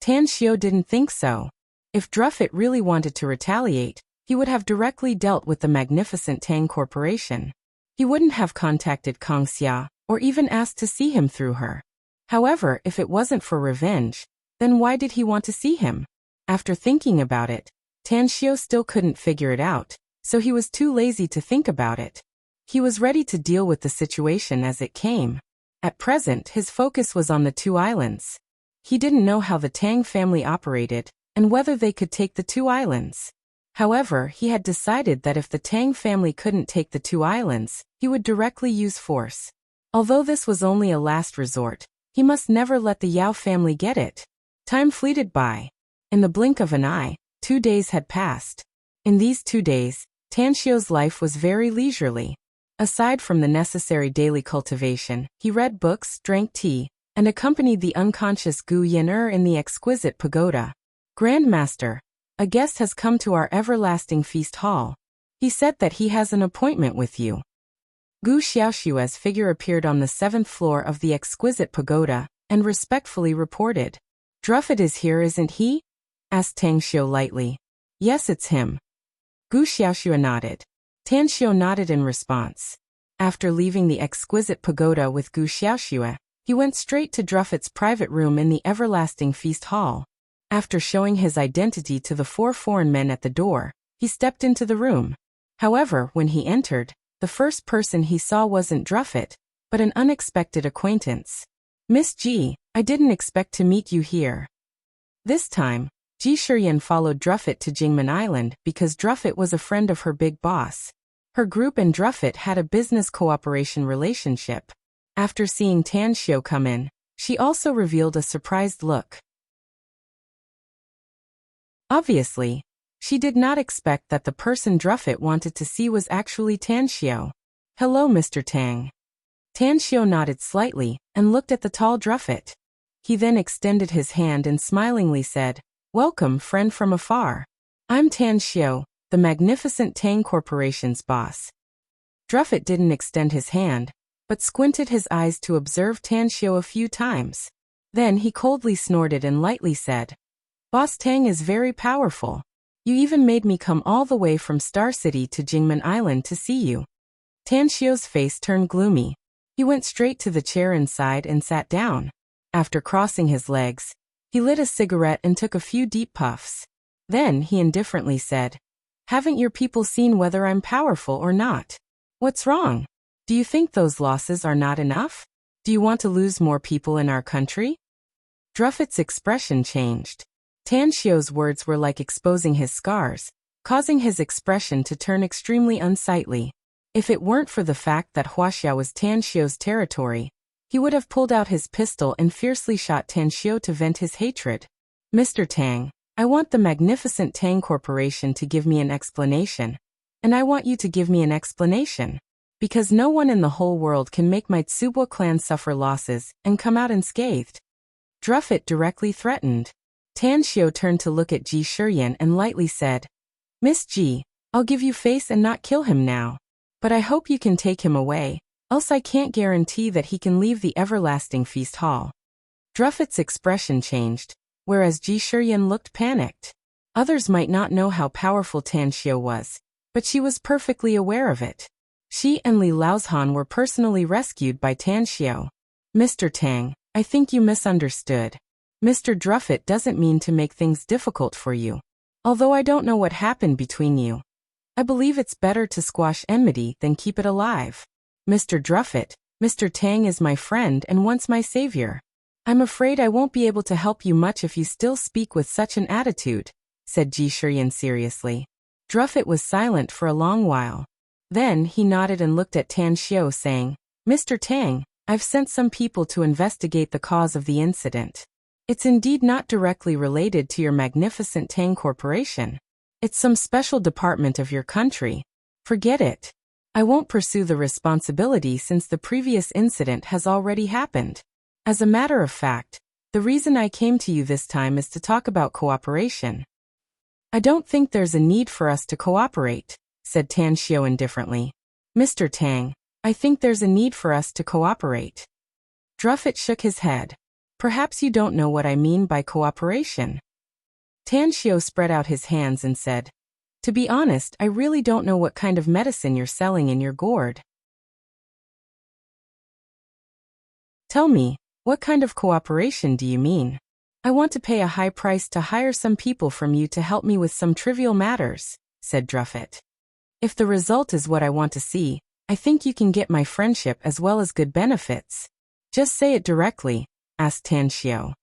Tan Xiu didn't think so. If Druffet really wanted to retaliate, he would have directly dealt with the magnificent Tang Corporation. He wouldn't have contacted Kong Xia, or even asked to see him through her. However, if it wasn't for revenge, then why did he want to see him? After thinking about it, Tan Xiu still couldn't figure it out, so he was too lazy to think about it. He was ready to deal with the situation as it came. At present, his focus was on the 2 islands. He didn't know how the Tang family operated, and whether they could take the 2 islands. However, he had decided that if the Tang family couldn't take the 2 islands, he would directly use force. Although this was only a last resort, he must never let the Yao family get it. Time fleeted by. In the blink of an eye, 2 days had passed. In these 2 days, Tan Xiu's life was very leisurely. Aside from the necessary daily cultivation, he read books, drank tea, and accompanied the unconscious Gu Yan'er in the exquisite pagoda. Grandmaster, a guest has come to our everlasting feast hall. He said that he has an appointment with you. Gu Xiaoshua's figure appeared on the 7th floor of the exquisite pagoda, and respectfully reported. Druffet is here, isn't he? Asked Tang Xiu lightly. Yes, it's him. Gu Xiaoshua nodded. Tan Xiu nodded in response. After leaving the exquisite pagoda with Gu Xiaoshua, he went straight to Druffet's private room in the everlasting feast hall. After showing his identity to the 4 foreign men at the door, he stepped into the room. However, when he entered, the first person he saw wasn't Druffet, but an unexpected acquaintance. Miss G, I didn't expect to meet you here. This time, Ji Shiyan followed Druffet to Jingmen Island because Druffet was a friend of her big boss. Her group and Druffet had a business cooperation relationship. After seeing Tan Xiao come in, she also revealed a surprised look. Obviously, she did not expect that the person Druffet wanted to see was actually Tan Xiao. "Hello, Mr. Tang." Tan Xiao nodded slightly and looked at the tall Druffet. He then extended his hand and smilingly said, "Welcome, friend from afar. I'm Tan Xiao, the magnificent Tang Corporation's boss." Druffet didn't extend his hand, but squinted his eyes to observe Tan Xiao a few times. Then he coldly snorted and lightly said, "Boss Tang is very powerful. You even made me come all the way from Star City to Jingmen Island to see you." Tan Xiao's face turned gloomy. He went straight to the chair inside and sat down. After crossing his legs, he lit a cigarette and took a few deep puffs. Then he indifferently said, "Haven't your people seen whether I'm powerful or not? What's wrong? Do you think those losses are not enough? Do you want to lose more people in our country?" Druffet's expression changed. Tan Xiao's words were like exposing his scars, causing his expression to turn extremely unsightly. If it weren't for the fact that Wuxia was Tan Xiao's territory, he would have pulled out his pistol and fiercely shot Tan Xiao to vent his hatred. "Mr. Tang, I want the magnificent Tang Corporation to give me an explanation, and I want you to give me an explanation, because no one in the whole world can make my Tsubwa clan suffer losses and come out unscathed." Druffet directly threatened. Tan Xiao turned to look at Ji Shiyan and lightly said, "Miss Ji, I'll give you face and not kill him now. But I hope you can take him away, else I can't guarantee that he can leave the everlasting feast hall." Druffet's expression changed, whereas Ji Shiyan looked panicked. Others might not know how powerful Tan Xiao was, but she was perfectly aware of it. She and Li Laozhan were personally rescued by Tan Xiao. "Mr. Tang, I think you misunderstood. Mr. Druffet doesn't mean to make things difficult for you. Although I don't know what happened between you, I believe it's better to squash enmity than keep it alive. Mr. Druffet, Mr. Tang is my friend and once my savior. I'm afraid I won't be able to help you much if you still speak with such an attitude," said Ji Shiyan seriously. Druffet was silent for a long while. Then he nodded and looked at Tan Xiao saying, "Mr. Tang, I've sent some people to investigate the cause of the incident. It's indeed not directly related to your magnificent Tang Corporation. It's some special department of your country. Forget it. I won't pursue the responsibility since the previous incident has already happened. As a matter of fact, the reason I came to you this time is to talk about cooperation." "I don't think there's a need for us to cooperate," said Tan Xiao indifferently. "Mr. Tang, I think there's a need for us to cooperate." Druffet shook his head. "Perhaps you don't know what I mean by cooperation." Tan Xiao spread out his hands and said, "To be honest, I really don't know what kind of medicine you're selling in your gourd. Tell me, what kind of cooperation do you mean? I want to pay a high price to hire some people from you to help me with some trivial matters," said Druffet. "If the result is what I want to see, I think you can get my friendship as well as good benefits. Just say it directly," asked Tan Xiao.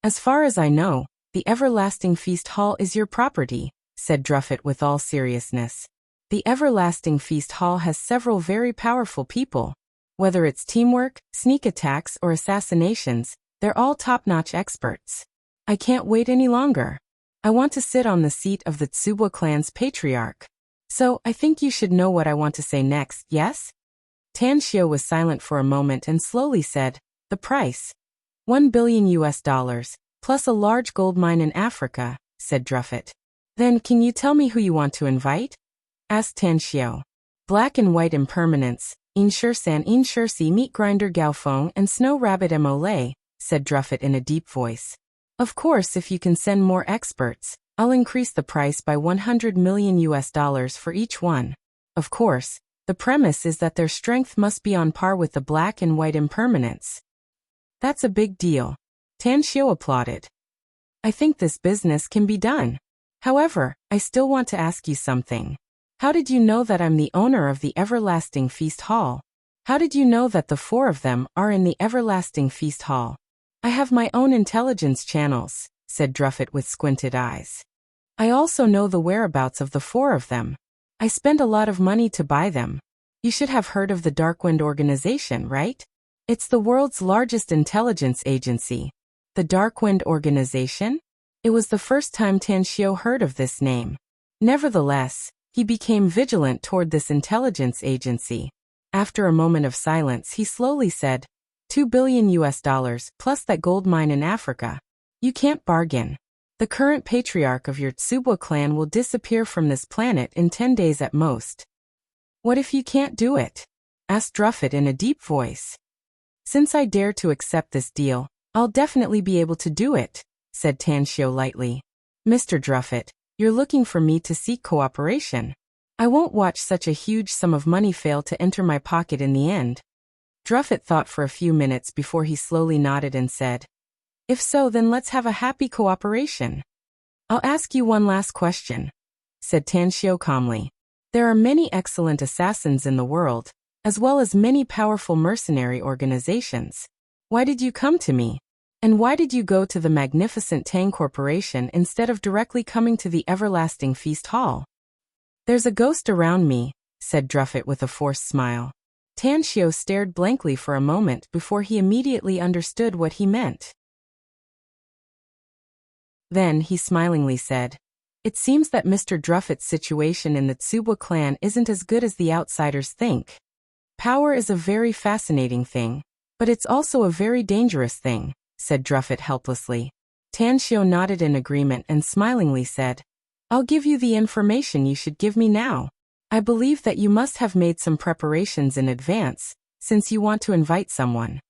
"As far as I know, the Everlasting Feast Hall is your property," said Druffet with all seriousness. "The Everlasting Feast Hall has several very powerful people. Whether it's teamwork, sneak attacks, or assassinations, they're all top-notch experts. I can't wait any longer. I want to sit on the seat of the Tsubwa clan's patriarch. So, I think you should know what I want to say next, yes?" Tan Xiao was silent for a moment and slowly said, "The price. $1 billion, plus a large gold mine in Africa," said Druffet. "Then can you tell me who you want to invite?" asked Tan Xiao. "Black and White Impermanence, Inshursan Inshursi Meat Grinder Gaofeng and Snow Rabbit Mole," said Druffet in a deep voice. "Of course, if you can send more experts, I'll increase the price by $100 million for each one. Of course, the premise is that their strength must be on par with the Black and White Impermanence." "That's a big deal," Tan Xiao applauded. "I think this business can be done. However, I still want to ask you something. How did you know that I'm the owner of the Everlasting Feast Hall? How did you know that the four of them are in the Everlasting Feast Hall?" "I have my own intelligence channels," said Druffet with squinted eyes. I also know the whereabouts of the 4 of them. I spent a lot of money to buy them. You should have heard of the Darkwind organization, right? It's the world's largest intelligence agency. The Darkwind organization? It was the first time Tanshio heard of this name. Nevertheless, he became vigilant toward this intelligence agency. After a moment of silence, he slowly said, $2 billion plus that gold mine in Africa. You can't bargain. The current patriarch of your Tsubwa clan will disappear from this planet in 10 days at most. What if you can't do it? Asked Druffet in a deep voice. Since I dare to accept this deal, I'll definitely be able to do it, said Tanshio lightly. Mr. Druffet, you're looking for me to seek cooperation. I won't watch such a huge sum of money fail to enter my pocket in the end. Druffet thought for a few minutes before he slowly nodded and said, If so, then let's have a happy cooperation. I'll ask you one last question, said Tanshio calmly. There are many excellent assassins in the world, as well as many powerful mercenary organizations. Why did you come to me? And why did you go to the magnificent Tang Corporation instead of directly coming to the Everlasting Feast Hall? There's a ghost around me, said Druffet with a forced smile. Tanshio stared blankly for a moment before he immediately understood what he meant. Then he smilingly said, It seems that Mr. Druffet's situation in the Tsubwa clan isn't as good as the outsiders think. Power is a very fascinating thing, but it's also a very dangerous thing, said Druffet helplessly. Tanshio nodded in agreement and smilingly said, I'll give you the information you should give me now. I believe that you must have made some preparations in advance, since you want to invite someone.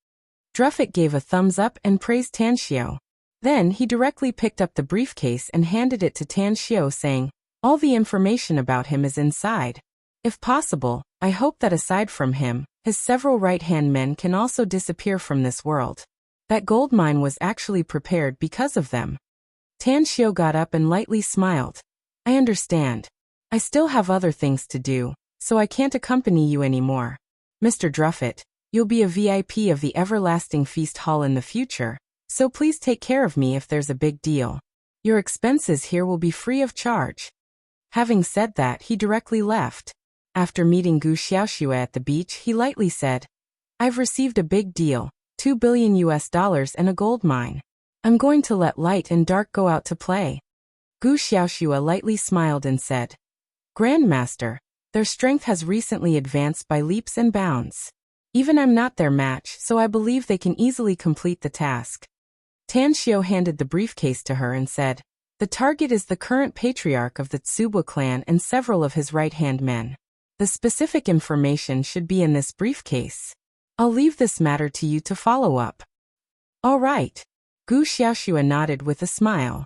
Druffet gave a thumbs up and praised Tanshio. Then he directly picked up the briefcase and handed it to Tanshio, saying, All the information about him is inside. If possible, I hope that aside from him, his several right-hand men can also disappear from this world. That gold mine was actually prepared because of them. Tanshio got up and lightly smiled. I understand. I still have other things to do, so I can't accompany you anymore. Mr. Druffet, you'll be a VIP of the Everlasting Feast Hall in the future, so please take care of me if there's a big deal. Your expenses here will be free of charge. Having said that, he directly left. After meeting Gu Xiaoxue at the beach, he lightly said, I've received a big deal, $2 billion and a gold mine. I'm going to let light and dark go out to play. Gu Xiaoxue lightly smiled and said, Grandmaster, their strength has recently advanced by leaps and bounds. Even I'm not their match, so I believe they can easily complete the task. Tanshio handed the briefcase to her and said, The target is the current patriarch of the Tsubwa clan and several of his right-hand men. The specific information should be in this briefcase. I'll leave this matter to you to follow up. All right. Gu Xiaoxue nodded with a smile.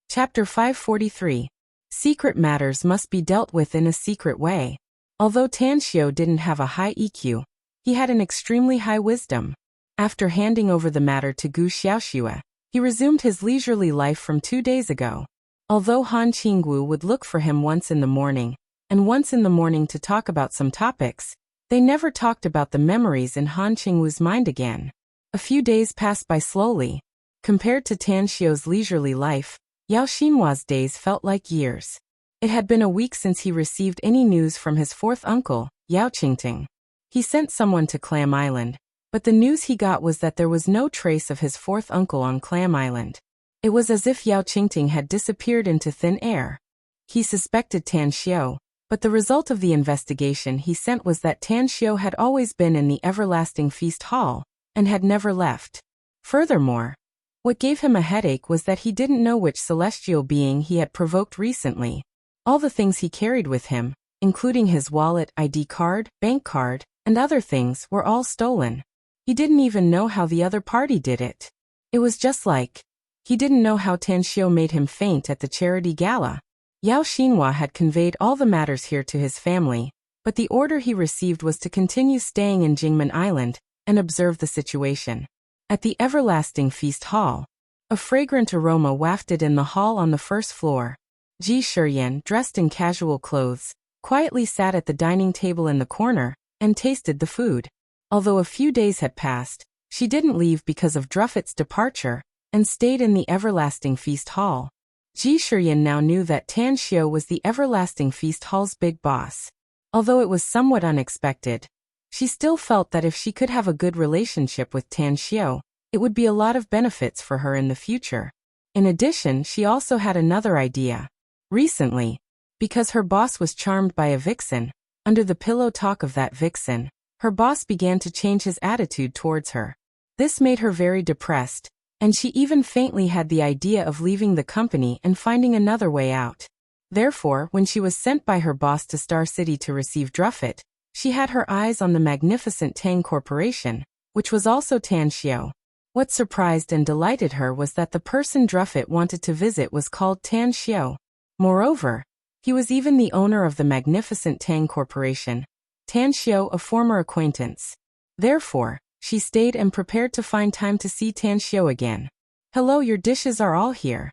Chapter 543. Secret matters must be dealt with in a secret way. Although Tanshio didn't have a high EQ, he had an extremely high wisdom. After handing over the matter to Gu Xiaoxue, he resumed his leisurely life from 2 days ago. Although Han Qingwu would look for him once in the morning, and once in the morning to talk about some topics, they never talked about the memories in Han Qingwu's mind again. A few days passed by slowly. Compared to Tanshio's leisurely life, Yao Xinhua's days felt like years. It had been a week since he received any news from his fourth uncle, Yao Qingting. He sent someone to Clam Island, but the news he got was that there was no trace of his fourth uncle on Clam Island. It was as if Yao Qingting had disappeared into thin air. He suspected Tanshio, but the result of the investigation he sent was that Tanshio had always been in the Everlasting Feast Hall, and had never left. Furthermore, what gave him a headache was that he didn't know which celestial being he had provoked recently. All the things he carried with him, including his wallet, ID card, bank card, and other things, were all stolen. He didn't even know how the other party did it. It was just like, he didn't know how Tanshio made him faint at the charity gala. Yao Xinhua had conveyed all the matters here to his family, but the order he received was to continue staying in Jingmen Island and observe the situation. At the Everlasting Feast Hall, a fragrant aroma wafted in the hall on the first floor. Ji Shiyan, dressed in casual clothes, quietly sat at the dining table in the corner and tasted the food. Although a few days had passed, she didn't leave because of Druffet's departure, and stayed in the Everlasting Feast Hall. Ji Shiyan now knew that Tan Xiao was the Everlasting Feast Hall's big boss. Although it was somewhat unexpected, she still felt that if she could have a good relationship with Tan Xiao, it would be a lot of benefits for her in the future. In addition, she also had another idea. Recently, because her boss was charmed by a vixen, under the pillow talk of that vixen, her boss began to change his attitude towards her. This made her very depressed, and she even faintly had the idea of leaving the company and finding another way out. Therefore, when she was sent by her boss to Star City to receive Druffet, she had her eyes on the magnificent Tang Corporation, which was also Tan Xiao. What surprised and delighted her was that the person Druffet wanted to visit was called Tan Xiao. Moreover, he was even the owner of the magnificent Tang Corporation, Tan Xiao, a former acquaintance. Therefore, she stayed and prepared to find time to see Tan Xiao again. "Hello, your dishes are all here."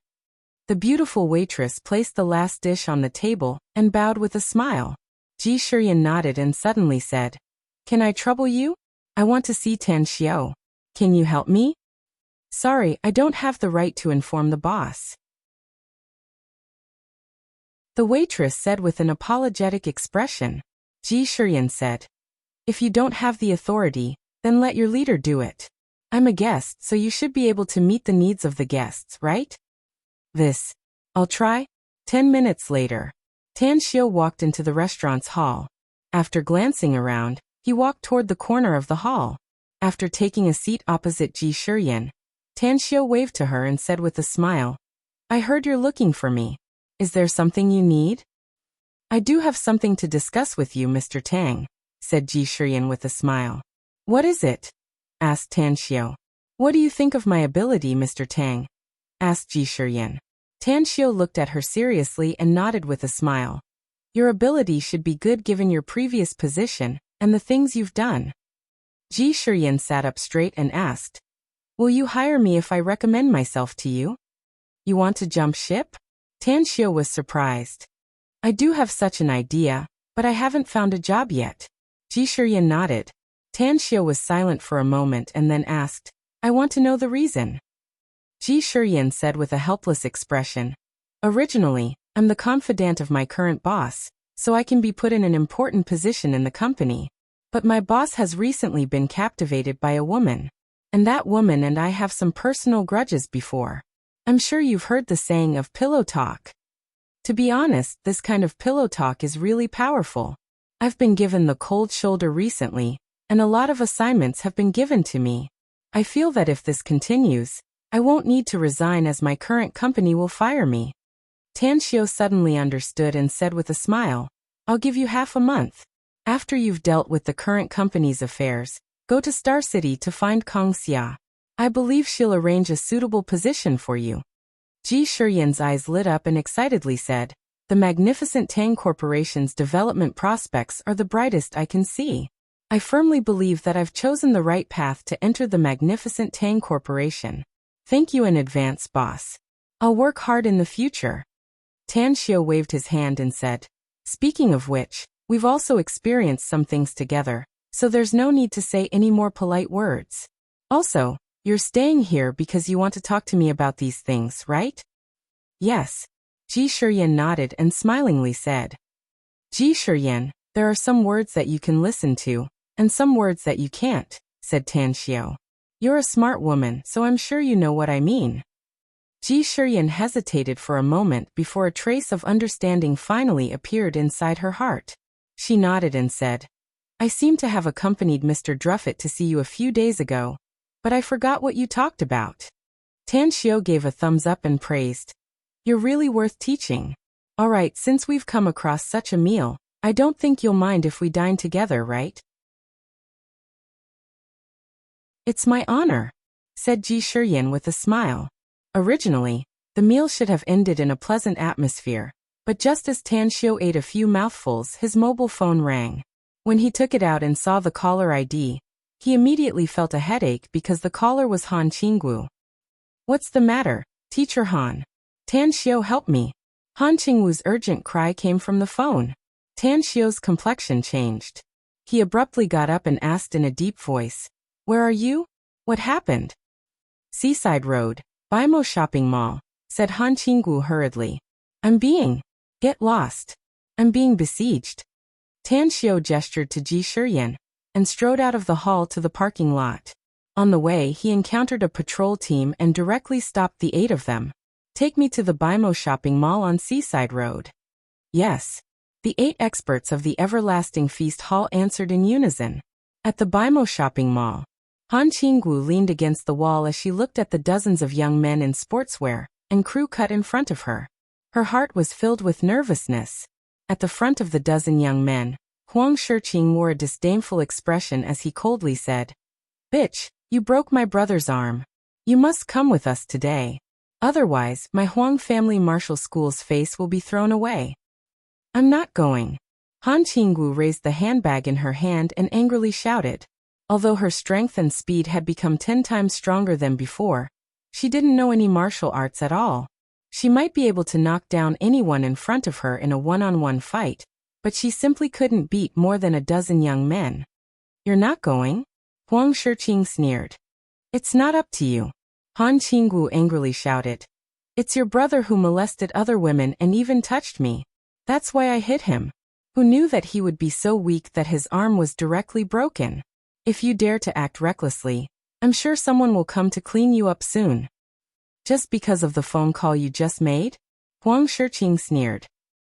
The beautiful waitress placed the last dish on the table and bowed with a smile. Ji Shiyan nodded and suddenly said, "Can I trouble you? I want to see Tan Xiao. Can you help me?" "Sorry, I don't have the right to inform the boss," the waitress said with an apologetic expression. Ji Shiyan said, "If you don't have the authority, then let your leader do it. I'm a guest, so you should be able to meet the needs of the guests, right?" I'll try." 10 minutes later, Tan Xiao walked into the restaurant's hall. After glancing around, he walked toward the corner of the hall. After taking a seat opposite Ji Shiyan, Tan Xiao waved to her and said with a smile, "I heard you're looking for me. Is there something you need?" "I do have something to discuss with you, Mr. Tang," said Ji Shiyan with a smile. "What is it?" asked Tan Xiao. "What do you think of my ability, Mr. Tang?" asked Ji Shiyan. Tan Xiao looked at her seriously and nodded with a smile. "Your ability should be good given your previous position and the things you've done." Ji Shiyan sat up straight and asked, "Will you hire me if I recommend myself to you? You want to jump ship?" Tan Xiao was surprised. "I do have such an idea, but I haven't found a job yet." Ji Shiyan nodded. Tan Xiao was silent for a moment and then asked, "I want to know the reason." Ji Shiyan said with a helpless expression, "Originally, I'm the confidant of my current boss, so I can be put in an important position in the company. But my boss has recently been captivated by a woman, and that woman and I have some personal grudges before. I'm sure you've heard the saying of pillow talk. To be honest, this kind of pillow talk is really powerful. I've been given the cold shoulder recently, and a lot of assignments have been given to me. I feel that if this continues, I won't need to resign as my current company will fire me." Tan Xiao suddenly understood and said with a smile, "I'll give you half a month. After you've dealt with the current company's affairs, go to Star City to find Kong Xia. I believe she'll arrange a suitable position for you." Ji Shiyan's eyes lit up and excitedly said, "The magnificent Tang Corporation's development prospects are the brightest I can see. I firmly believe that I've chosen the right path to enter the magnificent Tang Corporation. Thank you in advance, boss. I'll work hard in the future." Tan Xiao waved his hand and said, "Speaking of which, we've also experienced some things together, so there's no need to say any more polite words. Also, you're staying here because you want to talk to me about these things, right?" "Yes." Ji Shiyan nodded and smilingly said. "Ji Shiyan, there are some words that you can listen to, and some words that you can't," said Tan Xiao. "You're a smart woman, so I'm sure you know what I mean." Ji Shiyan hesitated for a moment before a trace of understanding finally appeared inside her heart. She nodded and said, "I seem to have accompanied Mr. Druffet to see you a few days ago, but I forgot what you talked about." Tan Xiao gave a thumbs up and praised, "You're really worth teaching. All right, since we've come across such a meal, I don't think you'll mind if we dine together, right?" "It's my honor," said Ji Shiyan with a smile. Originally, the meal should have ended in a pleasant atmosphere, but just as Tan Xiao ate a few mouthfuls, his mobile phone rang. When he took it out and saw the caller ID, he immediately felt a headache because the caller was Han Qingwu. "What's the matter, Teacher Han? Tan Xiao, help me." Han Qingwu's urgent cry came from the phone. Tan Xiao's complexion changed. He abruptly got up and asked in a deep voice, "Where are you? What happened?" "Seaside Road, Bimo Shopping Mall," said Han Qinggu hurriedly. Get lost. I'm being besieged." Tan Xiao gestured to Ji Shiyan and strode out of the hall to the parking lot. On the way, he encountered a patrol team and directly stopped the 8 of them. "Take me to the Bimo Shopping Mall on Seaside Road." "Yes." The 8 experts of the Everlasting Feast Hall answered in unison. At the Bimo Shopping Mall, Han Qinggu leaned against the wall as she looked at the dozens of young men in sportswear and crew cut in front of her. Her heart was filled with nervousness. At the front of the dozen young men, Huang Shiqing wore a disdainful expression as he coldly said, "Bitch, you broke my brother's arm. You must come with us today. Otherwise, my Huang family martial school's face will be thrown away." "I'm not going." Han Qinggu raised the handbag in her hand and angrily shouted. Although her strength and speed had become 10 times stronger than before, she didn't know any martial arts at all. She might be able to knock down anyone in front of her in a one-on-one fight, but she simply couldn't beat more than a dozen young men. "You're not going?" Huang Shiqing sneered. "It's not up to you." Han Qinggu angrily shouted. "It's your brother who molested other women and even touched me. That's why I hit him. Who knew that he would be so weak that his arm was directly broken? If you dare to act recklessly, I'm sure someone will come to clean you up soon." "Just because of the phone call you just made?" Huang Shiqing sneered.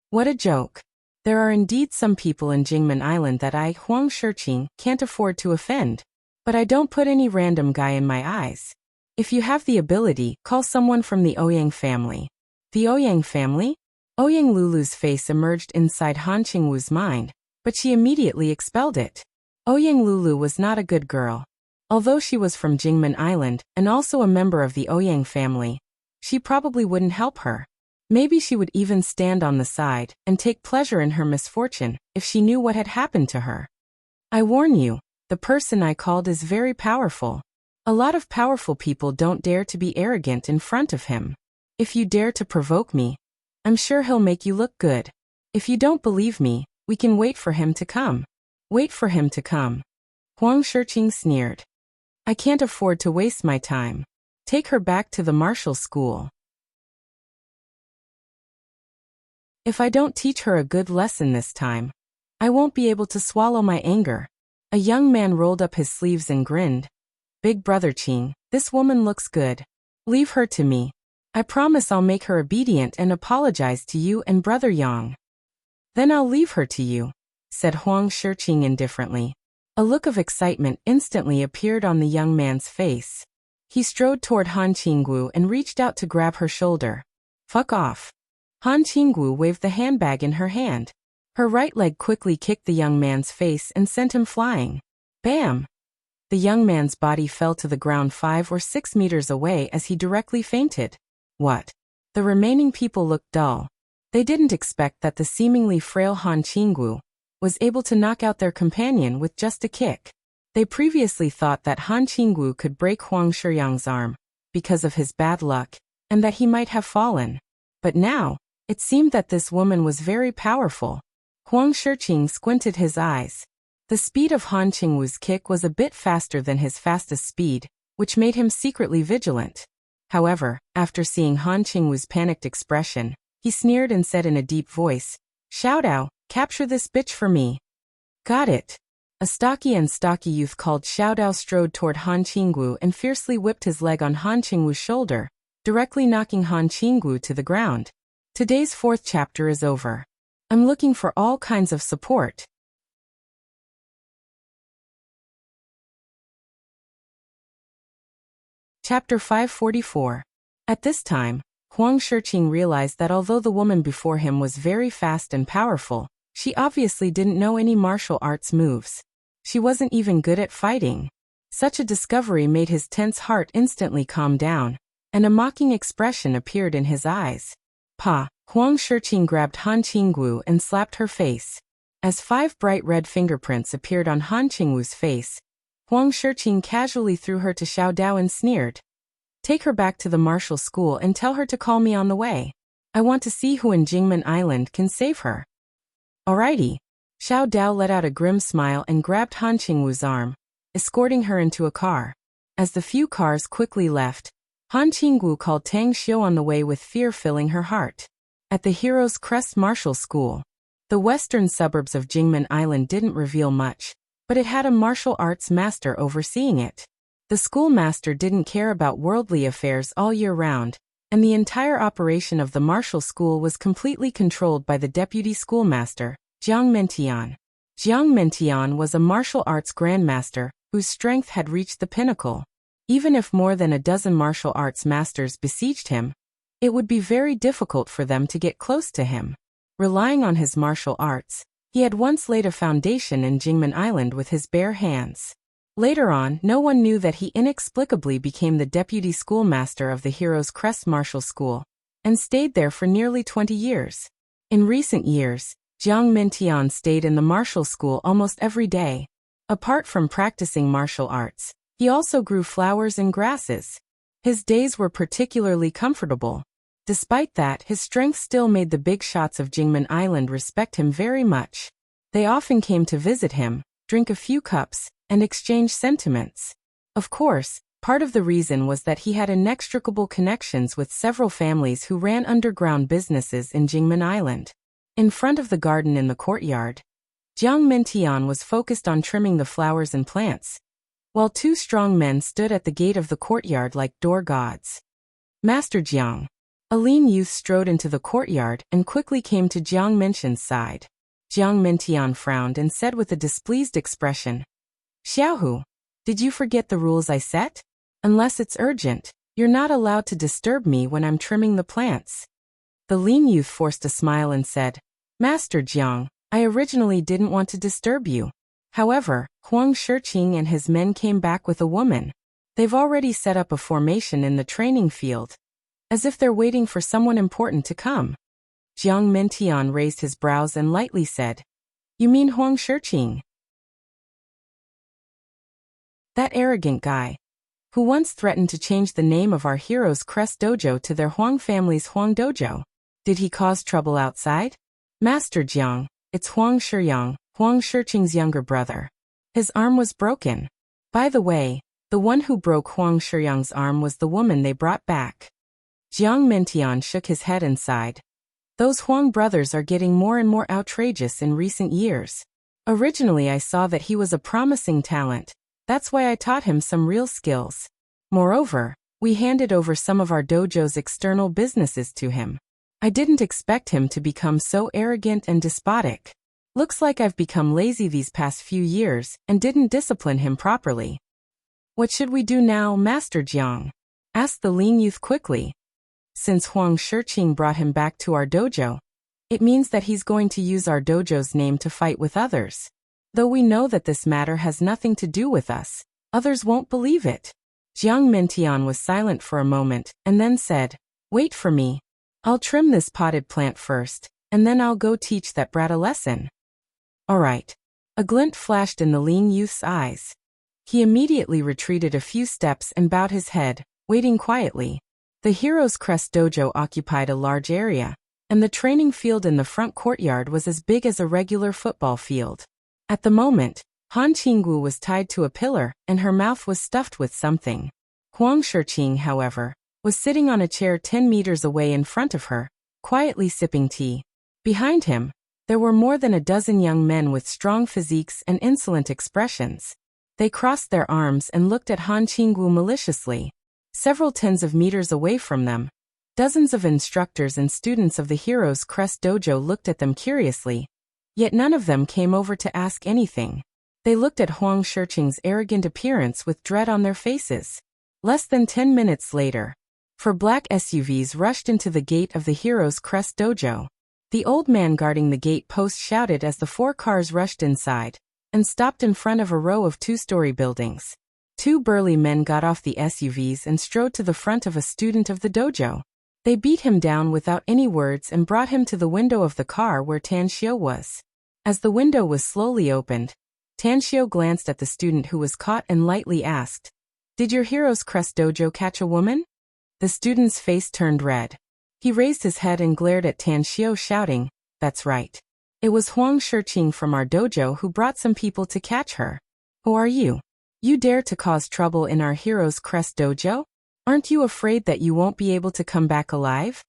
"What a joke. There are indeed some people in Jingmen Island that I, Huang Shiqing, can't afford to offend. But I don't put any random guy in my eyes. If you have the ability, call someone from the Ouyang family." "The Ouyang family?" Ouyang Lulu's face emerged inside Han Qingwu's mind, but she immediately expelled it. Ouyang Lulu was not a good girl. Although she was from Jingmen Island and also a member of the Ouyang family, she probably wouldn't help her. Maybe she would even stand on the side and take pleasure in her misfortune if she knew what had happened to her. "I warn you, the person I called is very powerful. A lot of powerful people don't dare to be arrogant in front of him. If you dare to provoke me, I'm sure he'll make you look good. If you don't believe me, we can wait for him to come." "Wait for him to come?" Huang Shiqing sneered. "I can't afford to waste my time. Take her back to the martial school. If I don't teach her a good lesson this time, I won't be able to swallow my anger." A young man rolled up his sleeves and grinned. "Big brother Qing, this woman looks good. Leave her to me. I promise I'll make her obedient and apologize to you and brother Yang." "Then I'll leave her to you," said Huang Shiqing indifferently. A look of excitement instantly appeared on the young man's face. He strode toward Han Qinggu and reached out to grab her shoulder. "Fuck off." Han Qinggu waved the handbag in her hand. Her right leg quickly kicked the young man's face and sent him flying. Bam! The young man's body fell to the ground 5 or 6 meters away as he directly fainted. What? The remaining people looked dull. They didn't expect that the seemingly frail Han Qinggu was able to knock out their companion with just a kick. They previously thought that Han Qinggu could break Huang Shiyang's arm because of his bad luck, and that he might have fallen. But now, it seemed that this woman was very powerful. Huang Shiqing squinted his eyes. The speed of Han Qingwu's kick was a bit faster than his fastest speed, which made him secretly vigilant. However, after seeing Han Qingwu's panicked expression, he sneered and said in a deep voice, "Xiao Dao, capture this bitch for me." "Got it." A stocky youth called Xiao Dao strode toward Han Qingwu and fiercely whipped his leg on Han Qingwu's shoulder, directly knocking Han Qingwu to the ground. Today's 4th chapter is over. I'm looking for all kinds of support. Chapter 544. At this time, Huang Shiqing realized that although the woman before him was very fast and powerful, she obviously didn't know any martial arts moves. She wasn't even good at fighting. Such a discovery made his tense heart instantly calm down, and a mocking expression appeared in his eyes. "Pa!" Huang Shiqing grabbed Han Qingwu and slapped her face. As 5 bright red fingerprints appeared on Han Qingwu's face, Huang Shiqing casually threw her to Xiao Dao and sneered. "Take her back to the martial school and tell her to call me on the way. I want to see who in Jingmen Island can save her." "Alrighty." Xiao Dao let out a grim smile and grabbed Han Qingwu's arm, escorting her into a car. As the few cars quickly left, Han Qingwu called Tang Xiu on the way with fear filling her heart. At the Heroes Crest Martial School, the western suburbs of Jingmen Island didn't reveal much, but it had a martial arts master overseeing it. The schoolmaster didn't care about worldly affairs all year round, and the entire operation of the martial school was completely controlled by the deputy schoolmaster, Jiang Mentian. Jiang Mentian was a martial arts grandmaster whose strength had reached the pinnacle. Even if more than a dozen martial arts masters besieged him, it would be very difficult for them to get close to him. Relying on his martial arts, he had once laid a foundation in Jingmen Island with his bare hands. Later on, no one knew that he inexplicably became the deputy schoolmaster of the Heroes Crest Martial School, and stayed there for nearly 20 years. In recent years, Jiang Mentian stayed in the martial school almost every day. Apart from practicing martial arts, he also grew flowers and grasses. His days were particularly comfortable. Despite that, his strength still made the big shots of Jingmen Island respect him very much. They often came to visit him, drink a few cups, and exchange sentiments. Of course, part of the reason was that he had inextricable connections with several families who ran underground businesses in Jingmen Island. In front of the garden in the courtyard, Jiang Mentian was focused on trimming the flowers and plants, while two strong men stood at the gate of the courtyard like door gods. Master Jiang. A lean youth strode into the courtyard and quickly came to Jiang Mentian's side. Jiang Mentian frowned and said with a displeased expression, "Xiaohu, did you forget the rules I set? Unless it's urgent, you're not allowed to disturb me when I'm trimming the plants." The lean youth forced a smile and said, "Master Jiang, I originally didn't want to disturb you. However, Huang Shiqing and his men came back with a woman. They've already set up a formation in the training field, as if they're waiting for someone important to come." Jiang Mentian raised his brows and lightly said, "You mean Huang Shiqing? That arrogant guy, who once threatened to change the name of our Heroes Crest Dojo to their Huang family's Huang Dojo? Did he cause trouble outside?" "Master Jiang, it's Huang Shiyang, Huang Shiqing's younger brother. His arm was broken. By the way, the one who broke Huang Shiyang's arm was the woman they brought back." Jiang Mentian shook his head and sighed. "Those Huang brothers are getting more and more outrageous in recent years. Originally I saw that he was a promising talent. That's why I taught him some real skills. Moreover, we handed over some of our dojo's external businesses to him. I didn't expect him to become so arrogant and despotic. Looks like I've become lazy these past few years and didn't discipline him properly." "What should we do now, Master Jiang?" asked the lean youth quickly. "Since Huang Shiqing brought him back to our dojo, it means that he's going to use our dojo's name to fight with others. Though we know that this matter has nothing to do with us, others won't believe it." Jiang Mentian was silent for a moment and then said, "Wait for me. I'll trim this potted plant first, and then I'll go teach that brat a lesson." "All right." A glint flashed in the lean youth's eyes. He immediately retreated a few steps and bowed his head, waiting quietly. The Heroes Crest Dojo occupied a large area, and the training field in the front courtyard was as big as a regular football field. At the moment, Han Qingwu was tied to a pillar and her mouth was stuffed with something. Huang Shiqing, however, was sitting on a chair 10 meters away in front of her, quietly sipping tea. Behind him, there were more than a dozen young men with strong physiques and insolent expressions. They crossed their arms and looked at Han Qingwu maliciously. Several tens of meters away from them, dozens of instructors and students of the Heroes Crest Dojo looked at them curiously, yet none of them came over to ask anything. They looked at Huang Shiqing's arrogant appearance with dread on their faces. Less than 10 minutes later, 4 black SUVs rushed into the gate of the Heroes Crest Dojo. The old man guarding the gate post shouted as the 4 cars rushed inside and stopped in front of a row of 2-story buildings. 2 burly men got off the SUVs and strode to the front of a student of the dojo. They beat him down without any words and brought him to the window of the car where Tan Xiu was. As the window was slowly opened, Tan Xiu glanced at the student who was caught and lightly asked, "Did your Heroes Crest Dojo catch a woman?" The student's face turned red. He raised his head and glared at Tan Xiu, shouting, "That's right. It was Huang Shiqing from our dojo who brought some people to catch her. Who are you? You dare to cause trouble in our Hero's Crest dojo? Aren't you afraid that you won't be able to come back alive?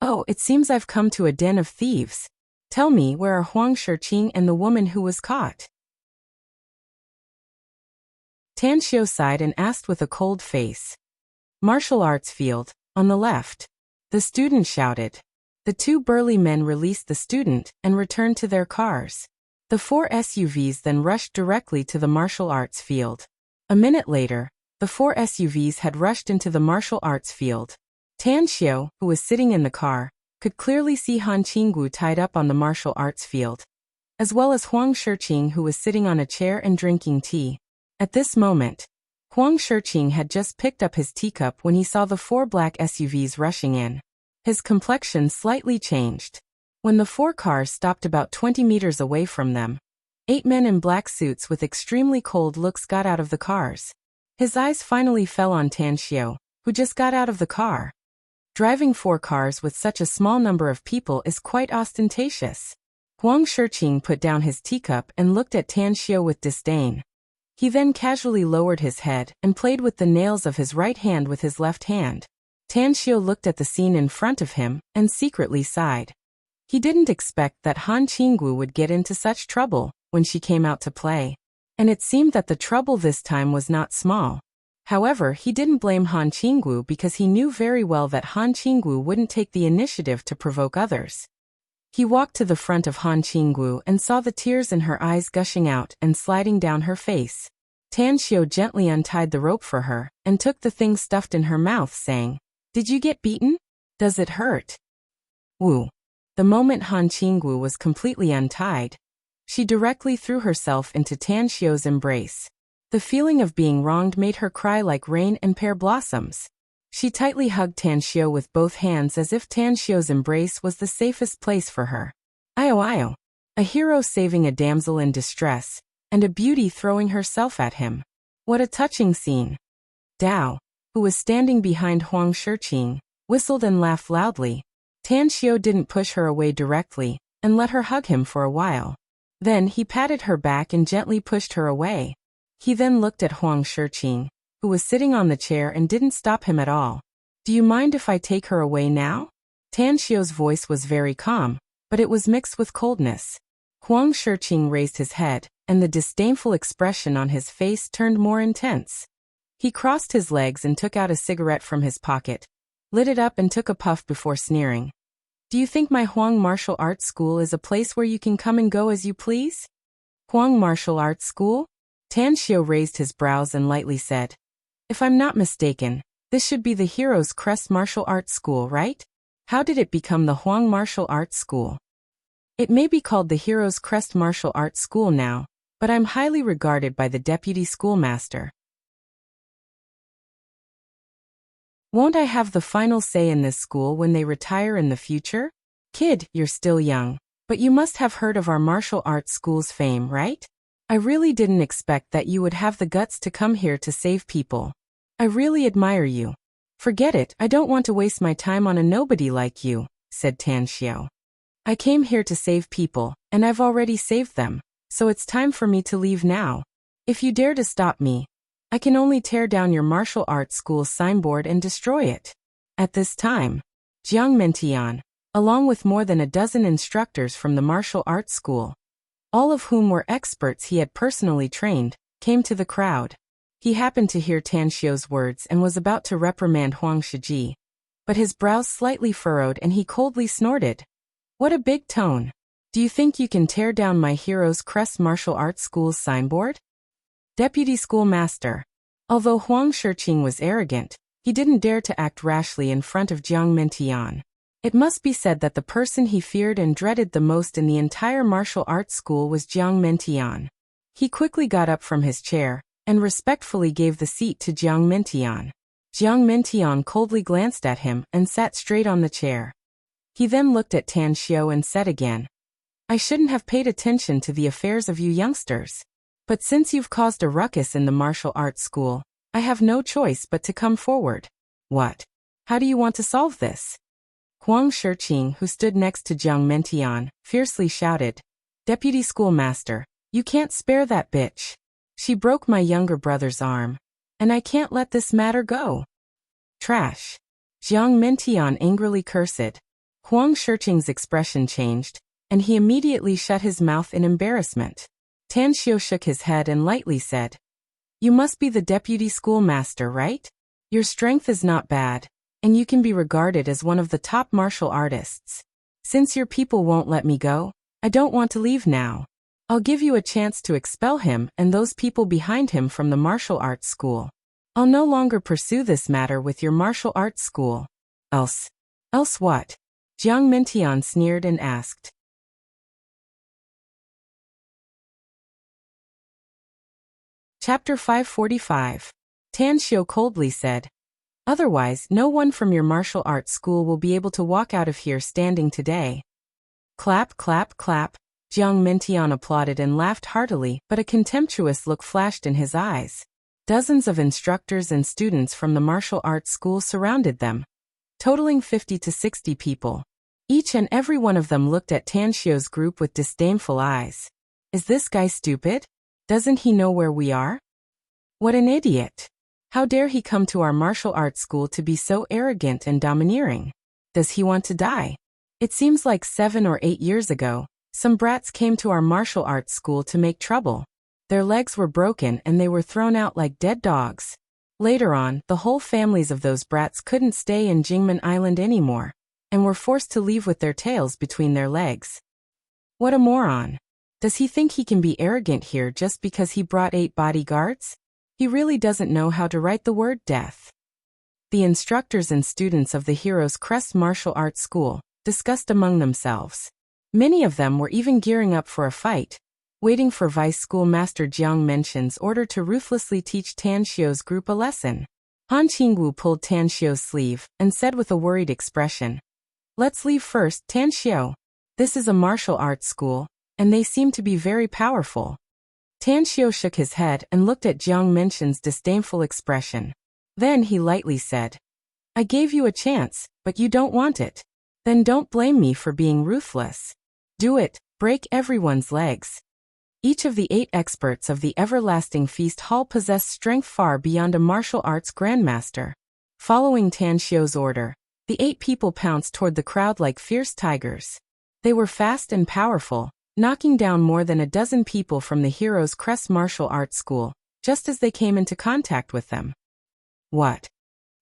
Oh, it seems I've come to a den of thieves. Tell me, where are Huang Shiqing and the woman who was caught? Tan Xiu sighed and asked with a cold face. Martial arts field, on the left. The student shouted. The two burly men released the student and returned to their cars. The 4 SUVs then rushed directly to the martial arts field. A minute later, the 4 SUVs had rushed into the martial arts field. Tan Xiu, who was sitting in the car, could clearly see Han Qinggu tied up on the martial arts field, as well as Huang Shiqing, who was sitting on a chair and drinking tea. At this moment, Huang Shiqing had just picked up his teacup when he saw the 4 black SUVs rushing in. His complexion slightly changed. When the 4 cars stopped about 20 meters away from them, 8 men in black suits with extremely cold looks got out of the cars. His eyes finally fell on Tan Xiu, who just got out of the car. Driving 4 cars with such a small number of people is quite ostentatious. Huang Shiqing put down his teacup and looked at Tan Xiu with disdain. He then casually lowered his head and played with the nails of his right hand with his left hand. Tan Xiu looked at the scene in front of him and secretly sighed. He didn't expect that Han Qinggu would get into such trouble when she came out to play. And it seemed that the trouble this time was not small. However, he didn't blame Han Qinggu because he knew very well that Han Qinggu wouldn't take the initiative to provoke others. He walked to the front of Han Qinggu and saw the tears in her eyes gushing out and sliding down her face. Tan Xiu gently untied the rope for her and took the thing stuffed in her mouth, saying, "Did you get beaten? Does it hurt?" Woo. The moment Han Qinggu was completely untied, she directly threw herself into Tan Xiu's embrace. The feeling of being wronged made her cry like rain and pear blossoms. She tightly hugged Tan Xiu with both hands as if Tan Xiu's embrace was the safest place for her. Io io. A hero saving a damsel in distress, and a beauty throwing herself at him. What a touching scene. Dao, who was standing behind Huang Shiqing, whistled and laughed loudly. Tan Xiu didn't push her away directly, and let her hug him for a while. Then he patted her back and gently pushed her away. He then looked at Huang Shiqing, who was sitting on the chair, and didn't stop him at all. "Do you mind if I take her away now?" Tan Xiu's voice was very calm, but it was mixed with coldness. Huang Shiqing raised his head, and the disdainful expression on his face turned more intense. He crossed his legs and took out a cigarette from his pocket, lit it up and took a puff before sneering. "Do you think my Huang Martial Arts School is a place where you can come and go as you please?" Huang Martial Arts School? Tan Xiu raised his brows and lightly said, "If I'm not mistaken, this should be the Hero's Crest Martial Arts School, right? How did it become the Huang Martial Arts School?" "It may be called the Hero's Crest Martial Arts School now, but I'm highly regarded by the deputy schoolmaster. Won't I have the final say in this school when they retire in the future? Kid, you're still young, but you must have heard of our martial arts school's fame, right? I really didn't expect that you would have the guts to come here to save people. I really admire you." "Forget it, I don't want to waste my time on a nobody like you," said Tan Xiu. "I came here to save people, and I've already saved them, so it's time for me to leave now. If you dare to stop me, I can only tear down your martial arts school's signboard and destroy it." At this time, Jiang Mentian, along with more than a dozen instructors from the martial arts school, all of whom were experts he had personally trained, came to the crowd. He happened to hear Tan Xiu's words and was about to reprimand Huang Shiji, but his brows slightly furrowed and he coldly snorted. "What a big tone. Do you think you can tear down my Hero's Crest Martial Arts School's signboard?" Deputy Schoolmaster. Although Huang Shiqing was arrogant, he didn't dare to act rashly in front of Jiang Mentian. It must be said that the person he feared and dreaded the most in the entire martial arts school was Jiang Mentian. He quickly got up from his chair and respectfully gave the seat to Jiang Mentian. Jiang Mentian coldly glanced at him and sat straight on the chair. He then looked at Tan Xiu and said again, "I shouldn't have paid attention to the affairs of you youngsters. But since you've caused a ruckus in the martial arts school, I have no choice but to come forward." "What? How do you want to solve this?" Huang Shiqing, who stood next to Jiang Mentian, fiercely shouted, "Deputy schoolmaster, you can't spare that bitch. She broke my younger brother's arm. And I can't let this matter go." Trash. Jiang Mentian angrily cursed. Huang Shiqing's expression changed, and he immediately shut his mouth in embarrassment. Tan Xiu shook his head and lightly said, "You must be the deputy schoolmaster, right? Your strength is not bad, and you can be regarded as one of the top martial artists. Since your people won't let me go, I don't want to leave now. I'll give you a chance to expel him and those people behind him from the martial arts school. I'll no longer pursue this matter with your martial arts school. Else what?" Jiang Mentian sneered and asked. Chapter 545. Tan Xiu coldly said, "Otherwise, no one from your martial arts school will be able to walk out of here standing today." Clap, clap, clap. Jiang Mentian applauded and laughed heartily, but a contemptuous look flashed in his eyes. Dozens of instructors and students from the martial arts school surrounded them, totaling 50 to 60 people. Each and every one of them looked at Tan Xiu's group with disdainful eyes. Is this guy stupid? Doesn't he know where we are? What an idiot! How dare he come to our martial arts school to be so arrogant and domineering? Does he want to die? It seems like 7 or 8 years ago, some brats came to our martial arts school to make trouble. Their legs were broken and they were thrown out like dead dogs. Later on, the whole families of those brats couldn't stay in Jingmen Island anymore, and were forced to leave with their tails between their legs. What a moron! Does he think he can be arrogant here just because he brought 8 bodyguards? He really doesn't know how to write the word death. The instructors and students of the Heroes Crest Martial Arts School discussed among themselves. Many of them were even gearing up for a fight, waiting for Vice Schoolmaster Jiang Mention's order to ruthlessly teach Tan Xiu's group a lesson. Han Qingwu pulled Tan Xiu's sleeve and said with a worried expression, "Let's leave first, Tan Xiu. This is a martial arts school, and they seem to be very powerful." Tan Xiu shook his head and looked at Jiang Mention's disdainful expression. Then he lightly said, "I gave you a chance, but you don't want it. Then don't blame me for being ruthless. Do it, break everyone's legs." Each of the 8 experts of the Everlasting Feast Hall possessed strength far beyond a martial arts grandmaster. Following Tan Xiu's order, the 8 people pounced toward the crowd like fierce tigers. They were fast and powerful, knocking down more than a dozen people from the Heroes Crest Martial Arts School, just as they came into contact with them. What?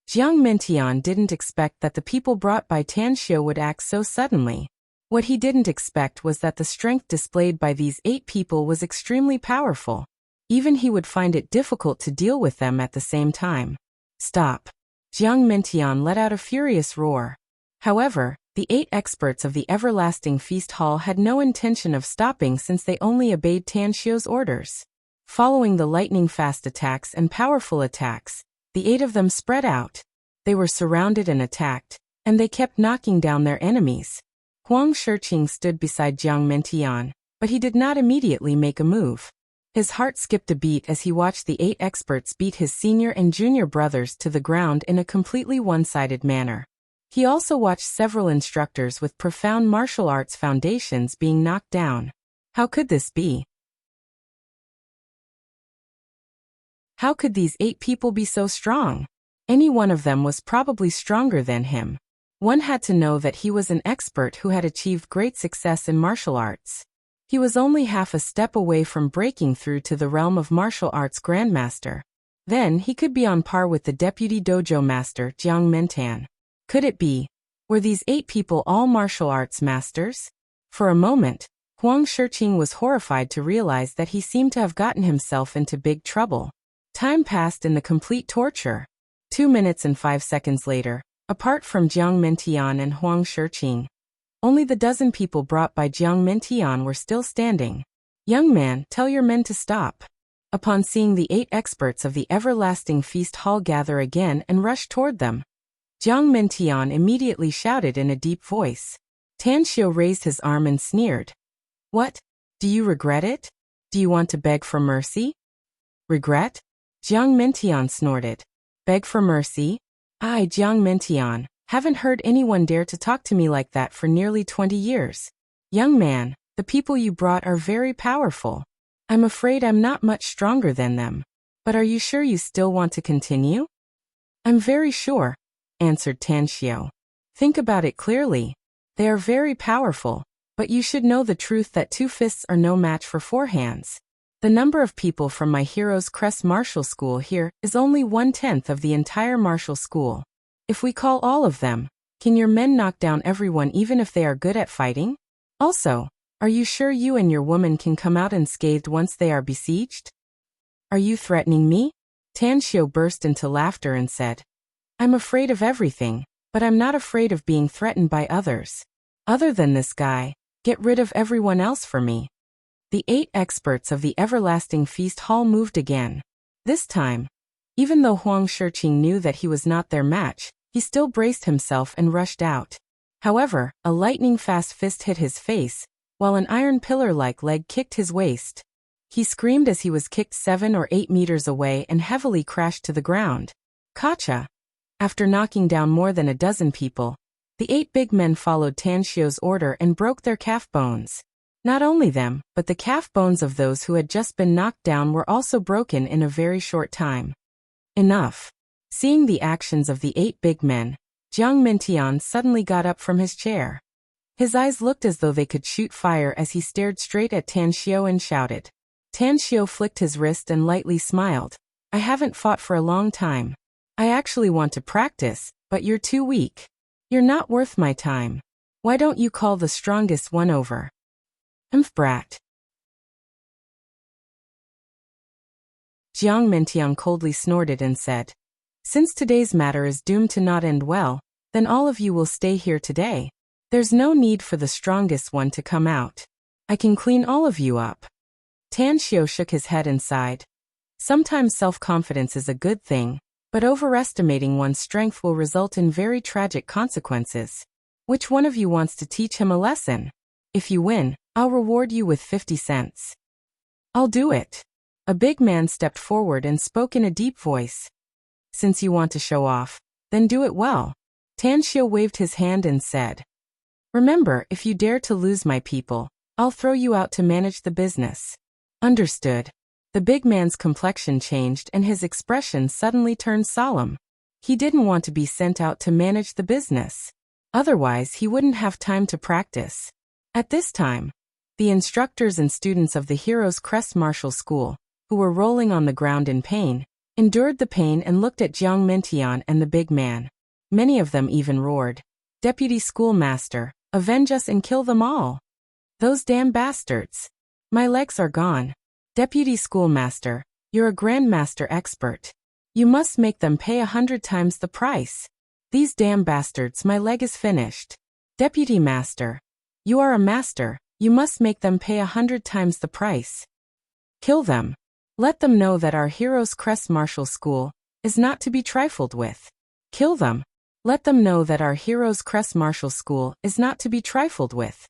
Jiang Mentian didn't expect that the people brought by Tan Xiu would act so suddenly. What he didn't expect was that the strength displayed by these 8 people was extremely powerful. Even he would find it difficult to deal with them at the same time. Stop! Jiang Mentian let out a furious roar. However, the 8 experts of the Everlasting Feast Hall had no intention of stopping since they only obeyed Tan Xiu's orders. Following the lightning-fast attacks and powerful attacks, the 8 of them spread out. They were surrounded and attacked, and they kept knocking down their enemies. Huang Shiqing stood beside Jiang Mentian, but he did not immediately make a move. His heart skipped a beat as he watched the 8 experts beat his senior and junior brothers to the ground in a completely one-sided manner. He also watched several instructors with profound martial arts foundations being knocked down. How could this be? How could these 8 people be so strong? Any one of them was probably stronger than him. One had to know that he was an expert who had achieved great success in martial arts. He was only half a step away from breaking through to the realm of martial arts grandmaster. Then he could be on par with the deputy dojo master Jiang Mentan. Could it be? Were these 8 people all martial arts masters? For a moment, Huang Shiqing was horrified to realize that he seemed to have gotten himself into big trouble. Time passed in the complete torture. 2 minutes and 5 seconds later, apart from Jiang Mentian and Huang Shiqing, only the dozen people brought by Jiang Mentian were still standing. "Young man, tell your men to stop." Upon seeing the 8 experts of the Everlasting Feast Hall gather again and rush toward them, Jiang Mentian immediately shouted in a deep voice. Tan Xiu raised his arm and sneered. "What? Do you regret it? Do you want to beg for mercy?" "Regret?" Jiang Mentian snorted. "Beg for mercy? I, Jiang Mentian, Haven't heard anyone dare to talk to me like that for nearly 20 years. Young man, the people you brought are very powerful. I'm afraid I'm not much stronger than them. But are you sure you still want to continue? I'm very sure, answered Tan Xiao. Think about it clearly. They are very powerful, but you should know the truth that 2 fists are no match for 4 hands. The number of people from my Hero's Crest Martial School here is only 1/10 of the entire martial school. If we call all of them, can your men knock down everyone even if they are good at fighting? Also, are you sure you and your woman can come out unscathed once they are besieged? Are you threatening me? Tan Xiao burst into laughter and said, I'm afraid of everything, but I'm not afraid of being threatened by others. Other than this guy, get rid of everyone else for me. The 8 experts of the Everlasting Feast Hall moved again. This time, even though Huang Shiqing knew that he was not their match, he still braced himself and rushed out. However, a lightning-fast fist hit his face, while an iron pillar-like leg kicked his waist. He screamed as he was kicked 7 or 8 meters away and heavily crashed to the ground. Kacha! After knocking down more than a dozen people, the 8 big men followed Tan Xiao's order and broke their calf bones. Not only them, but the calf bones of those who had just been knocked down were also broken in a very short time. Enough. Seeing the actions of the 8 big men, Jiang Mintian suddenly got up from his chair. His eyes looked as though they could shoot fire as he stared straight at Tan Xiao and shouted. Tan Xiao flicked his wrist and lightly smiled. I haven't fought for a long time. I actually want to practice, but you're too weak. You're not worth my time. Why don't you call the strongest one over? Brat. Jiang Mintian coldly snorted and said, Since today's matter is doomed to not end well, then all of you will stay here today. There's no need for the strongest one to come out. I can clean all of you up. Tan Xiao shook his head and sighed. Sometimes self-confidence is a good thing, but overestimating one's strength will result in very tragic consequences. Which one of you wants to teach him a lesson? If you win, I'll reward you with 50 cents. I'll do it. A big man stepped forward and spoke in a deep voice. Since you want to show off, then do it well. Tan Xiao waved his hand and said, Remember, if you dare to lose my people, I'll throw you out to manage the business. Understood. The big man's complexion changed and his expression suddenly turned solemn. He didn't want to be sent out to manage the business. Otherwise, he wouldn't have time to practice. At this time, the instructors and students of the Hero's Crest Martial School, who were rolling on the ground in pain, endured the pain and looked at Jiang Mintian and the big man. Many of them even roared, Deputy Schoolmaster, avenge us and kill them all. Those damn bastards. My legs are gone. Deputy Schoolmaster, you're a Grandmaster expert. You must make them pay 100 times the price. These damn bastards, my leg is finished. Deputy Master, you are a master, you must make them pay 100 times the price. Kill them. Let them know that our Hero's Crest Martial School is not to be trifled with. Kill them. Let them know that our Hero's Crest Martial School is not to be trifled with.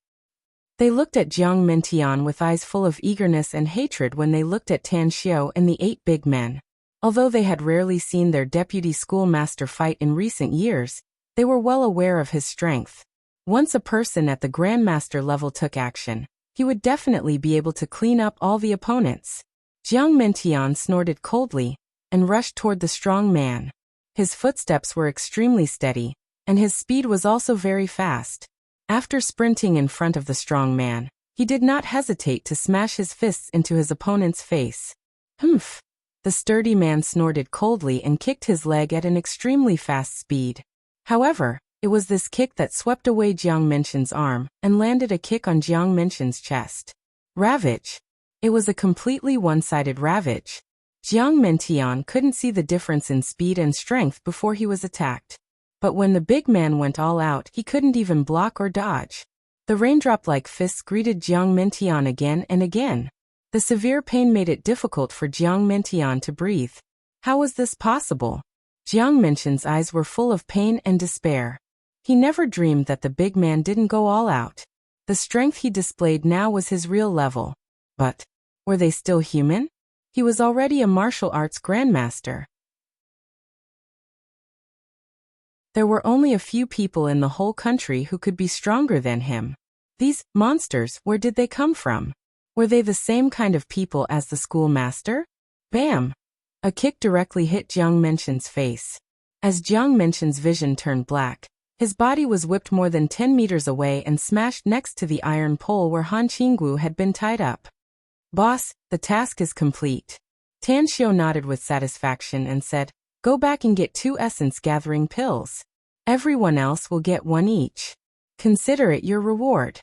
They looked at Jiang Mintian with eyes full of eagerness and hatred when they looked at Tan Xiao and the 8 big men. Although they had rarely seen their deputy schoolmaster fight in recent years, they were well aware of his strength. Once a person at the Grandmaster level took action, he would definitely be able to clean up all the opponents. Jiang Mintian snorted coldly and rushed toward the strong man. His footsteps were extremely steady, and his speed was also very fast. After sprinting in front of the strong man, he did not hesitate to smash his fists into his opponent's face. Humph! The sturdy man snorted coldly and kicked his leg at an extremely fast speed. However, it was this kick that swept away Jiang Mintian's arm and landed a kick on Jiang Mintian's chest. Ravage! It was a completely one-sided ravage. Jiang Mintian couldn't see the difference in speed and strength before he was attacked. But when the big man went all out, he couldn't even block or dodge. The raindrop-like fists greeted Jiang Mintian again and again. The severe pain made it difficult for Jiang Mintian to breathe. How was this possible? Jiang Mintian's eyes were full of pain and despair. He never dreamed that the big man didn't go all out. The strength he displayed now was his real level. But were they still human? He was already a martial arts grandmaster. There were only a few people in the whole country who could be stronger than him. These monsters, where did they come from? Were they the same kind of people as the schoolmaster? Bam! A kick directly hit Jiang Menshin's face. As Jiang Menshin's vision turned black, his body was whipped more than 10 meters away and smashed next to the iron pole where Han Qinggu had been tied up. Boss, the task is complete. Tan Xiao nodded with satisfaction and said, go back and get 2 essence-gathering pills. Everyone else will get 1 each. Consider it your reward.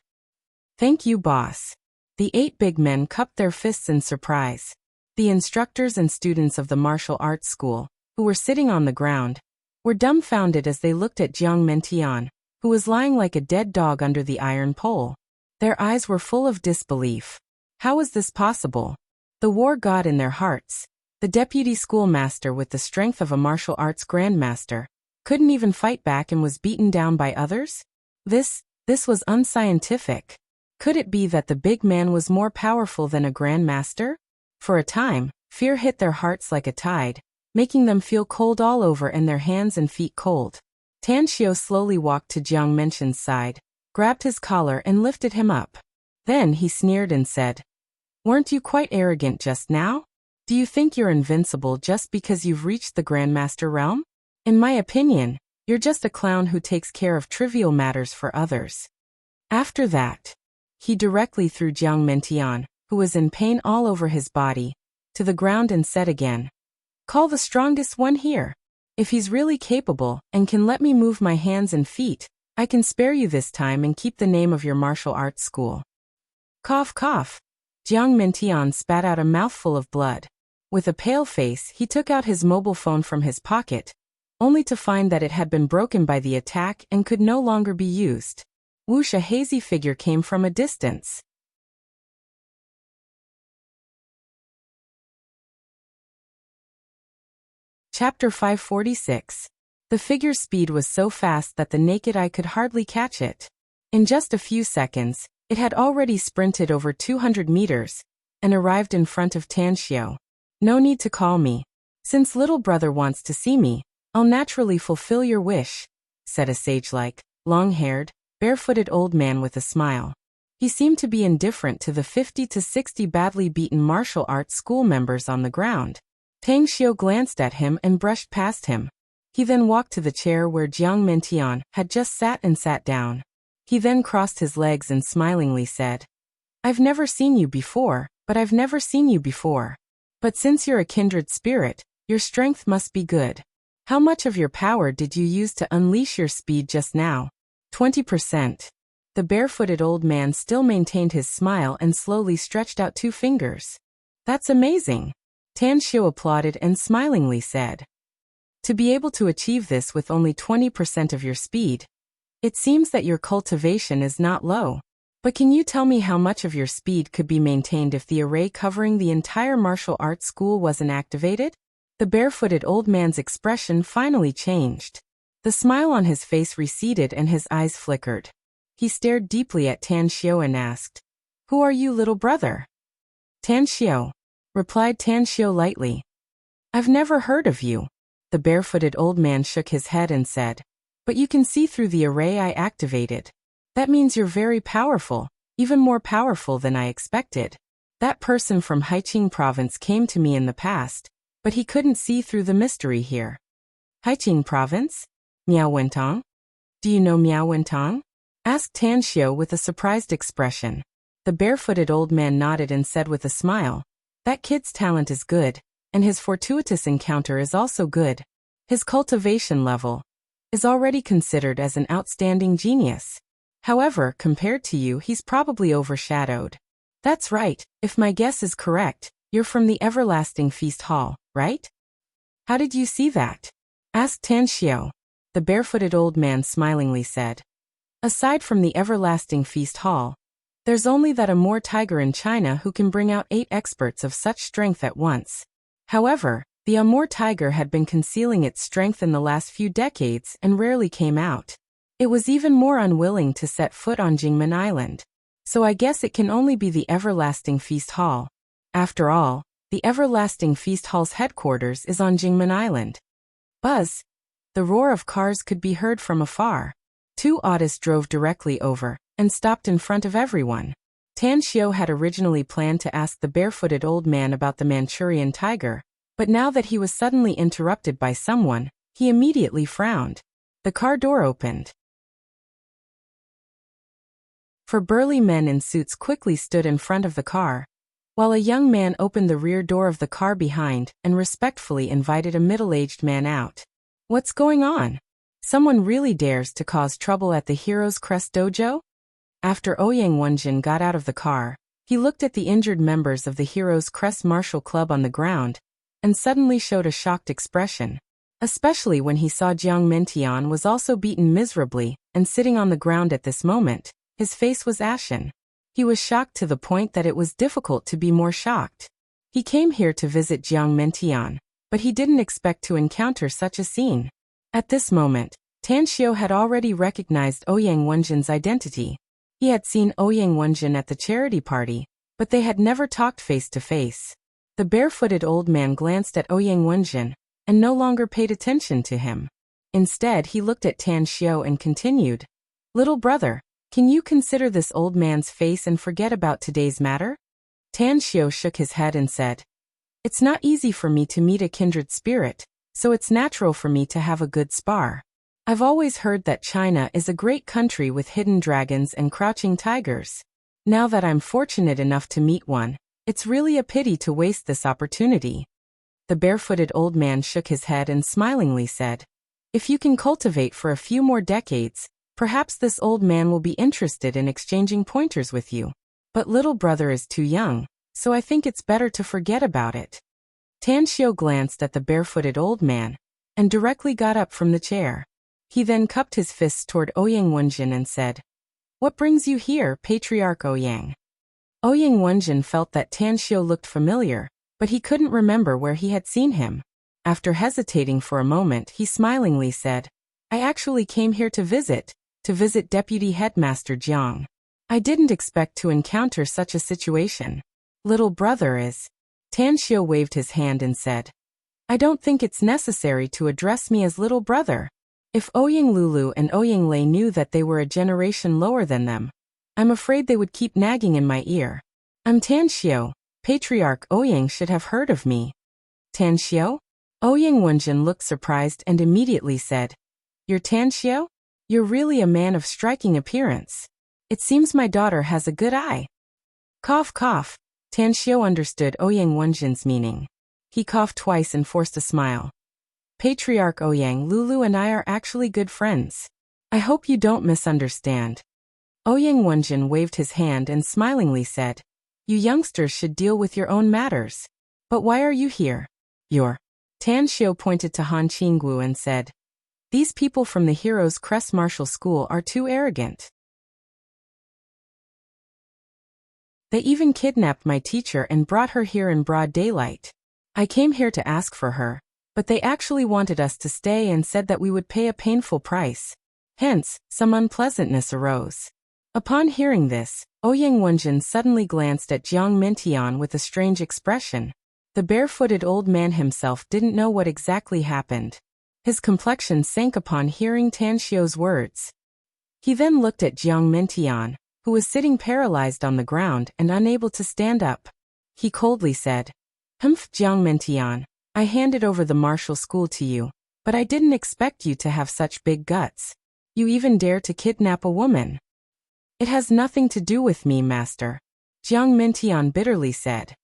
Thank you, boss. The 8 big men cupped their fists in surprise. The instructors and students of the martial arts school, who were sitting on the ground, were dumbfounded as they looked at Jiang Mentian, who was lying like a dead dog under the iron pole. Their eyes were full of disbelief. How was this possible? The war god in their hearts, the deputy schoolmaster with the strength of a martial arts grandmaster, couldn't even fight back and was beaten down by others? This was unscientific. Could it be that the big man was more powerful than a grandmaster? For a time, fear hit their hearts like a tide, making them feel cold all over and their hands and feet cold. Tan Xiao slowly walked to Jiang Menshin's side, grabbed his collar and lifted him up. Then he sneered and said, weren't you quite arrogant just now? Do you think you're invincible just because you've reached the Grandmaster realm? In my opinion, you're just a clown who takes care of trivial matters for others. After that, he directly threw Jiang Mentian, who was in pain all over his body, to the ground and said again, call the strongest one here. If he's really capable and can let me move my hands and feet, I can spare you this time and keep the name of your martial arts school. Cough, cough. Jiang Mentian spat out a mouthful of blood. With a pale face, he took out his mobile phone from his pocket, only to find that it had been broken by the attack and could no longer be used. Wuxia hazy figure came from a distance. Chapter 546. The figure's speed was so fast that the naked eye could hardly catch it. In just a few seconds, it had already sprinted over 200 meters and arrived in front of Tan Xiao. No need to call me. Since little brother wants to see me, I'll naturally fulfill your wish, said a sage-like, long-haired, barefooted old man with a smile. He seemed to be indifferent to the 50 to 60 badly beaten martial arts school members on the ground. Tang Xiao glanced at him and brushed past him. He then walked to the chair where Jiang Mentian had just sat and sat down. He then crossed his legs and smilingly said, I've never seen you before, but I've never seen you before. But since you're a kindred spirit, your strength must be good. How much of your power did you use to unleash your speed just now? 20%. The barefooted old man still maintained his smile and slowly stretched out 2 fingers. That's amazing. Tan Xiao applauded and smilingly said, to be able to achieve this with only 20% of your speed, it seems that your cultivation is not low. But can you tell me how much of your speed could be maintained if the array covering the entire martial arts school wasn't activated? The barefooted old man's expression finally changed. The smile on his face receded and his eyes flickered. He stared deeply at Tan Xiao and asked, who are you, little brother? Tan Xiao, replied Tan Xiao lightly. I've never heard of you. The barefooted old man shook his head and said, but you can see through the array I activated. That means you're very powerful, even more powerful than I expected. That person from Haiqing province came to me in the past, but he couldn't see through the mystery here. Haiqing province? Miao Wentong? Do you know Miao Wentong? Asked Tan Xiao with a surprised expression. The barefooted old man nodded and said with a smile, that kid's talent is good, and his fortuitous encounter is also good. His cultivation level is already considered as an outstanding genius. However, compared to you, he's probably overshadowed. That's right, if my guess is correct, you're from the Everlasting Feast Hall, right? How did you see that? Asked Tan Xiao. The barefooted old man smilingly said, aside from the Everlasting Feast Hall, there's only that Amur tiger in China who can bring out 8 experts of such strength at once. However, the Amur tiger had been concealing its strength in the last few decades and rarely came out. It was even more unwilling to set foot on Jingmen Island. So I guess it can only be the Everlasting Feast Hall. After all, the Everlasting Feast Hall's headquarters is on Jingmen Island. Buzz. The roar of cars could be heard from afar. Two autists drove directly over and stopped in front of everyone. Tan Xiu had originally planned to ask the barefooted old man about the Manchurian tiger, but now that he was suddenly interrupted by someone, he immediately frowned. The car door opened. Four burly men in suits quickly stood in front of the car, while a young man opened the rear door of the car behind and respectfully invited a middle-aged man out. What's going on? Someone really dares to cause trouble at the Hero's Crest dojo? After Ouyang Wenjin got out of the car, he looked at the injured members of the Hero's Crest Martial Club on the ground and suddenly showed a shocked expression, especially when he saw Jiang Mentian was also beaten miserably and sitting on the ground at this moment. His face was ashen. He was shocked to the point that it was difficult to be more shocked. He came here to visit Jiang Mentian, but he didn't expect to encounter such a scene. At this moment, Tan Xiu had already recognized Ouyang Wenjin's identity. He had seen Ouyang Wenjin at the charity party, but they had never talked face to face. The barefooted old man glanced at Ouyang Wenjin and no longer paid attention to him. Instead, he looked at Tan Xiu and continued, "Little brother, can you consider this old man's face and forget about today's matter?" Tan Xiu shook his head and said, "It's not easy for me to meet a kindred spirit, so it's natural for me to have a good spar. I've always heard that China is a great country with hidden dragons and crouching tigers. Now that I'm fortunate enough to meet one, it's really a pity to waste this opportunity." The barefooted old man shook his head and smilingly said, "If you can cultivate for a few more decades, perhaps this old man will be interested in exchanging pointers with you. But little brother is too young, so I think it's better to forget about it." Tan Xiu glanced at the barefooted old man and directly got up from the chair. He then cupped his fists toward Ouyang Wenjin and said, "What brings you here, Patriarch Ouyang?" Ouyang Wenjin felt that Tan Xiu looked familiar, but he couldn't remember where he had seen him. After hesitating for a moment, he smilingly said, "I actually came here to visit Deputy Headmaster Jiang. I didn't expect to encounter such a situation. Little brother is..." Tan Xiu waved his hand and said, "I don't think it's necessary to address me as little brother. If Ouyang Lulu and Ouyang Lei knew that they were a generation lower than them, I'm afraid they would keep nagging in my ear. I'm Tan Xiu. Patriarch Ouyang should have heard of me." "Tan Xiu?" Ouyang Wenjin looked surprised and immediately said, "You're Tan Xiu? You're really a man of striking appearance. It seems my daughter has a good eye." Cough cough. Tan Xiu understood Ouyang Wenjin's meaning. He coughed twice and forced a smile. "Patriarch Ouyang, Lulu and I are actually good friends. I hope you don't misunderstand." Ouyang Wenjin waved his hand and smilingly said, "You youngsters should deal with your own matters. But why are you here?" "You're..." Tan Xiu pointed to Han Qinggu and said, "These people from the Hero's Crest Martial School are too arrogant. They even kidnapped my teacher and brought her here in broad daylight. I came here to ask for her, but they actually wanted us to stay and said that we would pay a painful price. Hence, some unpleasantness arose." Upon hearing this, Ouyang Wenjin suddenly glanced at Jiang Mentian with a strange expression. The barefooted old man himself didn't know what exactly happened. His complexion sank upon hearing Tan Xiu's words. He then looked at Jiang Mentian, who was sitting paralyzed on the ground and unable to stand up. He coldly said, "Humph, Jiang Mentian, I handed over the martial school to you, but I didn't expect you to have such big guts. You even dare to kidnap a woman." "It has nothing to do with me, master," Jiang Mentian bitterly said.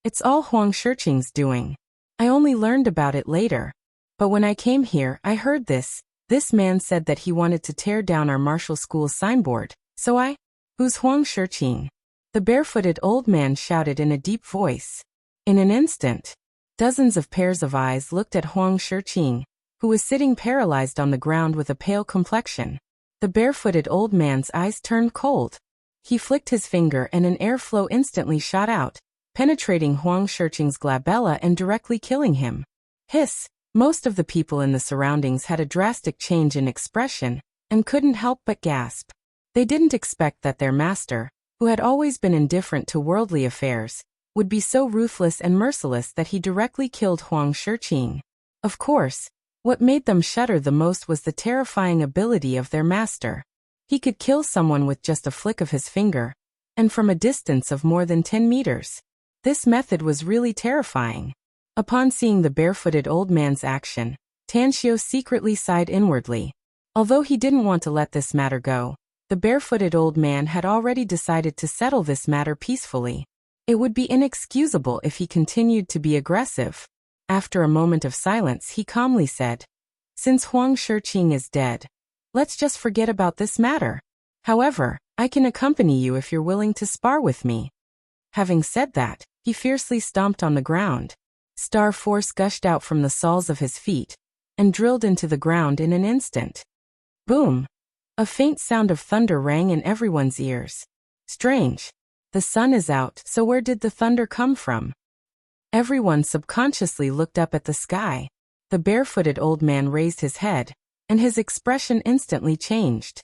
"It's all Huang Shiqing's doing. I only learned about it later. But when I came here, I heard this. This man said that he wanted to tear down our martial school's signboard, so I..." "Who's Huang Shiqing?" the barefooted old man shouted in a deep voice. In an instant, dozens of pairs of eyes looked at Huang Shiqing, who was sitting paralyzed on the ground with a pale complexion. The barefooted old man's eyes turned cold. He flicked his finger and an airflow instantly shot out, penetrating Huang Shiqing's glabella and directly killing him. Hiss! Most of the people in the surroundings had a drastic change in expression and couldn't help but gasp. They didn't expect that their master, who had always been indifferent to worldly affairs, would be so ruthless and merciless that he directly killed Huang Shiqing. Of course, What made them shudder the most was the terrifying ability of their master. He could kill someone with just a flick of his finger, and from a distance of more than 10 meters. This method was really terrifying. Upon seeing the barefooted old man's action, Tanxio secretly sighed inwardly. Although he didn't want to let this matter go, the barefooted old man had already decided to settle this matter peacefully. It would be inexcusable if he continued to be aggressive. After a moment of silence, he calmly said, "Since Huang Shiqing is dead, let's just forget about this matter. However, I can accompany you if you're willing to spar with me." Having said that, he fiercely stomped on the ground. Star force gushed out from the soles of his feet and drilled into the ground in an instant. Boom! A faint sound of thunder rang in everyone's ears. Strange. The sun is out, so where did the thunder come from? Everyone subconsciously looked up at the sky. The barefooted old man raised his head, and his expression instantly changed.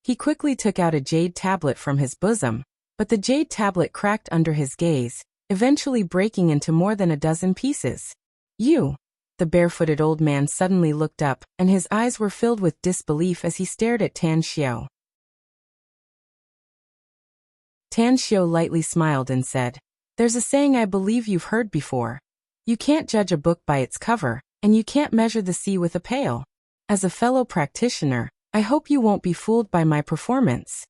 He quickly took out a jade tablet from his bosom, but the jade tablet cracked under his gaze, eventually breaking into more than a dozen pieces. "You!" The barefooted old man suddenly looked up, and his eyes were filled with disbelief as he stared at Tanxio. Tanxio lightly smiled and said, "There's a saying I believe you've heard before. You can't judge a book by its cover, and you can't measure the sea with a pail. As a fellow practitioner, I hope you won't be fooled by my performance."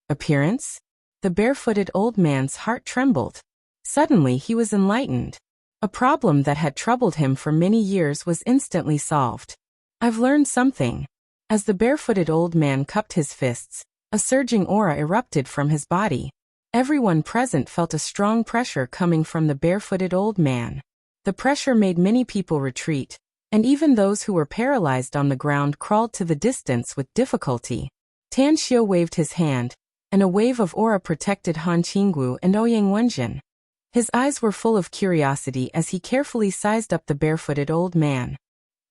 Appearance? The barefooted old man's heart trembled. Suddenly he was enlightened. A problem that had troubled him for many years was instantly solved. "I've learned something." As the barefooted old man cupped his fists, a surging aura erupted from his body. Everyone present felt a strong pressure coming from the barefooted old man. The pressure made many people retreat, and even those who were paralyzed on the ground crawled to the distance with difficulty. Tanxio waved his hand, and a wave of aura protected Han Qingwu and Ouyang Wenjin. His eyes were full of curiosity as he carefully sized up the barefooted old man.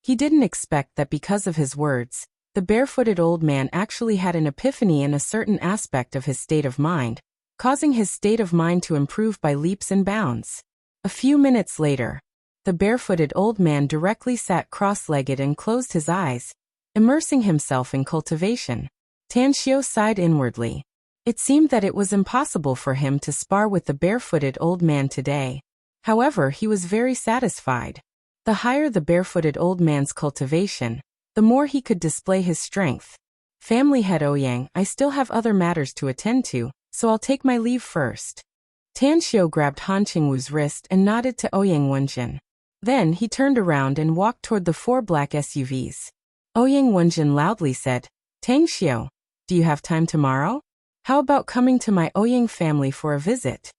He didn't expect that because of his words, the barefooted old man actually had an epiphany in a certain aspect of his state of mind, causing his state of mind to improve by leaps and bounds. A few minutes later, the barefooted old man directly sat cross-legged and closed his eyes, immersing himself in cultivation. Tanxio sighed inwardly. It seemed that it was impossible for him to spar with the barefooted old man today. However, he was very satisfied. The higher the barefooted old man's cultivation, the more he could display his strength. "Family head Ouyang, I still have other matters to attend to, so I'll take my leave first." Tanxio grabbed Han Qingwu's wrist and nodded to Ouyang Wenjin. Then he turned around and walked toward the 4 black SUVs. Ouyang Wenjin loudly said, "Tanxio, do you have time tomorrow? How about coming to my Ouyang family for a visit?"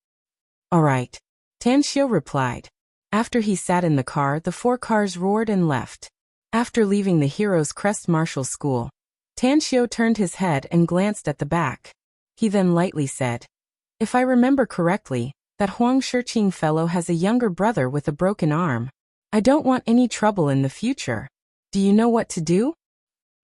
"All right," Tanxio replied. After he sat in the car, the 4 cars roared and left. After leaving the Heroes Crest Martial School, Tanxio turned his head and glanced at the back. He then lightly said, "If I remember correctly, that Huang Shiqing fellow has a younger brother with a broken arm. I don't want any trouble in the future. Do you know what to do?"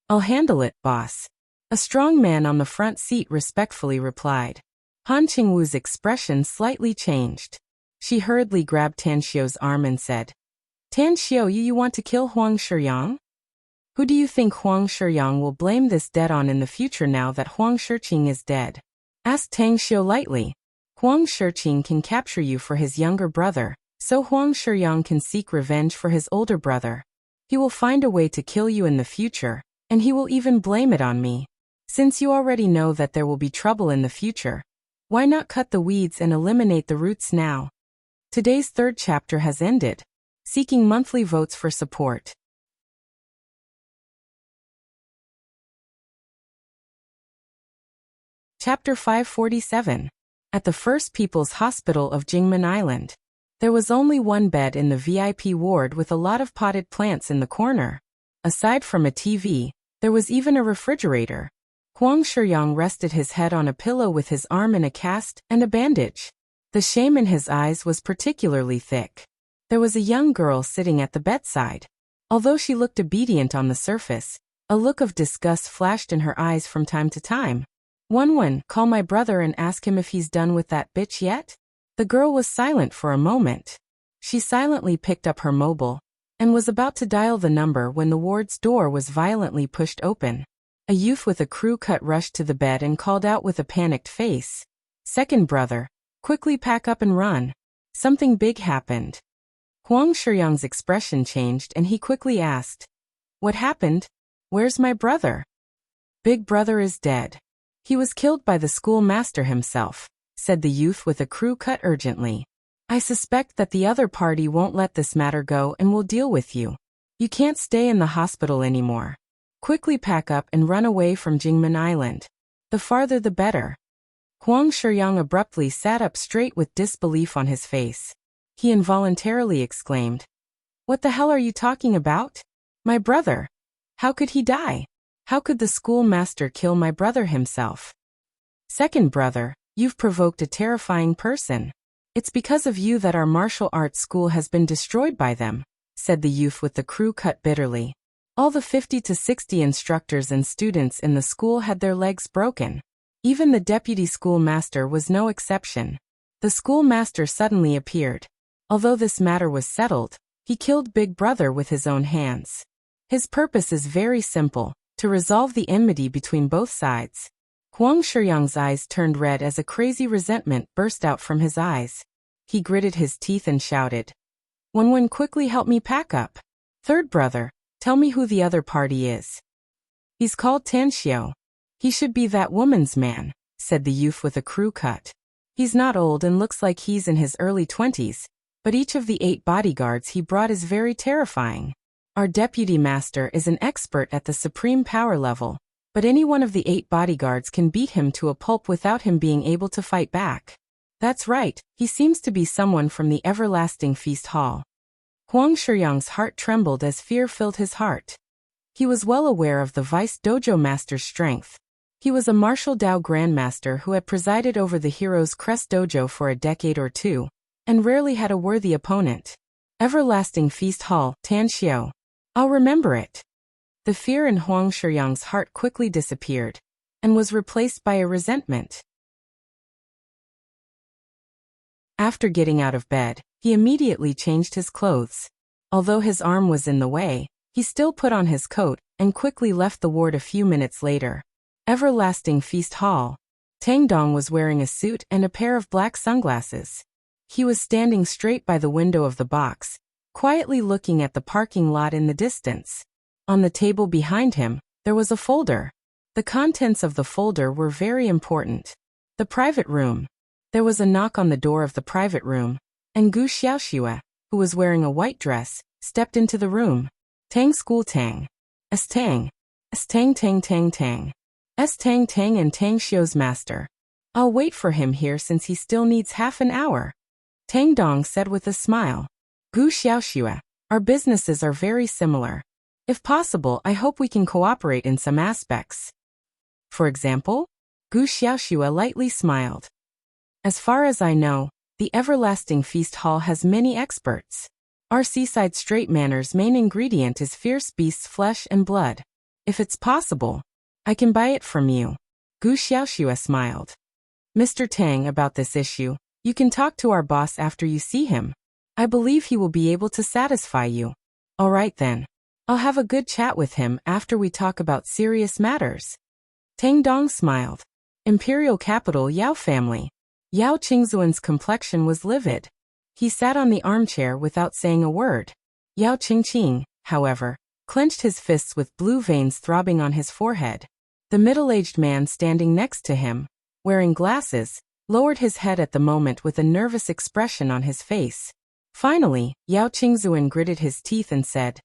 "I'll handle it, boss," a strong man on the front seat respectfully replied. Han Qingwu's expression slightly changed. She hurriedly grabbed Tanxio's arm and said, "Tanxio, you want to kill Huang Shiqing? Who do you think Huang Shiqing will blame this debt on in the future now that Huang Shiqing is dead?" asked Tanxio lightly. "Huang Shiqing can capture you for his younger brother, so Huang Shiqing can seek revenge for his older brother. He will find a way to kill you in the future, and he will even blame it on me. Since you already know that there will be trouble in the future, why not cut the weeds and eliminate the roots now?" Today's 3rd chapter has ended. Seeking monthly votes for support. Chapter 547. At the First People's Hospital of Jingmen Island. There was only one bed in the VIP ward with a lot of potted plants in the corner. Aside from a TV, there was even a refrigerator. Huang Shiqing rested his head on a pillow with his arm in a cast and a bandage. The shame in his eyes was particularly thick. There was a young girl sitting at the bedside. Although she looked obedient on the surface, a look of disgust flashed in her eyes from time to time. "One, call my brother and ask him if he's done with that bitch yet?" The girl was silent for a moment. She silently picked up her mobile and was about to dial the number when the ward's door was violently pushed open. A youth with a crew cut rushed to the bed and called out with a panicked face, "Second brother, quickly pack up and run. Something big happened." Huang Shiyang's expression changed and he quickly asked, "What happened? Where's my brother?" "Big brother is dead. He was killed by the schoolmaster himself," said the youth with a crew cut urgently. "I suspect that the other party won't let this matter go and will deal with you. You can't stay in the hospital anymore. Quickly pack up and run away from Jingmen Island. The farther the better." Huang Shiyang abruptly sat up straight with disbelief on his face. He involuntarily exclaimed, "What the hell are you talking about? My brother? How could he die? How could the schoolmaster kill my brother himself?" "Second brother, you've provoked a terrifying person. It's because of you that our martial arts school has been destroyed by them," said the youth with the crew cut bitterly. "All the 50 to 60 instructors and students in the school had their legs broken. Even the deputy schoolmaster was no exception. The schoolmaster suddenly appeared. Although this matter was settled, he killed Big Brother with his own hands. His purpose is very simple, to resolve the enmity between both sides." Huang Shiyang's eyes turned red as a crazy resentment burst out from his eyes. He gritted his teeth and shouted, "Wenwen, quickly help me pack up. Third brother, tell me who the other party is." "He's called Tan Xiao. He should be that woman's man," said the youth with a crew cut. "He's not old and looks like he's in his early 20s, but each of the 8 bodyguards he brought is very terrifying. Our deputy master is an expert at the supreme power level, but any one of the 8 bodyguards can beat him to a pulp without him being able to fight back. That's right, he seems to be someone from the everlasting feast hall." Huang Shiyang's heart trembled as fear filled his heart. He was well aware of the vice dojo master's strength. He was a martial Dao grandmaster who had presided over the Hero's Crest dojo for a decade or two, and rarely had a worthy opponent. Everlasting Feast Hall, Tan Xiao. I'll remember it. The fear in Huang Shiyang's heart quickly disappeared, and was replaced by a resentment. After getting out of bed, he immediately changed his clothes. Although his arm was in the way, he still put on his coat, and quickly left the ward a few minutes later. Everlasting Feast Hall. Tang Dong was wearing a suit and a pair of black sunglasses. He was standing straight by the window of the box, quietly looking at the parking lot in the distance. On the table behind him, there was a folder. The contents of the folder were very important. The private room. There was a knock on the door of the private room, and Gu Xiaoxue, who was wearing a white dress, stepped into the room. "Tang School Tang. S Tang. S Tang Tang Tang Tang. S Tang Tang and Tang Xiu's master. I'll wait for him here since he still needs half an hour," Tang Dong said with a smile. "Gu Xiaoxue, our businesses are very similar. If possible, I hope we can cooperate in some aspects." "For example?" Gu Xiaoxue lightly smiled. "As far as I know, the Everlasting Feast Hall has many experts. Our seaside straight manner's main ingredient is fierce beast's flesh and blood. If it's possible, I can buy it from you." Gu Xiaoxue smiled. "Mr. Tang, about this issue, you can talk to our boss after you see him. I believe he will be able to satisfy you." "All right then. I'll have a good chat with him after we talk about serious matters." Tang Dong smiled. Imperial capital Yao family. Yao Qingzuan's complexion was livid. He sat on the armchair without saying a word. Yao Qingqing, however, clenched his fists with blue veins throbbing on his forehead. The middle-aged man standing next to him, wearing glasses, lowered his head at the moment with a nervous expression on his face. Finally, Yao Qingzuan gritted his teeth and said,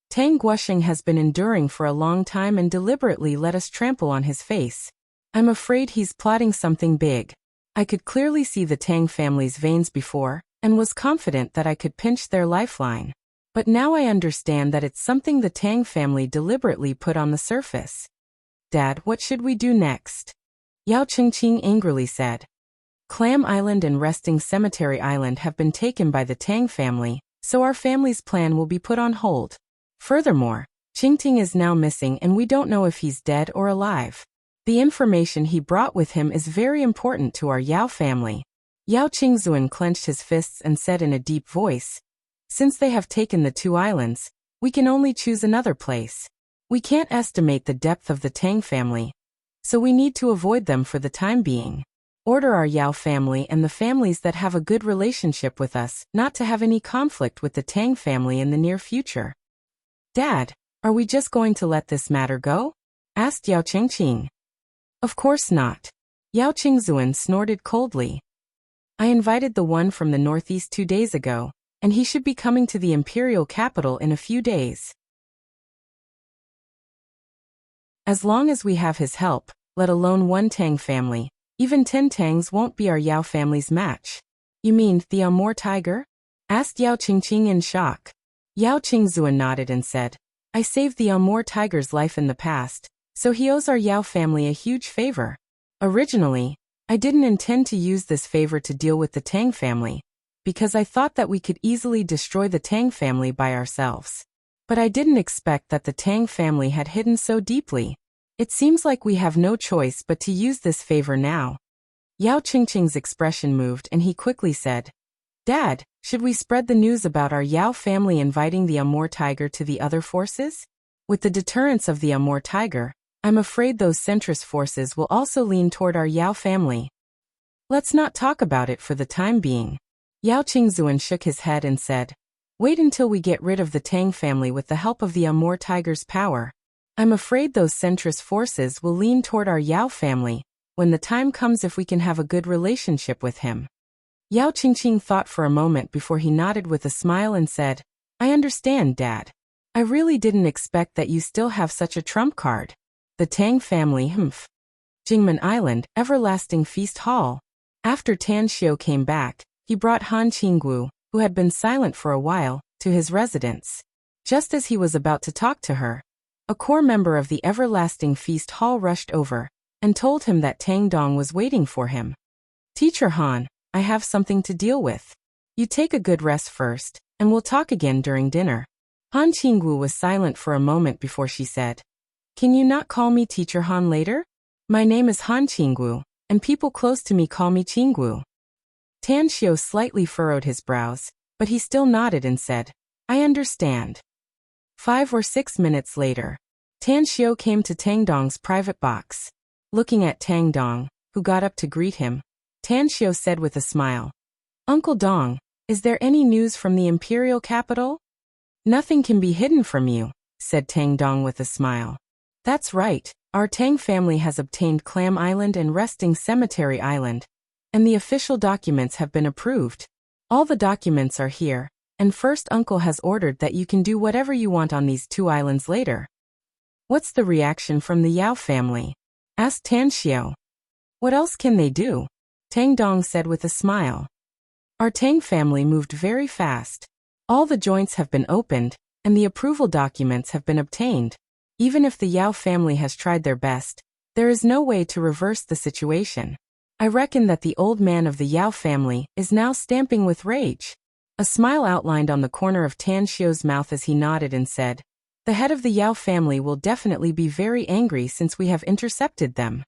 "Tang Guosheng has been enduring for a long time and deliberately let us trample on his face. I'm afraid he's plotting something big. I could clearly see the Tang family's veins before, and was confident that I could pinch their lifeline. But now I understand that it's something the Tang family deliberately put on the surface." "Dad, what should we do next?" Yao Qingqing angrily said. "Clam Island and Resting Cemetery Island have been taken by the Tang family, so our family's plan will be put on hold. Furthermore, Qingting is now missing and we don't know if he's dead or alive. The information he brought with him is very important to our Yao family." Yao Qingzuan clenched his fists and said in a deep voice, Since they have taken the 2 islands, we can only choose another place. We can't estimate the depth of the Tang family, so we need to avoid them for the time being. Order our Yao family and the families that have a good relationship with us not to have any conflict with the Tang family in the near future. Dad, are we just going to let this matter go? Asked Yao Qingqing. Of course not. Yao Qingzuan snorted coldly. I invited the one from the northeast 2 days ago, and he should be coming to the imperial capital in a few days. As long as we have his help, let alone 1 Tang family, even 10 Tangs won't be our Yao family's match. You mean the Amur tiger? Asked Yao Qingqing in shock. Yao Qingzuan nodded and said, I saved the Amur tiger's life in the past, so he owes our Yao family a huge favor. Originally, I didn't intend to use this favor to deal with the Tang family, because I thought that we could easily destroy the Tang family by ourselves. But I didn't expect that the Tang family had hidden so deeply. It seems like we have no choice but to use this favor now. Yao Qingqing's expression moved and he quickly said, Dad, should we spread the news about our Yao family inviting the Amur tiger to the other forces? With the deterrence of the Amur tiger, I'm afraid those centrist forces will also lean toward our Yao family. Let's not talk about it for the time being. Yao Qingzuan shook his head and said, Wait until we get rid of the Tang family with the help of the Amur tiger's power. I'm afraid those centrist forces will lean toward our Yao family when the time comes if we can have a good relationship with him. Yao Qingqing thought for a moment before he nodded with a smile and said, I understand, Dad. I really didn't expect that you still have such a trump card. The Tang family, Jingmen Island, Everlasting Feast Hall. After Tan Xiao came back, he brought Han Qinggu, who had been silent for a while, to his residence. Just as he was about to talk to her, a core member of the Everlasting Feast Hall rushed over and told him that Tang Dong was waiting for him. Teacher Han, I have something to deal with. You take a good rest first, and we'll talk again during dinner. Han Qinggu was silent for a moment before she said, Can you not call me Teacher Han later? My name is Han Qinggu, and people close to me call me Qinggu. Tan Xiao slightly furrowed his brows, but he still nodded and said, I understand. 5 or 6 minutes later, Tan Xiao came to Tang Dong's private box. Looking at Tang Dong, who got up to greet him, Tan Xiao said with a smile, Uncle Dong, is there any news from the imperial capital? Nothing can be hidden from you, said Tang Dong with a smile. That's right, our Tang family has obtained Clam Island and Resting Cemetery Island, and the official documents have been approved. All the documents are here, and First Uncle has ordered that you can do whatever you want on these 2 islands later. What's the reaction from the Yao family? Asked Tan Xiao. What else can they do? Tang Dong said with a smile. Our Tang family moved very fast. All the joints have been opened, and the approval documents have been obtained. Even if the Yao family has tried their best, there is no way to reverse the situation. I reckon that the old man of the Yao family is now stamping with rage. A smile outlined on the corner of Tan Xiao's mouth as he nodded and said, The head of the Yao family will definitely be very angry since we have intercepted them.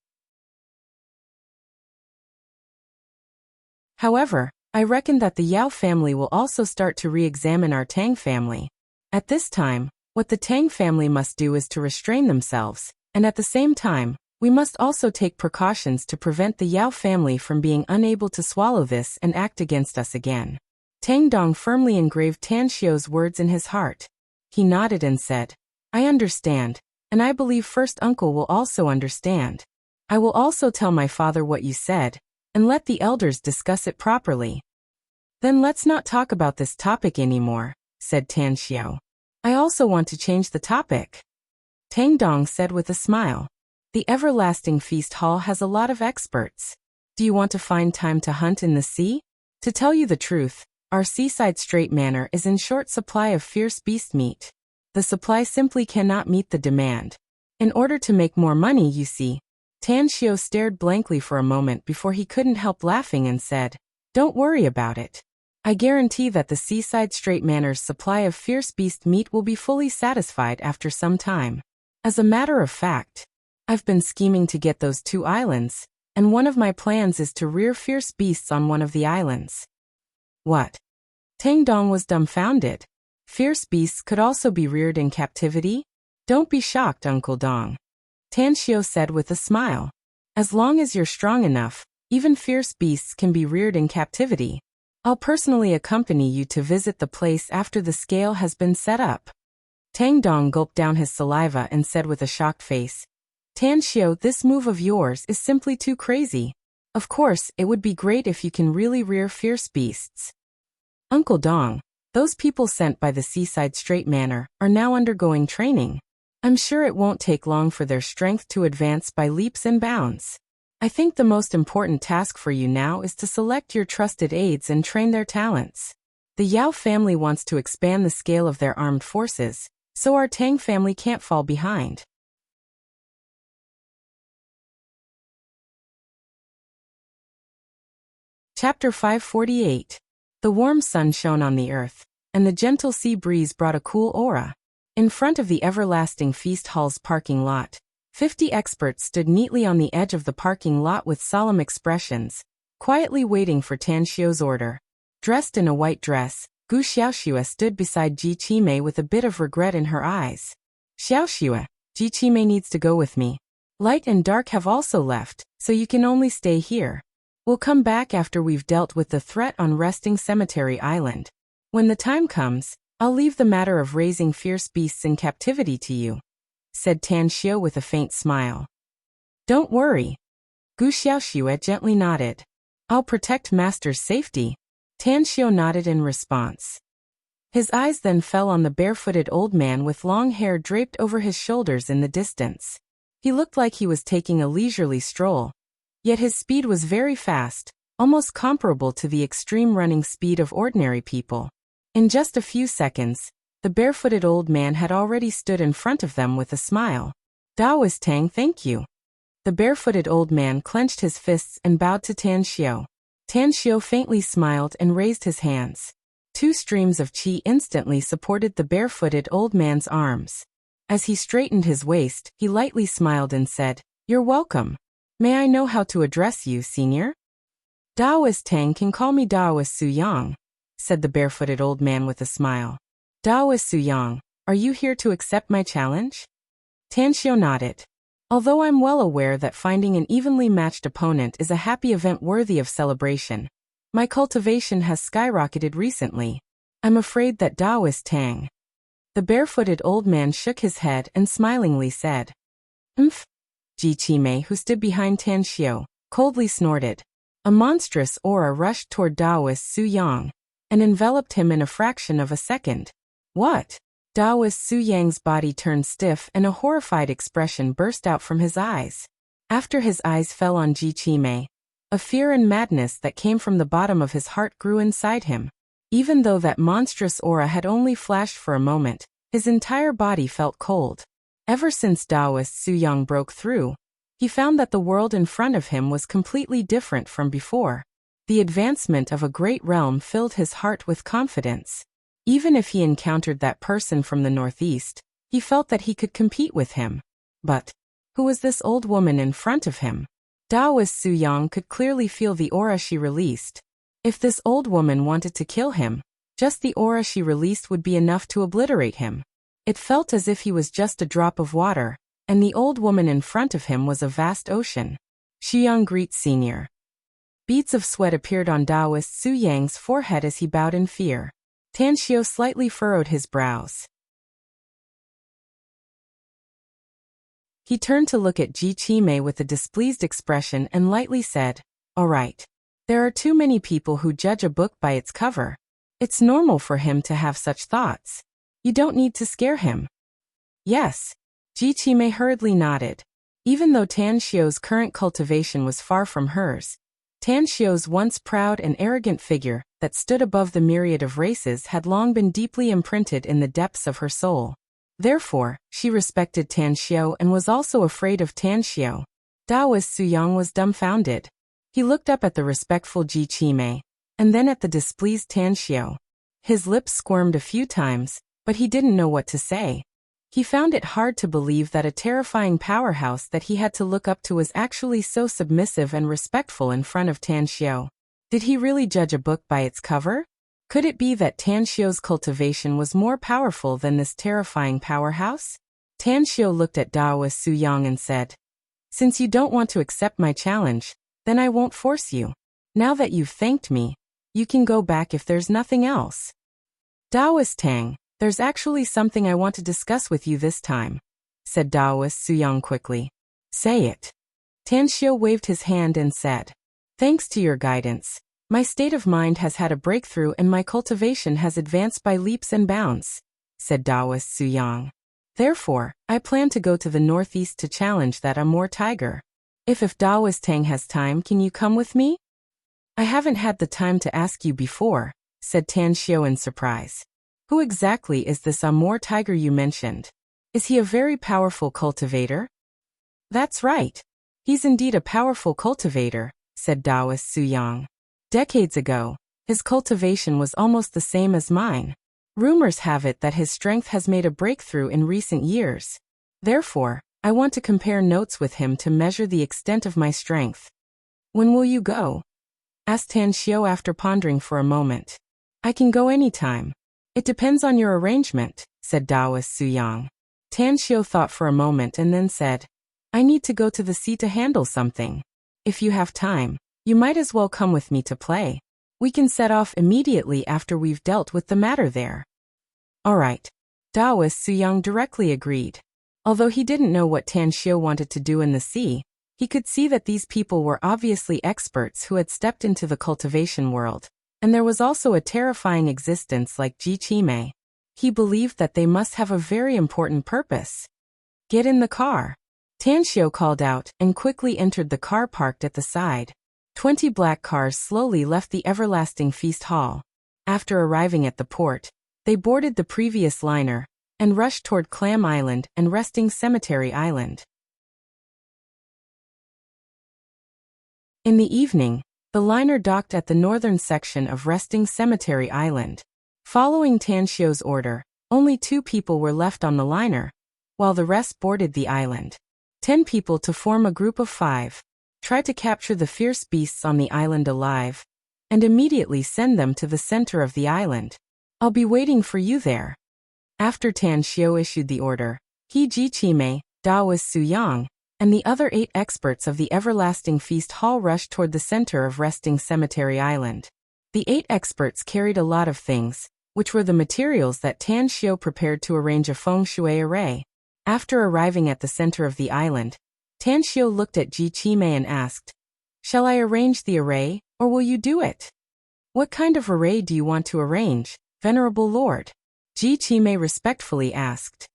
However, I reckon that the Yao family will also start to re-examine our Tang family. At this time, what the Tang family must do is to restrain themselves, and at the same time, we must also take precautions to prevent the Yao family from being unable to swallow this and act against us again. Tang Dong firmly engraved Tan Xiao's words in his heart. He nodded and said, I understand, and I believe First Uncle will also understand. I will also tell my father what you said, and let the elders discuss it properly. Then let's not talk about this topic anymore, said Tan Xiao. I also want to change the topic. Tang Dong said with a smile. The Everlasting Feast Hall has a lot of experts. Do you want to find time to hunt in the sea? To tell you the truth, our seaside strait manor is in short supply of fierce beast meat. The supply simply cannot meet the demand. In order to make more money, you see. Tan Xiao stared blankly for a moment before he couldn't help laughing and said, Don't worry about it. I guarantee that the seaside strait manor's supply of fierce beast meat will be fully satisfied after some time. As a matter of fact, I've been scheming to get those 2 islands, and one of my plans is to rear fierce beasts on one of the islands. What? Tang Dong was dumbfounded. Fierce beasts could also be reared in captivity? Don't be shocked, Uncle Dong. Tan Xiu said with a smile. As long as you're strong enough, even fierce beasts can be reared in captivity. I'll personally accompany you to visit the place after the scale has been set up. Tang Dong gulped down his saliva and said with a shocked face, Tan Xiu, this move of yours is simply too crazy. Of course, it would be great if you can really rear fierce beasts. Uncle Dong, those people sent by the Seaside Straight Manor are now undergoing training. I'm sure it won't take long for their strength to advance by leaps and bounds. I think the most important task for you now is to select your trusted aides and train their talents. The Yao family wants to expand the scale of their armed forces, so our Tang family can't fall behind. Chapter 548. The warm sun shone on the earth, and the gentle sea breeze brought a cool aura. In front of the Everlasting Feast Hall's parking lot, 50 experts stood neatly on the edge of the parking lot with solemn expressions, quietly waiting for Tan Xiu's order. Dressed in a white dress, Gu Xiaoxue stood beside Ji Qimei with a bit of regret in her eyes. Xiaoxue, Ji Qimei needs to go with me. Light and dark have also left, so you can only stay here. We'll come back after we've dealt with the threat on Resting Cemetery Island. When the time comes, I'll leave the matter of raising fierce beasts in captivity to you, said Tan Xiu with a faint smile. Don't worry. Gu Xiaoxue gently nodded. I'll protect Master's safety. Tan Xiu nodded in response. His eyes then fell on the barefooted old man with long hair draped over his shoulders in the distance. He looked like he was taking a leisurely stroll. Yet his speed was very fast, almost comparable to the extreme running speed of ordinary people. In just a few seconds, the barefooted old man had already stood in front of them with a smile. Daoist Tang, thank you. The barefooted old man clenched his fists and bowed to Tan Xiu. Tan Xiu faintly smiled and raised his hands. 2 streams of qi instantly supported the barefooted old man's arms. As he straightened his waist, he lightly smiled and said, You're welcome. May I know how to address you, senior? Daoist Tang can call me Daoist Su Yang, said the barefooted old man with a smile. Daoist Su Yang, are you here to accept my challenge? Tan Xiu nodded. Although I'm well aware that finding an evenly matched opponent is a happy event worthy of celebration, my cultivation has skyrocketed recently. I'm afraid that Daoist Tang. The barefooted old man shook his head and smilingly said, Ji Qimei, who stood behind Tan Xiu, coldly snorted. A monstrous aura rushed toward Daoist Su Yang and enveloped him in a fraction of a second. What? Daoist Su Yang's body turned stiff and a horrified expression burst out from his eyes. After his eyes fell on Ji Qimei, a fear and madness that came from the bottom of his heart grew inside him. Even though that monstrous aura had only flashed for a moment, his entire body felt cold. Ever since Daoist Su Yang broke through, he found that the world in front of him was completely different from before. The advancement of a great realm filled his heart with confidence. Even if he encountered that person from the northeast, he felt that he could compete with him. But who was this old woman in front of him? Daoist Su Yang could clearly feel the aura she released. If this old woman wanted to kill him, just the aura she released would be enough to obliterate him. It felt as if he was just a drop of water, and the old woman in front of him was a vast ocean. Xiang greet senior. Beads of sweat appeared on Daoist Su Yang's forehead as he bowed in fear. Tan Xiu slightly furrowed his brows. He turned to look at Ji Qimei with a displeased expression and lightly said, All right. There are too many people who judge a book by its cover. It's normal for him to have such thoughts. You don't need to scare him. Yes. Ji Qimei hurriedly nodded. Even though Tan Xiu's current cultivation was far from hers, Tan Xiu's once proud and arrogant figure that stood above the myriad of races had long been deeply imprinted in the depths of her soul. Therefore, she respected Tan Xiu and was also afraid of Tan Xiu. Daoist Su Yang was dumbfounded. He looked up at the respectful Ji Qimei, and then at the displeased Tan Xiu. His lips squirmed a few times, but he didn't know what to say. He found it hard to believe that a terrifying powerhouse that he had to look up to was actually so submissive and respectful in front of Tan Xiu. Did he really judge a book by its cover? Could it be that Tan Xiu's cultivation was more powerful than this terrifying powerhouse? Tan Xiu looked at Daoist Su Yang and said, "Since you don't want to accept my challenge, then I won't force you. Now that you've thanked me, you can go back if there's nothing else." "Daoist Tang, there's actually something I want to discuss with you this time," said Daoist Su Yang quickly. "Say it." Tan Xiu waved his hand and said, "Thanks to your guidance, my state of mind has had a breakthrough and my cultivation has advanced by leaps and bounds," said Daoist Su Yang. "Therefore, I plan to go to the northeast to challenge that Amur tiger. If Daoist Tang has time, can you come with me?" "I haven't had the time to ask you before," said Tan Xiu in surprise. "Who exactly is this Amur tiger you mentioned? Is he a very powerful cultivator?" "That's right. He's indeed a powerful cultivator," said Daoist Su Yang. "Decades ago, his cultivation was almost the same as mine. Rumors have it that his strength has made a breakthrough in recent years. Therefore, I want to compare notes with him to measure the extent of my strength." "When will you go?" asked Tan Xiu after pondering for a moment. "I can go anytime. It depends on your arrangement," said Daoist Su Yang. Tan Xiu thought for a moment and then said, "I need to go to the sea to handle something. If you have time, you might as well come with me to play. We can set off immediately after we've dealt with the matter there." "All right." Daoist Su Yang directly agreed. Although he didn't know what Tan Xiu wanted to do in the sea, he could see that these people were obviously experts who had stepped into the cultivation world, and there was also a terrifying existence like Ji Qimei. He believed that they must have a very important purpose. "Get in the car," Tan Xiu called out and quickly entered the car parked at the side. 20 black cars slowly left the Everlasting Feast Hall. After arriving at the port, they boarded the previous liner and rushed toward Clam Island and Resting Cemetery Island. In the evening, the liner docked at the northern section of Resting Cemetery Island. Following Tan Xiu's order, only 2 people were left on the liner, while the rest boarded the island. 10 people to form a group of 5. Try to capture the fierce beasts on the island alive, and immediately send them to the center of the island. I'll be waiting for you there. After Tan Xiu issued the order, Ji Qimei, Daoist Su Yang, and the other 8 experts of the Everlasting Feast Hall rushed toward the center of Resting Cemetery Island. The 8 experts carried a lot of things, which were the materials that Tan Xiu prepared to arrange a feng shui array. After arriving at the center of the island, Tan Xiu looked at Ji Qimei and asked, "Shall I arrange the array, or will you do it?" "What kind of array do you want to arrange, Venerable Lord?" Ji Qimei respectfully asked.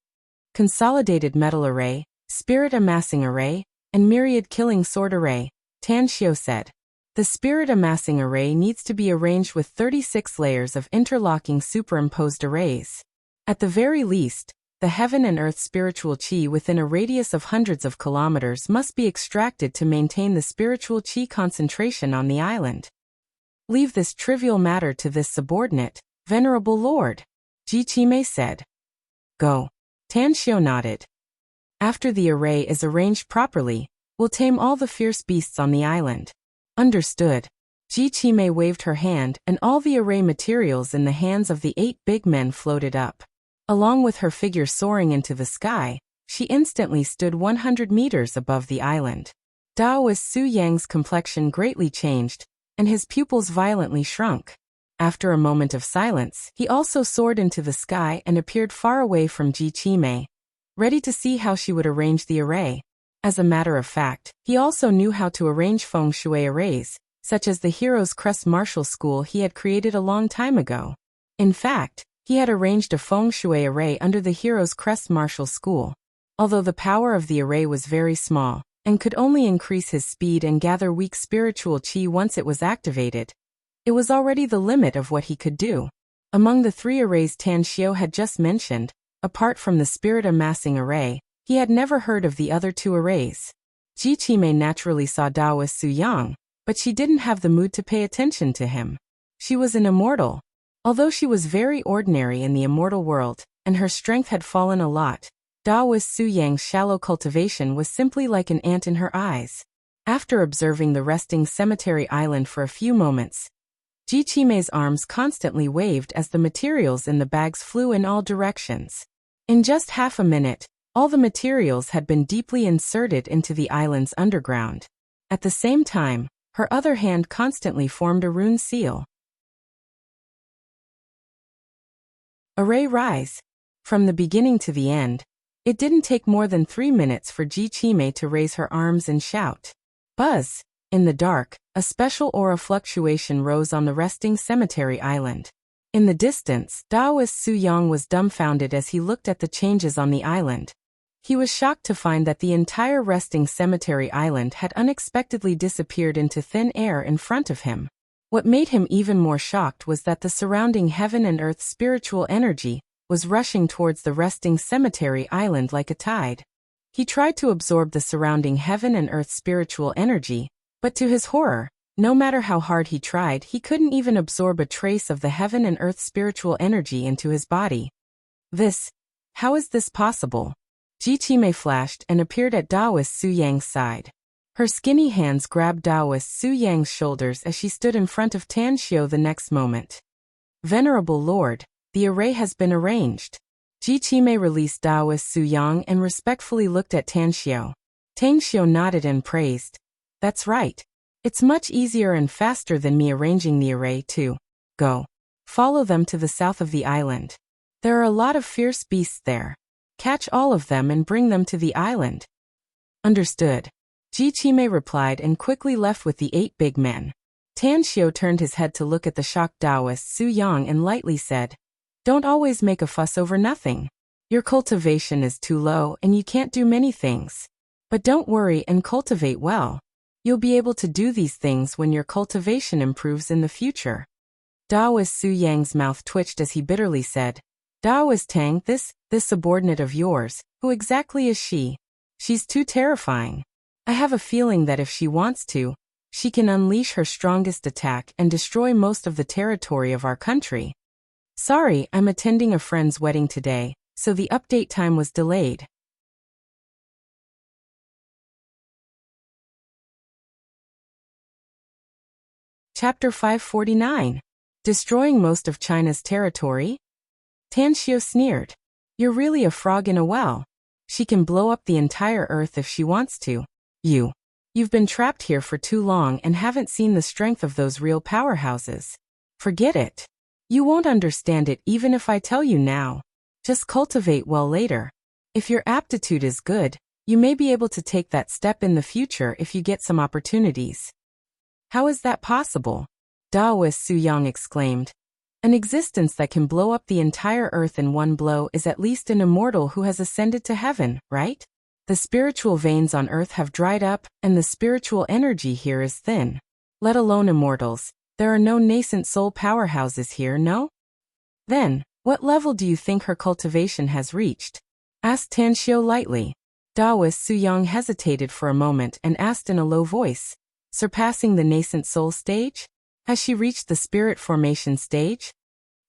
"Consolidated metal array, spirit amassing array, and myriad killing sword array," Tan Xiu said. "The spirit amassing array needs to be arranged with 36 layers of interlocking superimposed arrays. At the very least, the heaven and earth spiritual qi within a radius of hundreds of kilometers must be extracted to maintain the spiritual qi concentration on the island. Leave this trivial matter to this subordinate, Venerable Lord," Ji Qimei said. "Go." Tan Xiu nodded. "After the array is arranged properly, we'll tame all the fierce beasts on the island." "Understood." Ji Qimei waved her hand and all the array materials in the hands of the 8 big men floated up. Along with her figure soaring into the sky, she instantly stood 100 meters above the island. Daoist Su Yang's complexion greatly changed, and his pupils violently shrunk. After a moment of silence, he also soared into the sky and appeared far away from Ji Qimei, ready to see how she would arrange the array. As a matter of fact, he also knew how to arrange feng shui arrays, such as the Hero's Crest Martial School he had created a long time ago. In fact, he had arranged a feng shui array under the Hero's Crest Martial School. Although the power of the array was very small, and could only increase his speed and gather weak spiritual qi once it was activated, it was already the limit of what he could do. Among the 3 arrays Tan Xiu had just mentioned, apart from the spirit amassing array, he had never heard of the other 2 arrays. Ji Qimei naturally saw Daoist Su Yang, but she didn't have the mood to pay attention to him. She was an immortal. Although she was very ordinary in the immortal world, and her strength had fallen a lot, Daoist Su Yang's shallow cultivation was simply like an ant in her eyes. After observing the Resting Cemetery Island for a few moments, Ji Qimei's arms constantly waved as the materials in the bags flew in all directions. In just half a minute, all the materials had been deeply inserted into the island's underground. At the same time, her other hand constantly formed a rune seal. Array rise. From the beginning to the end, it didn't take more than 3 minutes for Ji Qimei to raise her arms and shout. Buzz! In the dark, a special aura fluctuation rose on the resting cemetery island. In the distance, Daoist Su Yang was dumbfounded as he looked at the changes on the island. He was shocked to find that the entire resting cemetery island had unexpectedly disappeared into thin air in front of him. What made him even more shocked was that the surrounding heaven and earth spiritual energy was rushing towards the resting cemetery island like a tide. He tried to absorb the surrounding heaven and earth spiritual energy, but to his horror, no matter how hard he tried, he couldn't even absorb a trace of the heaven and earth spiritual energy into his body. How is this possible? Ji Qimei flashed and appeared at Daoist Su Yang's side. Her skinny hands grabbed Daoist Su Yang's shoulders as she stood in front of Tan Xiu the next moment. Venerable Lord, the array has been arranged. Ji Qimei released Daoist Su Yang and respectfully looked at Tan Xiu. Tan Xiu nodded and praised. That's right. It's much easier and faster than me arranging the array too. Go. Follow them to the south of the island. There are a lot of fierce beasts there. Catch all of them and bring them to the island. Understood. Ji Qimei replied and quickly left with the 8 big men. Tan Xiu turned his head to look at the shocked Daoist Su Yang and lightly said, Don't always make a fuss over nothing. Your cultivation is too low and you can't do many things. But don't worry and cultivate well. You'll be able to do these things when your cultivation improves in the future. Daoist Su Yang's mouth twitched as he bitterly said, Daoist Tang, this subordinate of yours, who exactly is she? She's too terrifying. I have a feeling that if she wants to, she can unleash her strongest attack and destroy most of the territory of our country. Sorry, I'm attending a friend's wedding today, so the update time was delayed. Chapter 549. Destroying most of China's territory? Tan Xiu sneered. You're really a frog in a well. She can blow up the entire earth if she wants to. You've been trapped here for too long and haven't seen the strength of those real powerhouses. Forget it. You won't understand it even if I tell you now. Just cultivate well later. If your aptitude is good, you may be able to take that step in the future if you get some opportunities. How is that possible? Daoist Su Yang exclaimed. An existence that can blow up the entire earth in one blow is at least an immortal who has ascended to heaven, right? The spiritual veins on earth have dried up, and the spiritual energy here is thin. Let alone immortals, there are no nascent soul powerhouses here, no? Then, what level do you think her cultivation has reached? Asked Tan Xiu lightly. Daoist Su Yang hesitated for a moment and asked in a low voice. Surpassing the nascent soul stage? Has she reached the spirit formation stage?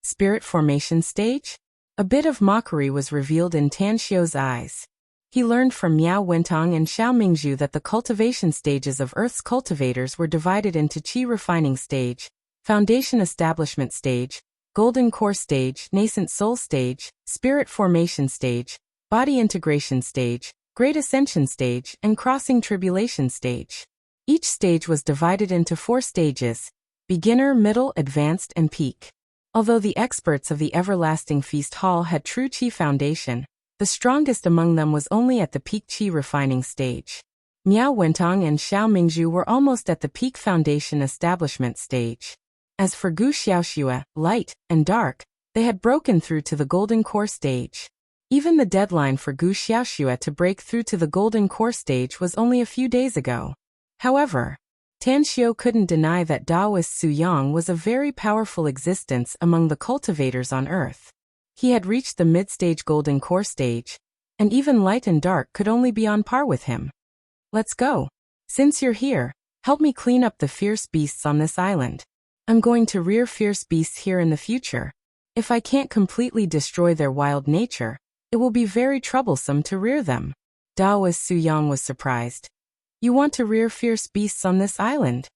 Spirit formation stage? A bit of mockery was revealed in Tan Xiu's eyes. He learned from Miao Wentong and Xiao Mingzhu that the cultivation stages of Earth's cultivators were divided into Qi refining stage, foundation establishment stage, golden core stage, nascent soul stage, spirit formation stage, body integration stage, great ascension stage, and crossing tribulation stage. Each stage was divided into 4 stages: beginner, middle, advanced, and peak. Although the experts of the Everlasting Feast Hall had true Qi foundation, the strongest among them was only at the peak Qi refining stage. Miao Wentong and Xiao Mingzhu were almost at the peak foundation establishment stage. As for Gu Xiaoxue, light and dark, they had broken through to the golden core stage. Even the deadline for Gu Xiaoxue to break through to the golden core stage was only a few days ago. However, Tan Xiu couldn't deny that Daoist Su Yang was a very powerful existence among the cultivators on Earth. He had reached the mid-stage golden core stage, and even light and dark could only be on par with him. Let's go. Since you're here, help me clean up the fierce beasts on this island. I'm going to rear fierce beasts here in the future. If I can't completely destroy their wild nature, it will be very troublesome to rear them. Daoist Su Yang was surprised. You want to rear fierce beasts on this island?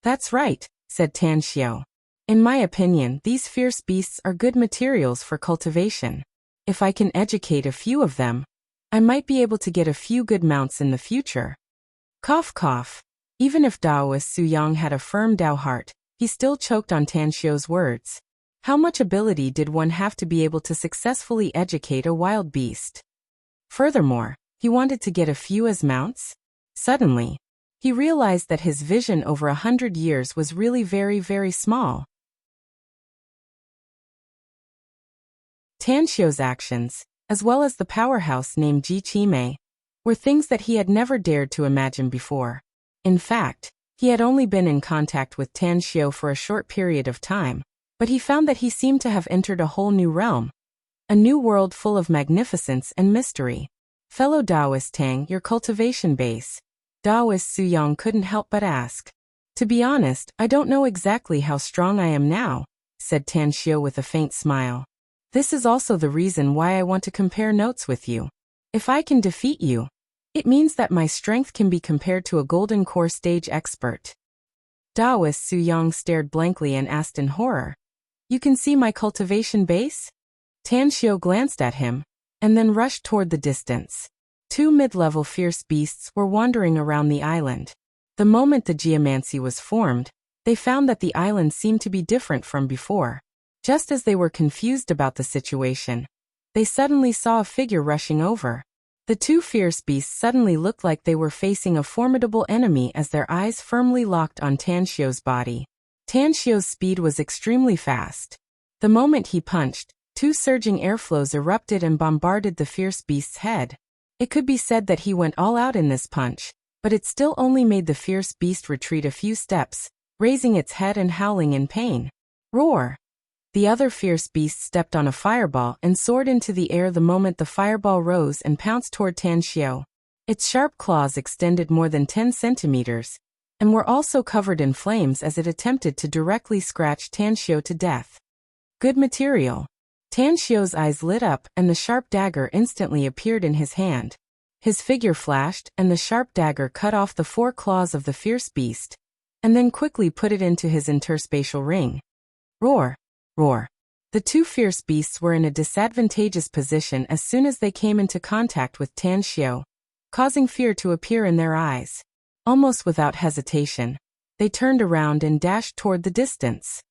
That's right, said Tan Xiu. In my opinion, these fierce beasts are good materials for cultivation. If I can educate a few of them, I might be able to get a few good mounts in the future. Cough cough. Even if Daoist Su Yang had a firm Dao heart, he still choked on Tan Xiu's words. How much ability did one have to be able to successfully educate a wild beast? Furthermore, he wanted to get a few as mounts? Suddenly, he realized that his vision over 100 years was really very, very small. Tan Xiu's actions, as well as the powerhouse named Ji Qimei, were things that he had never dared to imagine before. In fact, he had only been in contact with Tan Xiu for a short period of time, but he found that he seemed to have entered a whole new realm, a new world full of magnificence and mystery. Fellow Daoist Tang, your cultivation base. Daoist Su Yang couldn't help but ask. To be honest, I don't know exactly how strong I am now, said Tan Xiu with a faint smile. This is also the reason why I want to compare notes with you. If I can defeat you, it means that my strength can be compared to a golden core stage expert. Daoist Su Yang stared blankly and asked in horror. You can see my cultivation base? Tan Xiu glanced at him, and then rushed toward the distance. Two mid-level fierce beasts were wandering around the island. The moment the geomancy was formed, they found that the island seemed to be different from before. Just as they were confused about the situation, they suddenly saw a figure rushing over. The two fierce beasts suddenly looked like they were facing a formidable enemy as their eyes firmly locked on Tan Xiu's body. Tan Xiu's speed was extremely fast. The moment he punched, two surging airflows erupted and bombarded the fierce beast's head. It could be said that he went all out in this punch, but it still only made the fierce beast retreat a few steps, raising its head and howling in pain. Roar! The other fierce beast stepped on a fireball and soared into the air the moment the fireball rose and pounced toward Tan Xiu. Its sharp claws extended more than 10 centimeters, and were also covered in flames as it attempted to directly scratch Tan Xiu to death. Good material. Tan Xiu's eyes lit up and the sharp dagger instantly appeared in his hand. His figure flashed and the sharp dagger cut off the 4 claws of the fierce beast, and then quickly put it into his interspatial ring. Roar! Roar. The two fierce beasts were in a disadvantageous position as soon as they came into contact with Tan Xiu, causing fear to appear in their eyes. Almost without hesitation, they turned around and dashed toward the distance.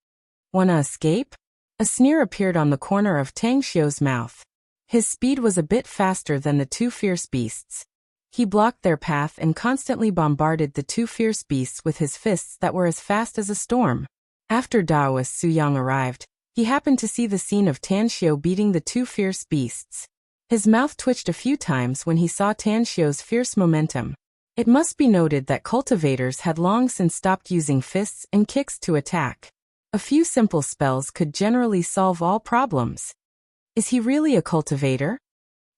Wanna escape? A sneer appeared on the corner of Tan Xiu's mouth. His speed was a bit faster than the two fierce beasts. He blocked their path and constantly bombarded the two fierce beasts with his fists that were as fast as a storm. After Daoist Su Yang arrived, he happened to see the scene of Tan Xiu beating the two fierce beasts. His mouth twitched a few times when he saw Tan Xiu's fierce momentum. It must be noted that cultivators had long since stopped using fists and kicks to attack. A few simple spells could generally solve all problems. Is he really a cultivator?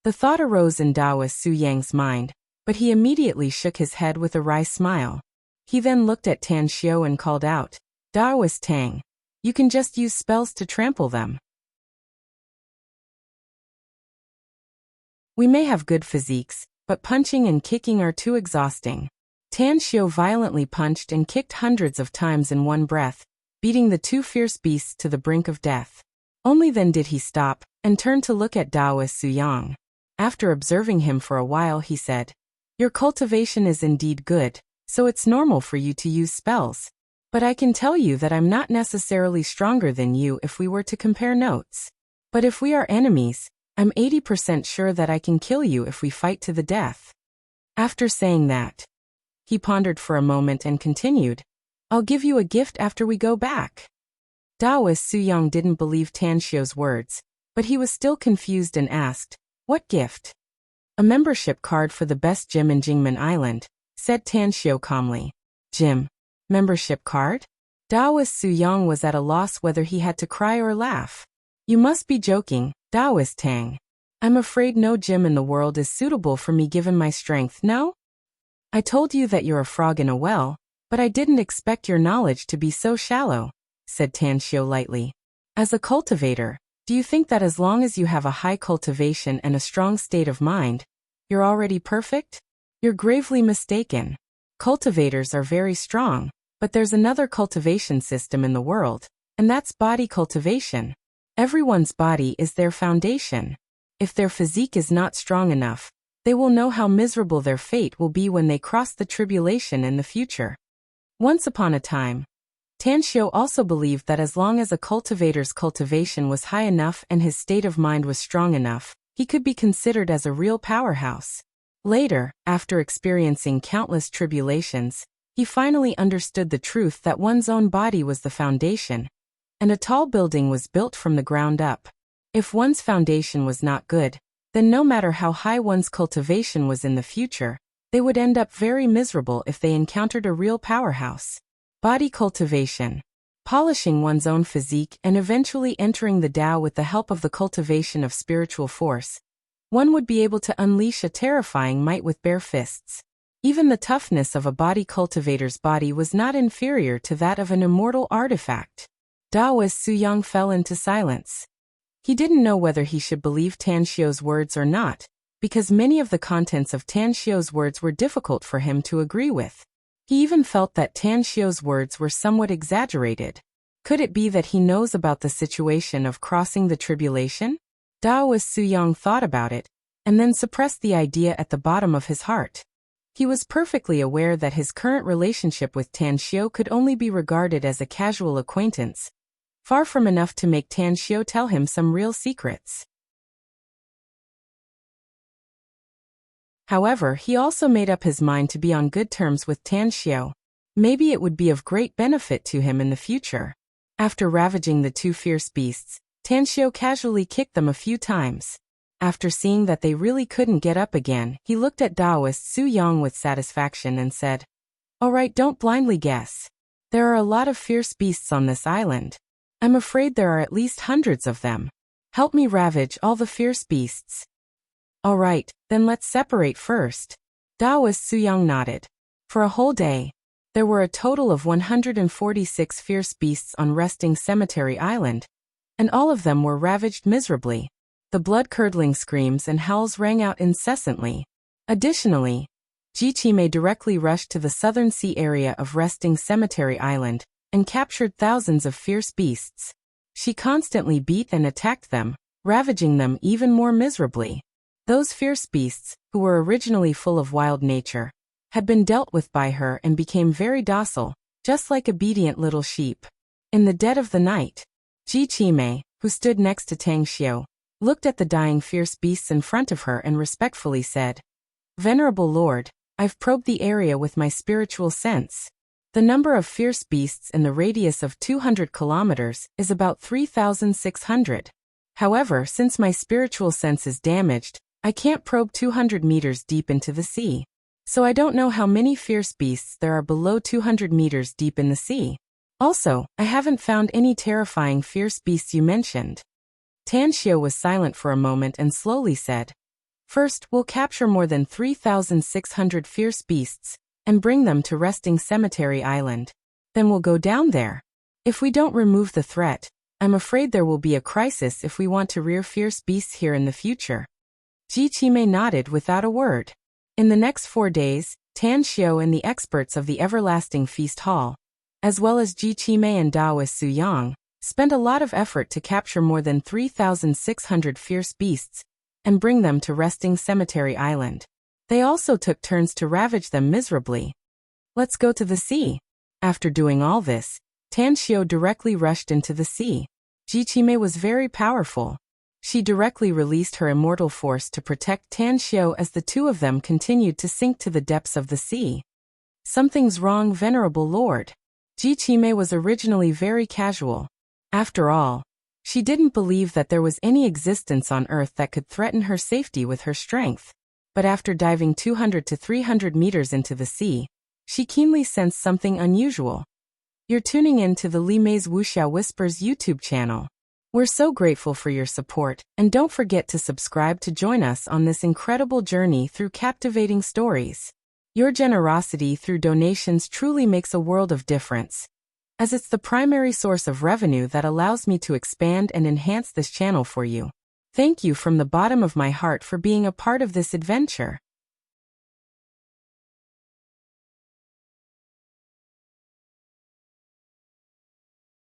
The thought arose in Daoist Su Yang's mind, but he immediately shook his head with a wry smile. He then looked at Tan Xiu and called out, Daoist Tang, you can just use spells to trample them. We may have good physiques, but punching and kicking are too exhausting. Tan Xiu violently punched and kicked hundreds of times in one breath, beating the two fierce beasts to the brink of death. Only then did he stop, and turn to look at Daoist Su Yang. After observing him for a while he said, Your cultivation is indeed good, so it's normal for you to use spells. But I can tell you that I'm not necessarily stronger than you if we were to compare notes. But if we are enemies, I'm 80% sure that I can kill you if we fight to the death. After saying that, he pondered for a moment and continued, I'll give you a gift after we go back. Daoist Su Yang didn't believe Tan Xiu's words, but he was still confused and asked, What gift? A membership card for the best gym in Jingmen Island, said Tan Xiu calmly. Gym. Membership card? Daoist Su Yang was at a loss whether he had to cry or laugh. You must be joking, Daoist Tang. I'm afraid no gym in the world is suitable for me given my strength, no? I told you that you're a frog in a well, but I didn't expect your knowledge to be so shallow, said Tan Xiu lightly. As a cultivator, do you think that as long as you have a high cultivation and a strong state of mind, you're already perfect? You're gravely mistaken. Cultivators are very strong, but there's another cultivation system in the world, and that's body cultivation. Everyone's body is their foundation. If their physique is not strong enough, they will know how miserable their fate will be when they cross the tribulation in the future. Once upon a time, Tanxiu also believed that as long as a cultivator's cultivation was high enough and his state of mind was strong enough, he could be considered as a real powerhouse. Later, after experiencing countless tribulations, he finally understood the truth that one's own body was the foundation, and a tall building was built from the ground up. If one's foundation was not good, then no matter how high one's cultivation was in the future, they would end up very miserable if they encountered a real powerhouse. Body cultivation. Polishing one's own physique and eventually entering the Tao with the help of the cultivation of spiritual force, one would be able to unleash a terrifying might with bare fists. Even the toughness of a body cultivator's body was not inferior to that of an immortal artifact. Daoist Suyang fell into silence. He didn't know whether he should believe Tanxiu's words or not, because many of the contents of Tanxiu's words were difficult for him to agree with. He even felt that Tanxiu's words were somewhat exaggerated. Could it be that he knows about the situation of crossing the tribulation? Daoist Suyang thought about it, and then suppressed the idea at the bottom of his heart. He was perfectly aware that his current relationship with Tanxiu could only be regarded as a casual acquaintance, far from enough to make Tanxiu tell him some real secrets. However, he also made up his mind to be on good terms with Tanxiu. Maybe it would be of great benefit to him in the future. After ravaging the two fierce beasts, Tanxiu casually kicked them a few times. After seeing that they really couldn't get up again, he looked at Daoist Suyang with satisfaction and said, "All right, don't blindly guess. There are a lot of fierce beasts on this island. I'm afraid there are at least hundreds of them. Help me ravage all the fierce beasts." "All right, then let's separate first." Daoist Suyang nodded. For a whole day, there were a total of 146 fierce beasts on Resting Cemetery Island, and all of them were ravaged miserably. The blood-curdling screams and howls rang out incessantly. Additionally, Jiqimei directly rushed to the southern sea area of Resting Cemetery Island and captured thousands of fierce beasts. She constantly beat and attacked them, ravaging them even more miserably. Those fierce beasts, who were originally full of wild nature, had been dealt with by her and became very docile, just like obedient little sheep. In the dead of the night, Jiqimei, who stood next to Tanxiu, looked at the dying fierce beasts in front of her and respectfully said, "Venerable Lord, I've probed the area with my spiritual sense. The number of fierce beasts in the radius of 200 kilometers is about 3,600. However, since my spiritual sense is damaged, I can't probe 200 meters deep into the sea. So I don't know how many fierce beasts there are below 200 meters deep in the sea. Also, I haven't found any terrifying fierce beasts you mentioned." Tanxiu was silent for a moment and slowly said, "First, we'll capture more than 3,600 fierce beasts and bring them to Resting Cemetery Island. Then we'll go down there. If we don't remove the threat, I'm afraid there will be a crisis if we want to rear fierce beasts here in the future." Jiqimei nodded without a word. In the next 4 days, Tanxiu and the experts of the Everlasting Feast Hall, as well as Jiqimei and Daoist Suyang, spent a lot of effort to capture more than 3,600 fierce beasts and bring them to Resting Cemetery Island. They also took turns to ravage them miserably. "Let's go to the sea." After doing all this, Tanxiu directly rushed into the sea. Jiqimei was very powerful. She directly released her immortal force to protect Tanxiu as the two of them continued to sink to the depths of the sea. "Something's wrong, Venerable Lord." Jiqimei was originally very casual. After all, she didn't believe that there was any existence on Earth that could threaten her safety with her strength. But after diving 200 to 300 meters into the sea, she keenly sensed something unusual. You're tuning in to the Li Mei's Wuxia Whispers YouTube channel. We're so grateful for your support, and don't forget to subscribe to join us on this incredible journey through captivating stories. Your generosity through donations truly makes a world of difference, as it's the primary source of revenue that allows me to expand and enhance this channel for you. Thank you from the bottom of my heart for being a part of this adventure.